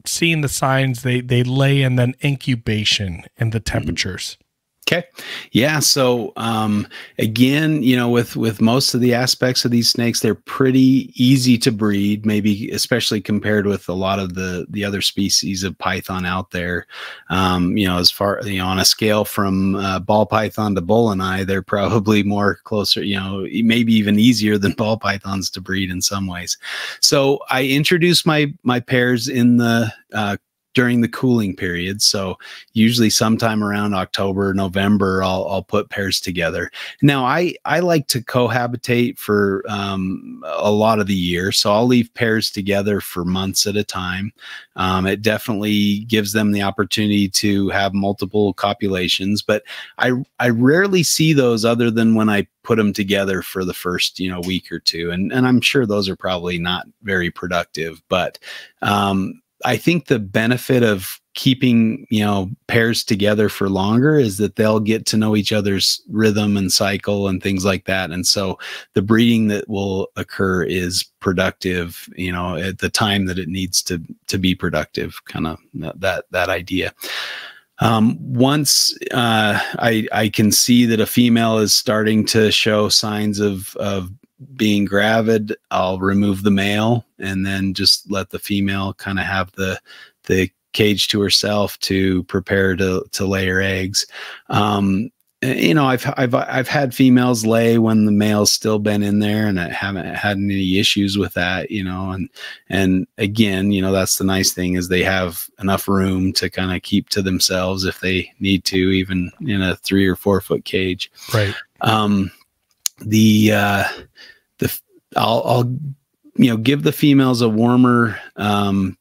Speaker 1: seeing the signs they lay, and then incubation and the temperatures.
Speaker 2: Okay. Yeah. So, again, you know, with most of the aspects of these snakes, they're pretty easy to breed, maybe especially compared with a lot of the other species of python out there. You know, as far, you know, on a scale from ball python to bullini, they're probably more closer, you know, maybe even easier than ball pythons to breed in some ways. So I introduce my pairs in the during the cooling period. So usually sometime around October, November, I'll put pairs together. Now I like to cohabitate for a lot of the year. So I'll leave pairs together for months at a time. It definitely gives them the opportunity to have multiple copulations, but I rarely see those other than when I put them together for the first, week or two. And I'm sure those are probably not very productive, but I think the benefit of keeping, pairs together for longer is that they'll get to know each other's rhythm and cycle and things like that. And so the breeding that will occur is productive, at the time that it needs to be productive, kind of that idea. Once I can see that a female is starting to show signs of being gravid, I'll remove the male and then just let the female kind of have the cage to herself to prepare to lay her eggs. I've had females lay when the male's still been in there, and I haven't had any issues with that, and again, that's the nice thing, is they have enough room to kind of keep to themselves if they need to, even in a 3 or 4 foot cage.
Speaker 1: Right.
Speaker 2: I'll give the females a warmer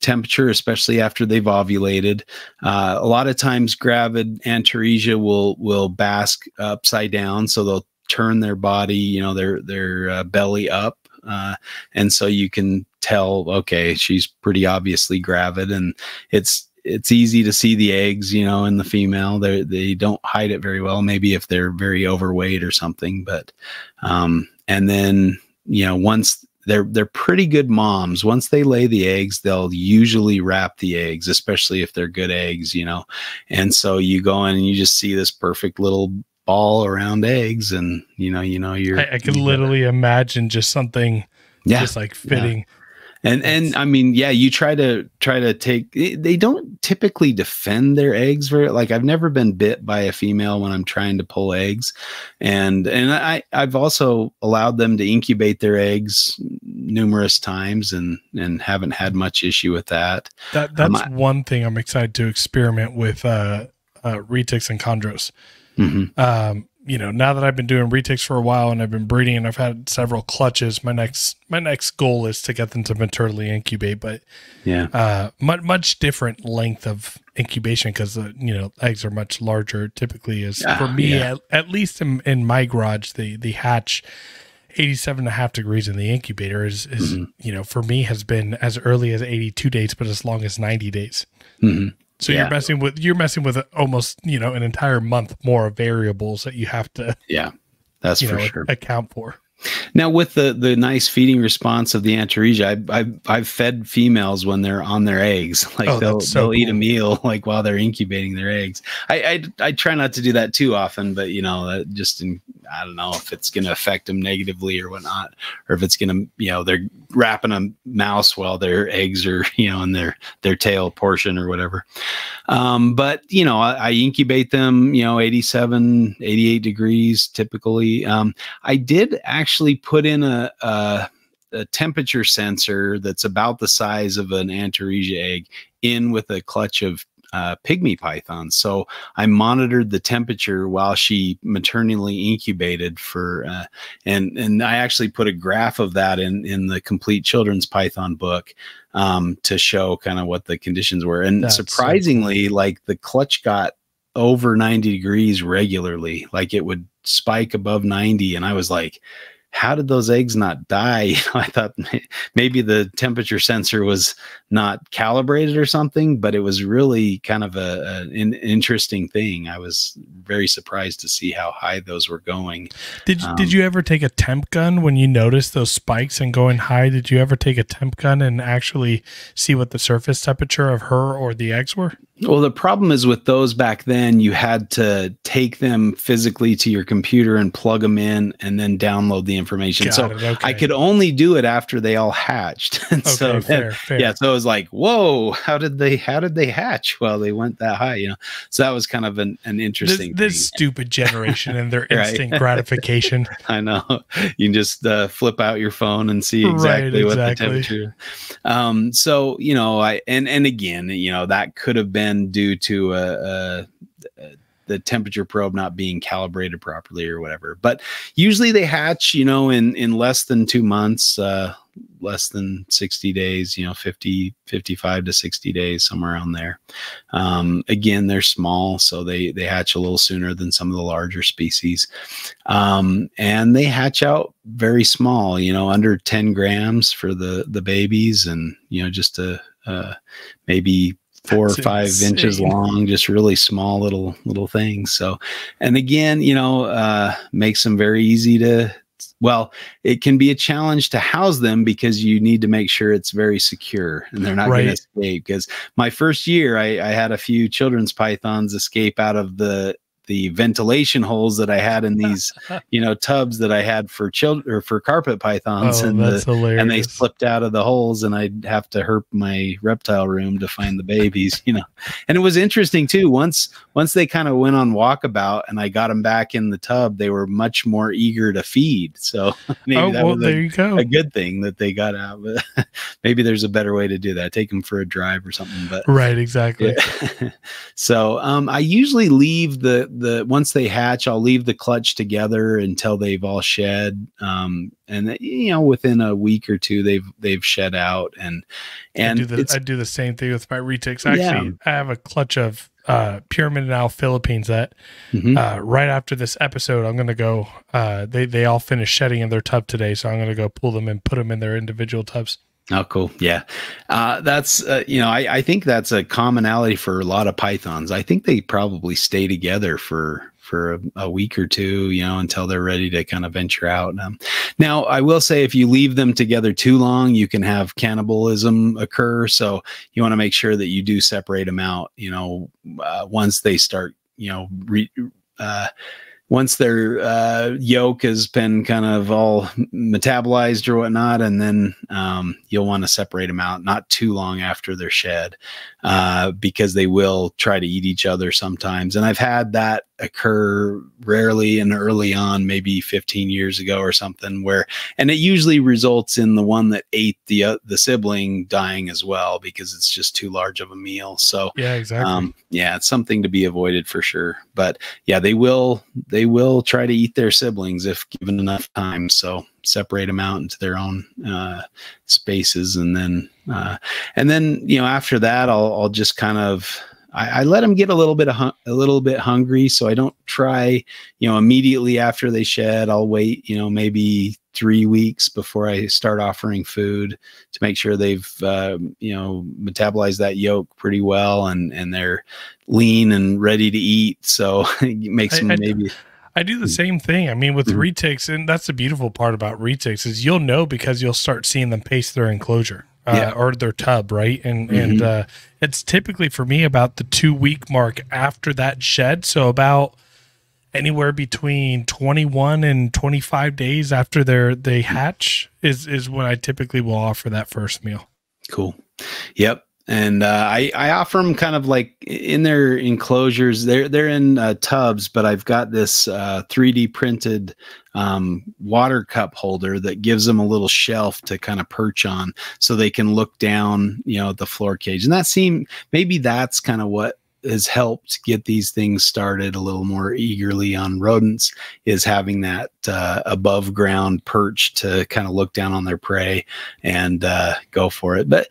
Speaker 2: temperature, especially after they've ovulated. A lot of times gravid Antaresia will bask upside down, so they'll turn their body, their belly up, and so you can tell, okay, she's pretty obviously gravid, and it's easy to see the eggs, in the female. They don't hide it very well, maybe if they're very overweight or something, but and then once they're pretty good moms, once they lay the eggs, they'll usually wrap the eggs, especially if they're good eggs, and so you go in and you just see this perfect little ball around eggs, and I
Speaker 1: can literally imagine just something just like fitting.
Speaker 2: Yeah. And I mean, you try to take, they don't typically defend their eggs very, like, I've never been bit by a female when I'm trying to pull eggs. And I've also allowed them to incubate their eggs numerous times and haven't had much issue with that.
Speaker 1: That's one thing I'm excited to experiment with, retics and chondros.
Speaker 2: Mm-hmm.
Speaker 1: Now that I've been doing retics for a while and I've been breeding and I've had several clutches, my next goal is to get them to maternally incubate, but much different length of incubation, because eggs are much larger typically. For me, at least in my garage, the hatch 87.5 degrees in the incubator is mm-hmm. For me has been as early as 82 days, but as long as 90 days.
Speaker 2: Mm-hmm.
Speaker 1: So you're messing with almost, an entire month more of variables that you have to,
Speaker 2: that's for sure,
Speaker 1: account for.
Speaker 2: Now, with the nice feeding response of the Antaresia, I've fed females when they're on their eggs. Like they'll eat a meal like while they're incubating their eggs. I try not to do that too often, but I don't know if it's going to affect them negatively or whatnot, or if it's going to, they're wrapping a mouse while their eggs are, in their tail portion or whatever. But I incubate them, 87, 88 degrees typically. I did actually put in a temperature sensor that's about the size of an Antaresia egg in with a clutch of pygmy pythons. So I monitored the temperature while she maternally incubated for, and I actually put a graph of that in the complete children's python book to show kind of what the conditions were. And that's surprisingly, like the clutch got over 90 degrees regularly. Like it would spike above 90. And I was like, how did those eggs not die? I thought maybe the temperature sensor was not calibrated or something, but it was really kind of an interesting thing. I was very surprised to see how high those were going.
Speaker 1: Did you ever take a temp gun when you noticed those spikes and going high? Did you ever take a temp gun and actually see what the surface temperature of her or the eggs were?
Speaker 2: Well, the problem is with those back then, you had to take them physically to your computer and plug them in and then download the information.
Speaker 1: Okay.
Speaker 2: I could only do it after they all hatched. And
Speaker 1: Okay, fair.
Speaker 2: Yeah, so it was like, whoa, how did they hatch? Well, they went that high, So that was kind of an interesting
Speaker 1: this stupid generation and their instant gratification.
Speaker 2: I know. You can just flip out your phone and see exactly what the temperature. So, and again, that could have been due to the temperature probe not being calibrated properly or whatever. But usually they hatch, in less than 2 months, less than 60 days, 55 to 60 days, somewhere around there. Again, they're small, so they hatch a little sooner than some of the larger species. And they hatch out very small, under 10 grams for the babies, and, just maybe 4 or 5 inches long, just really small little things. So, and again, makes them very easy to, well, it can be a challenge to house them because you need to make sure it's very secure and they're not going to escape. Because my first year, I had a few children's pythons escape out of the ventilation holes that I had in these, tubs that I had for children or for carpet pythons.
Speaker 1: Oh, that's hilarious.
Speaker 2: And they slipped out of the holes, and I'd have to herp my reptile room to find the babies, And it was interesting too. Once they kind of went on walkabout and I got them back in the tub, they were much more eager to feed. So maybe
Speaker 1: there you go.
Speaker 2: A good thing that they got out. But maybe there's a better way to do that. Take them for a drive or something. But
Speaker 1: right, exactly.
Speaker 2: Yeah. So I usually leave once they hatch, I'll leave the clutch together until they've all shed. And within a week or two, they've shed out. And I
Speaker 1: do the same thing with my retics. Actually, I have a clutch of Pyramid and Owl Philippines that right after this episode, I'm going to go, they all finished shedding in their tub today. So I'm going to go pull them and put them in their individual tubs.
Speaker 2: Oh, cool. Yeah. That's, I think that's a commonality for a lot of pythons. I think they probably stay together for a week or two, until they're ready to kind of venture out. Now, I will say if you leave them together too long, you can have cannibalism occur. So you want to make sure that you do separate them out, once they start, once their yolk has been kind of all metabolized or whatnot, and then you'll want to separate them out not too long after they're shed, because they will try to eat each other sometimes. And I've had that occur rarely and early on, maybe 15 years ago or something, and it usually results in the one that ate the sibling dying as well, because it's just too large of a meal. So
Speaker 1: yeah, exactly.
Speaker 2: It's something to be avoided for sure. But yeah, they will try to eat their siblings if given enough time. So separate them out into their own spaces, and then after that, I'll just kind of I let them get a little bit hungry. So I don't try immediately after they shed. I'll wait maybe 3 weeks before I start offering food to make sure they've metabolized that yolk pretty well, and they're lean and ready to eat. So it makes them maybe.
Speaker 1: I do the same thing. I mean, with retics, and that's the beautiful part about retics is you'll know because you'll start seeing them pace their enclosure or their tub, right? And it's typically for me about the 2 week mark after that shed. So about anywhere between 21 and 25 days after they hatch is when I typically will offer that first meal.
Speaker 2: Cool. Yep. And I offer them kind of like in their enclosures. They're in tubs, but I've got this 3D printed water cup holder that gives them a little shelf to kind of perch on, so they can look down, at the floor cage. And maybe that's kind of what has helped get these things started a little more eagerly on rodents, is having that above ground perch to kind of look down on their prey and go for it. But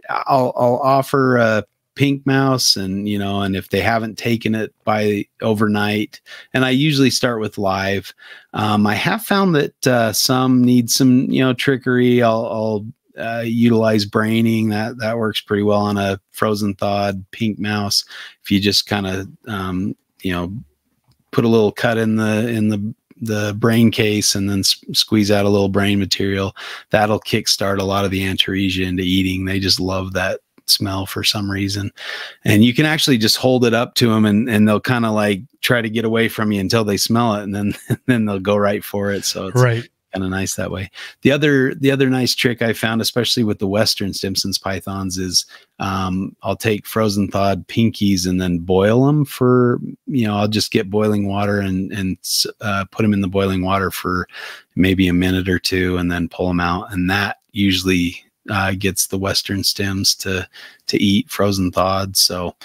Speaker 2: I'll offer a pink mouse, and and if they haven't taken it by overnight, and I usually start with live. I have found that some need some trickery. I'll utilize braining. That works pretty well on a frozen thawed pink mouse. If you just kind of put a little cut in the brain case and then squeeze out a little brain material, that'll kickstart a lot of the Antaresia into eating. They just love that smell for some reason. And you can actually just hold it up to them and they'll kind of like try to get away from you until they smell it, and then they'll go right for it. So it's
Speaker 1: right.
Speaker 2: kind of nice that way. The other nice trick I found, especially with the Western Stimson's pythons, is I'll take frozen thawed pinkies and then boil them for, I'll just get boiling water and put them in the boiling water for maybe a minute or two and then pull them out. And that usually gets the Western Stims to eat frozen thawed. So,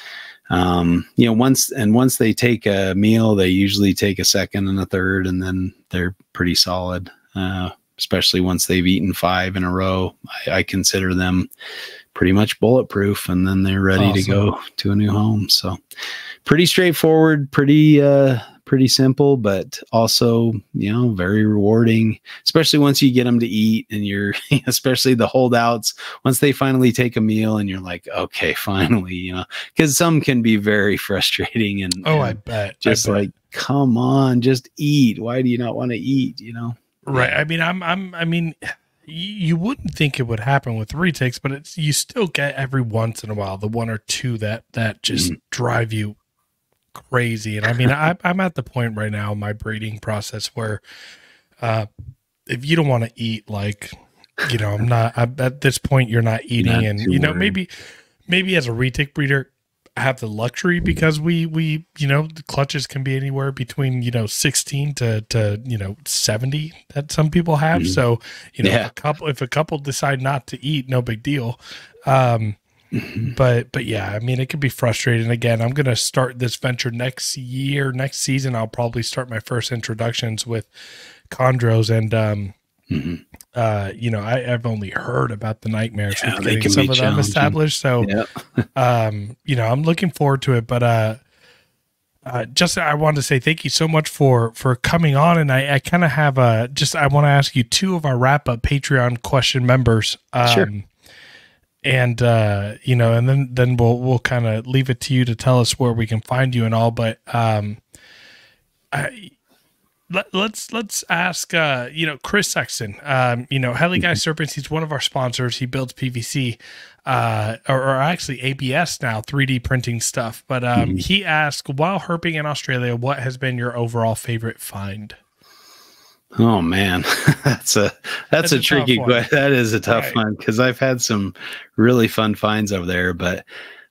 Speaker 2: once they take a meal, they usually take a second and a third, and then they're pretty solid. Especially once they've eaten 5 in a row, I consider them pretty much bulletproof, and then they're ready to go to a new home. So pretty straightforward, pretty simple, but also, very rewarding, especially once you get them to eat and you're, especially the holdouts, once they finally take a meal and you're like, okay, finally, because some can be very frustrating and,
Speaker 1: I bet.
Speaker 2: Like, come on, just eat. Why do you not want to eat?
Speaker 1: Right. I mean, you wouldn't think it would happen with retics, but you still get every once in a while the one or two that just drive you crazy. And I mean, I'm at the point right now in my breeding process where if you don't want to eat, like, I'm at this point, you're not eating, not and maybe as a retic breeder, I have the luxury because we the clutches can be anywhere between 16 to 70 that some people have. So if a couple decide not to eat, no big deal. But yeah, I mean, it can be frustrating. Again, I'm gonna start this venture next season. I'll probably start my first introductions with chondros, and I've only heard about the nightmares with getting some of them established. So, I'm looking forward to it. But Justin, I wanted to say thank you so much for coming on. And I kind of have I want to ask you 2 of our wrap up Patreon question members.
Speaker 2: Sure.
Speaker 1: And and then we'll kind of leave it to you to tell us where we can find you and all. But let's ask Chris Sexton, Heli Guy Serpents. He's one of our sponsors. He builds PVC or actually ABS now, 3D printing stuff. But he asked, while herping in Australia, what has been your overall favorite find?
Speaker 2: Oh man, that's a tricky question. That is a tough one, because I've had some really fun finds over there, but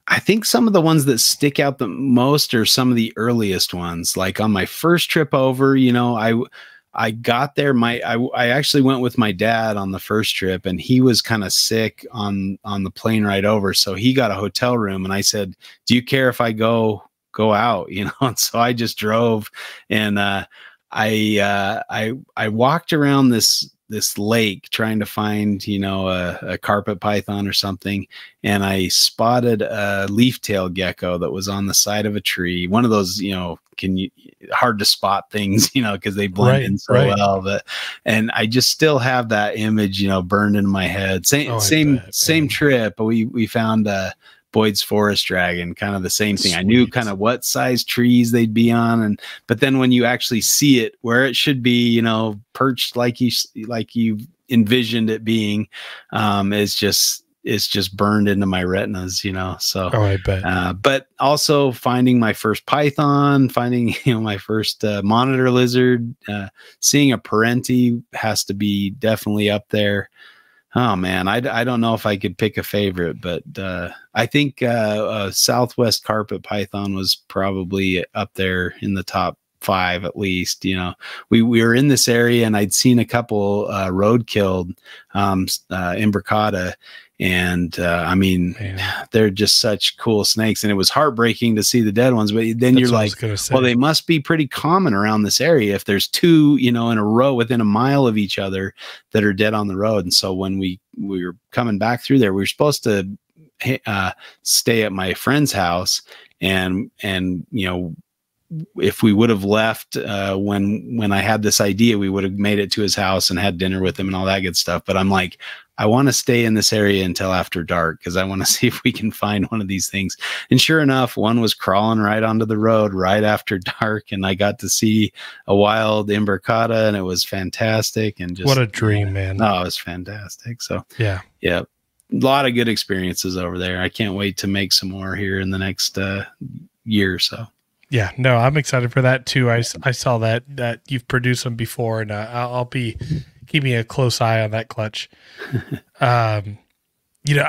Speaker 2: I think some of the ones that stick out the most are some of the earliest ones. Like on my first trip over, I got there. I actually went with my dad on the first trip, and he was kind of sick on the plane ride over, so he got a hotel room, and I said, "Do you care if I go out?" And so I just drove, and I walked around this lake trying to find, a carpet python or something. And I spotted a leaf-tailed gecko that was on the side of a tree. One of those, hard to spot things, because they blend in so well. And I just still have that image, burned in my head. Same trip. We found Boyd's forest dragon, kind of the same thing. Sweet. I knew kind of what size trees they'd be on, but then when you actually see it where it should be, perched like you envisioned it being, it's just burned into my retinas, So
Speaker 1: I bet.
Speaker 2: But also finding my first python, finding my first monitor lizard, seeing a parenti has to be definitely up there. Oh man, I don't know if I could pick a favorite, but I think Southwest carpet python was probably up there in the top 5 at least. We were in this area, and I'd seen a couple road killed imbricata, and I mean, they're just such cool snakes, and it was heartbreaking to see the dead ones. But then you're like, well, they must be pretty common around this area if there's 2, in a row within a mile of each other that are dead on the road. And so when we were coming back through there, we were supposed to stay at my friend's house, and if we would have left when I had this idea, we would have made it to his house and had dinner with him and all that good stuff. But I'm like, I want to stay in this area until after dark, because I want to see if we can find one of these things. And sure enough, one was crawling right onto the road right after dark, and I got to see a wild imbricata, and it was fantastic. And just
Speaker 1: what a dream, man!
Speaker 2: Oh, it was fantastic. So
Speaker 1: yeah.
Speaker 2: lot of good experiences over there. I can't wait to make some more here in the next year or so.
Speaker 1: Yeah, no, I'm excited for that too. I saw that you've produced them before, and I'll be keeping a close eye on that clutch. You know,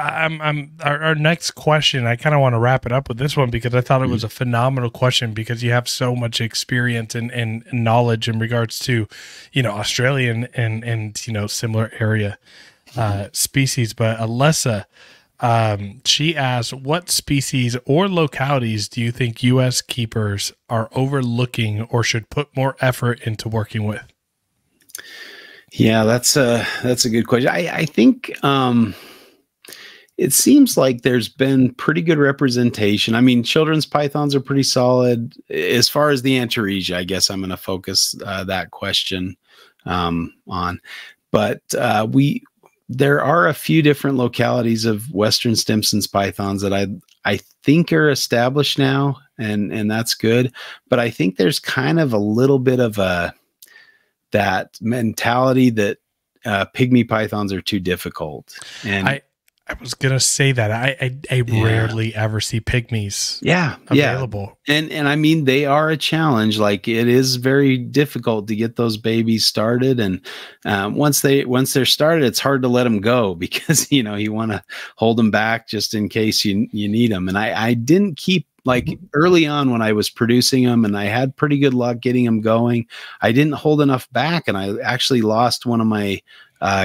Speaker 1: our next question, I kind of want to wrap it up with this one because I thought it was a phenomenal question because you have so much experience and knowledge in regards to, you know, Australian and you know, similar area species. But Alessa, she asked, what species or localities do you think U.S. keepers are overlooking or should put more effort into working with?
Speaker 2: Yeah, that's a good question. I think it seems like there's been pretty good representation. I mean, children's pythons are pretty solid. As far as the Antaresia, I guess I'm going to focus that question on. But there are a few different localities of Western Stimson's pythons that I think are established now, and that's good. But I think there's kind of a little bit of that mentality that pygmy pythons are too difficult. And
Speaker 1: I was gonna say that I rarely ever see pygmies available.
Speaker 2: And I mean, they are a challenge. Like, it is very difficult to get those babies started, and once they're started, it's hard to let them go because, you know, you want to hold them back just in case you need them. And I didn't keep, like, early on when I was producing them and I had pretty good luck getting them going, I didn't hold enough back, and I actually lost one of my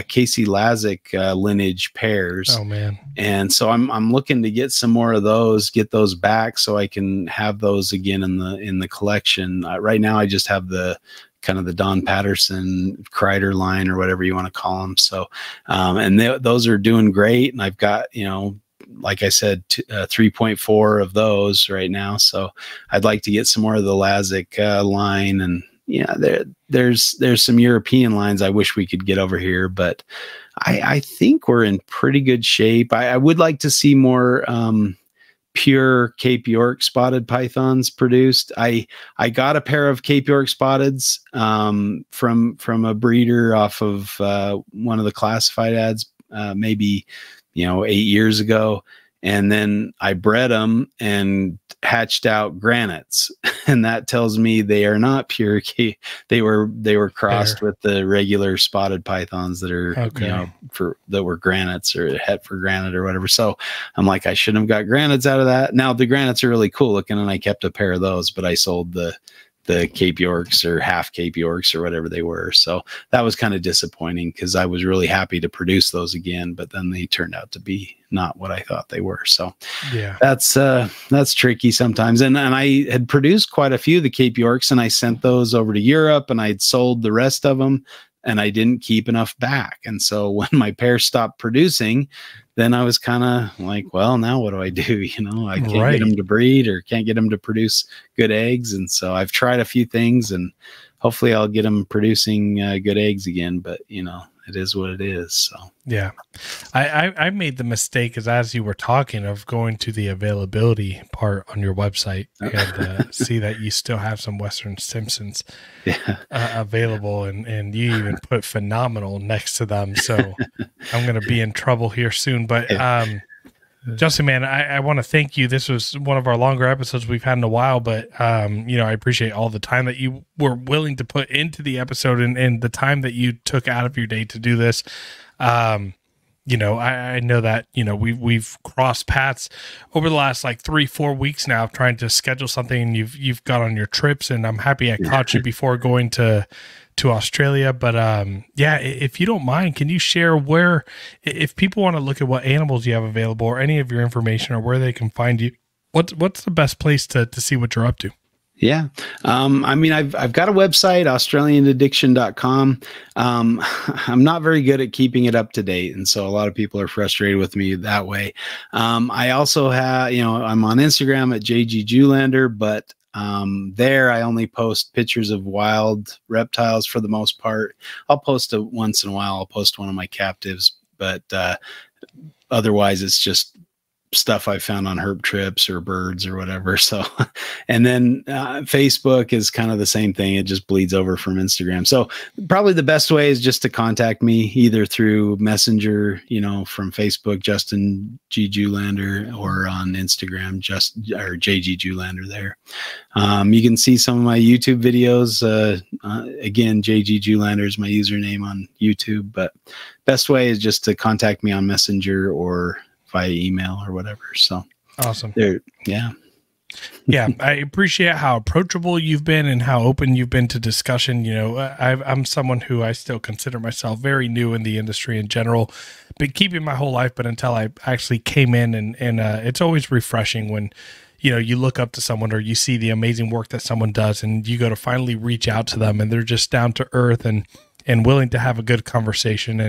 Speaker 2: Casey Lazick lineage pairs.
Speaker 1: Oh man. And
Speaker 2: so I'm looking to get some more of those, get those back so I can have those again in the collection. Right now I just have the kind of the Don Patterson Kreider line or whatever you want to call them. So and those are doing great, and I've got, you know, like I said, 3.4 of those right now. So I'd like to get some more of the Lazick line, and yeah, there's some European lines I wish we could get over here, but I think we're in pretty good shape. I would like to see more pure Cape York spotted pythons produced. I got a pair of Cape York spotteds from a breeder off of one of the classified ads, maybe, you know, 8 years ago. And then I bred them and hatched out granites, and that tells me they are not pure. They were crossed with the regular spotted pythons that are, you know, that were granites or het for granite or whatever. So I'm like, I shouldn't have got granites out of that. Now the granites are really cool looking, and I kept a pair of those, but I sold the Cape Yorks or half Cape Yorks or whatever they were. So that was kind of disappointing because I was really happy to produce those again, but then they turned out to be not what I thought they were. So yeah, that's tricky sometimes. And I had produced quite a few of the Cape Yorks, and I sent those over to Europe, and I'd sold the rest of them, and I didn't keep enough back. And so when my pair stopped producing, then I was kind of like, well, now what do I do? You know, I can't get them to breed or can't get them to produce good eggs. And so I've tried a few things, and hopefully I'll get them producing good eggs again. But, you know, it is what it is. So
Speaker 1: yeah, I made the mistake as you were talking of going to the availability part on your website and see that you still have some Western Stimsons available, and you even put phenomenal next to them. So I'm going to be in trouble here soon. But Justin, man, I want to thank you. This was one of our longer episodes we've had in a while, but you know, I appreciate all the time that you were willing to put into the episode and the time that you took out of your day to do this. You know, I know that, you know, we've crossed paths over the last like 3-4 weeks now, trying to schedule something. You've got on your trips, and I'm happy I caught you before going to Australia. But yeah, if you don't mind, can you share where, if people want to look at what animals you have available or any of your information or where they can find you, what's the best place to see what you're up to?
Speaker 2: Yeah. I mean, I've got a website, australianaddiction.com. I'm not very good at keeping it up to date, and so a lot of people are frustrated with me that way. I also have, you know, I'm on Instagram at JustinGJulander, but there I only post pictures of wild reptiles for the most part. I'll post once in a while. I'll post one of my captives, but otherwise it's just stuff I found on herp trips or birds or whatever. So, and then Facebook is kind of the same thing. It just bleeds over from Instagram. So probably the best way is just to contact me either through Messenger, from Facebook, JustinGJulander, or on Instagram, or JGJulander there. You can see some of my YouTube videos. Again, JGJulander is my username on YouTube, but best way is just to contact me on Messenger or via email or whatever. So
Speaker 1: awesome.
Speaker 2: Yeah.
Speaker 1: Yeah. I appreciate how approachable you've been and how open you've been to discussion. I'm someone who I still consider myself very new in the industry in general, been keeping my whole life, but until I actually came in and it's always refreshing when, you look up to someone or you see the amazing work that someone does and you go to finally reach out to them and they're just down to earth and willing to have a good conversation.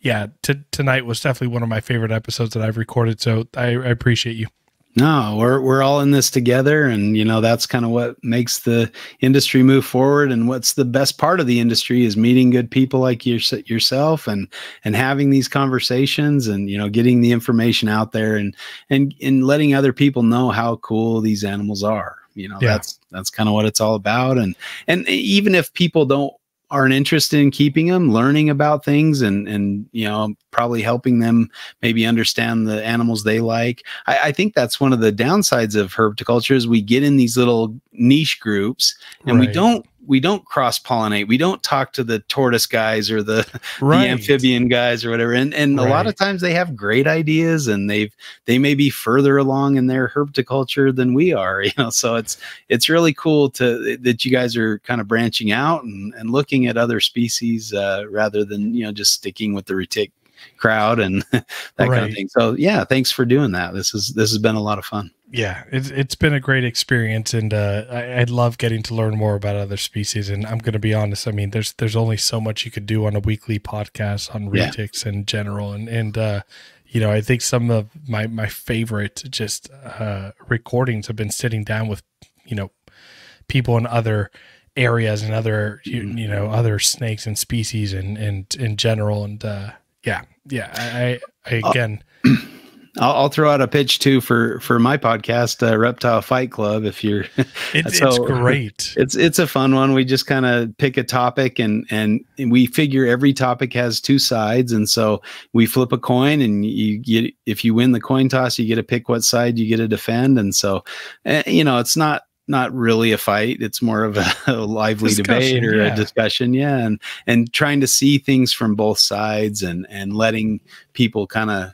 Speaker 1: Yeah, tonight was definitely one of my favorite episodes that I've recorded. So I appreciate you.
Speaker 2: No, we're all in this together, and that's kind of what makes the industry move forward. And what's the best part of the industry is meeting good people like yourself, and having these conversations, and getting the information out there, and letting other people know how cool these animals are. That's kind of what it's all about. And even if people aren't interested in keeping them, learning about things and probably helping them maybe understand the animals they like. I think that's one of the downsides of herpetoculture is we get in these little niche groups and we don't cross-pollinate. We don't talk to the tortoise guys or the amphibian guys or whatever. And a lot of times they have great ideas and they may be further along in their herpetoculture than we are, so it's really cool that you guys are kind of branching out and looking at other species rather than, just sticking with the retic crowd and that kind of thing. So yeah, thanks for doing that. This has been a lot of fun.
Speaker 1: Yeah, it's been a great experience, and I love getting to learn more about other species. And I'm going to be honest, I mean, there's only so much you could do on a weekly podcast on retics in general, and I think some of my favorite just recordings have been sitting down with people in other areas and other other snakes and species and in general, and I again.
Speaker 2: I'll throw out a pitch too for my podcast, Reptile Fight Club. If you're,
Speaker 1: it's great.
Speaker 2: It's a fun one. We just kind of pick a topic and we figure every topic has two sides, and so we flip a coin, and if you win the coin toss, you get to pick what side you get to defend, and so it's not really a fight. It's more of a lively debate or a discussion. Yeah. And trying to see things from both sides and letting people kind of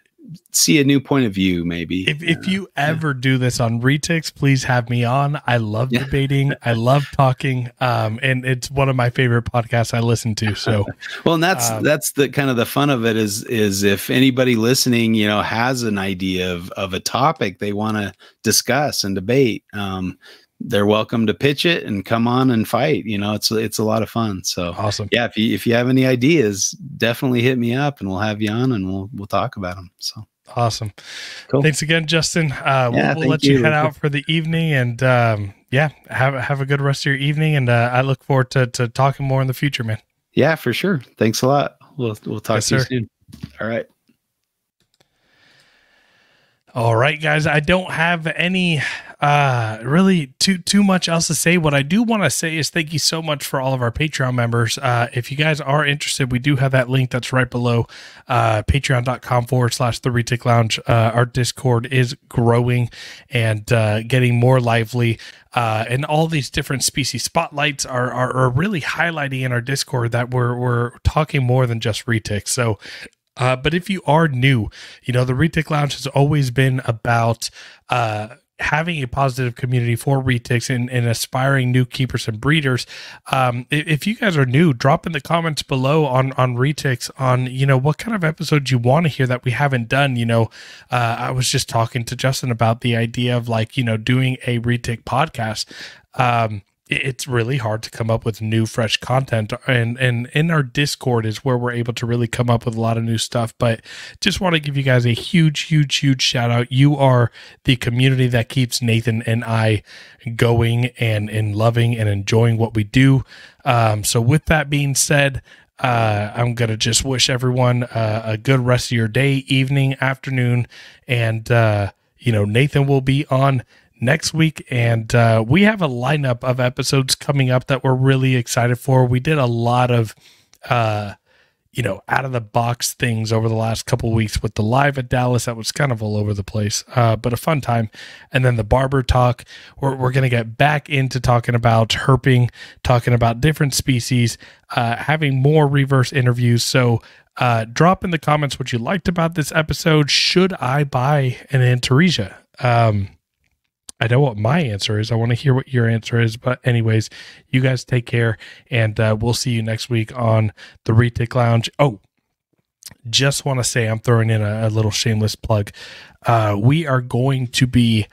Speaker 2: see a new point of view, maybe.
Speaker 1: If you ever do this on retics, please have me on. I love debating. I love talking. And it's one of my favorite podcasts I listen to. So,
Speaker 2: well, and that's the kind of the fun of it is if anybody listening, has an idea of a topic they want to discuss and debate, they're welcome to pitch it and come on and fight. It's a lot of fun. So
Speaker 1: awesome.
Speaker 2: Yeah. If you have any ideas, definitely hit me up and we'll have you on and we'll talk about them. So
Speaker 1: awesome.
Speaker 2: Cool.
Speaker 1: Thanks again, Justin. We'll let you head out for the evening, and have a good rest of your evening. And I look forward to talking more in the future, man.
Speaker 2: Yeah, for sure. Thanks a lot. We'll talk to you soon. All right.
Speaker 1: All right, guys. I don't have any really too much else to say. What I do want to say is thank you so much for all of our Patreon members. If you guys are interested, we do have that link that's right below, patreon.com/TheReticLounge. Our Discord is growing and getting more lively. And all these different species spotlights are really highlighting in our Discord that we're talking more than just retics. So but if you are new, the Retic Lounge has always been about having a positive community for retics and aspiring new keepers and breeders. If you guys are new, drop in the comments below on retics on, what kind of episodes you want to hear that we haven't done. I was just talking to Justin about the idea of doing a retic podcast. It's really hard to come up with new, fresh content, and in our Discord is where we're able to really come up with a lot of new stuff. But just want to give you guys a huge shout out. You are the community that keeps Nathan and I going and loving and enjoying what we do. So with that being said, I'm going to just wish everyone a good rest of your day, evening, afternoon. And, Nathan will be on next week. And we have a lineup of episodes coming up that we're really excited for. We did a lot of, out of the box things over the last couple of weeks with the live at Dallas. That was kind of all over the place, but a fun time. And then the barber talk, we're going to get back into talking about herping, talking about different species, having more reverse interviews. So drop in the comments what you liked about this episode. Should I buy an Antaresia? I know what my answer is. I want to hear what your answer is. But anyways, you guys take care, and we'll see you next week on the Retic Lounge. Oh, just want to say I'm throwing in a little shameless plug. We are going to be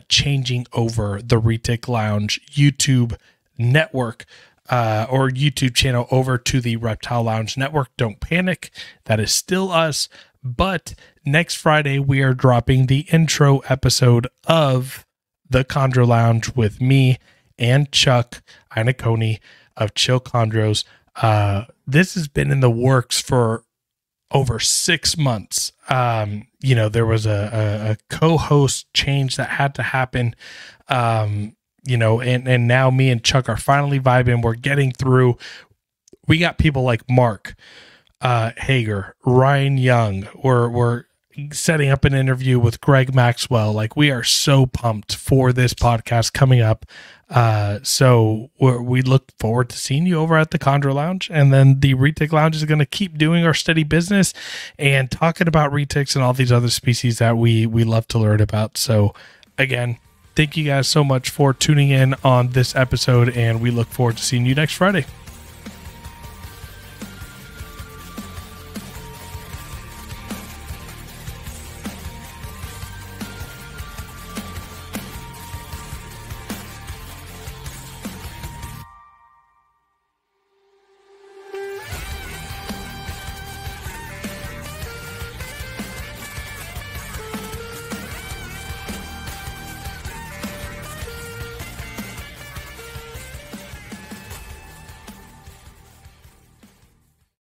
Speaker 1: changing over the Retic Lounge YouTube network or YouTube channel over to the Reptile Lounge Network. Don't panic. That is still us. But next Friday, we are dropping the intro episode of the Chondro Lounge with me and Chuck Inaconi of Chill Chondros. This has been in the works for over 6 months. There was a co-host change that had to happen. And now me and Chuck are finally vibing. We're getting through. We got people like Mark Hager, Ryan Young. We're setting up an interview with Greg Maxwell. Like, we are so pumped for this podcast coming up. So we look forward to seeing you over at the Chondro Lounge, and then the Retic Lounge is going to keep doing our steady business and talking about retics and all these other species that we love to learn about. So again, thank you guys so much for tuning in on this episode, and we look forward to seeing you next Friday.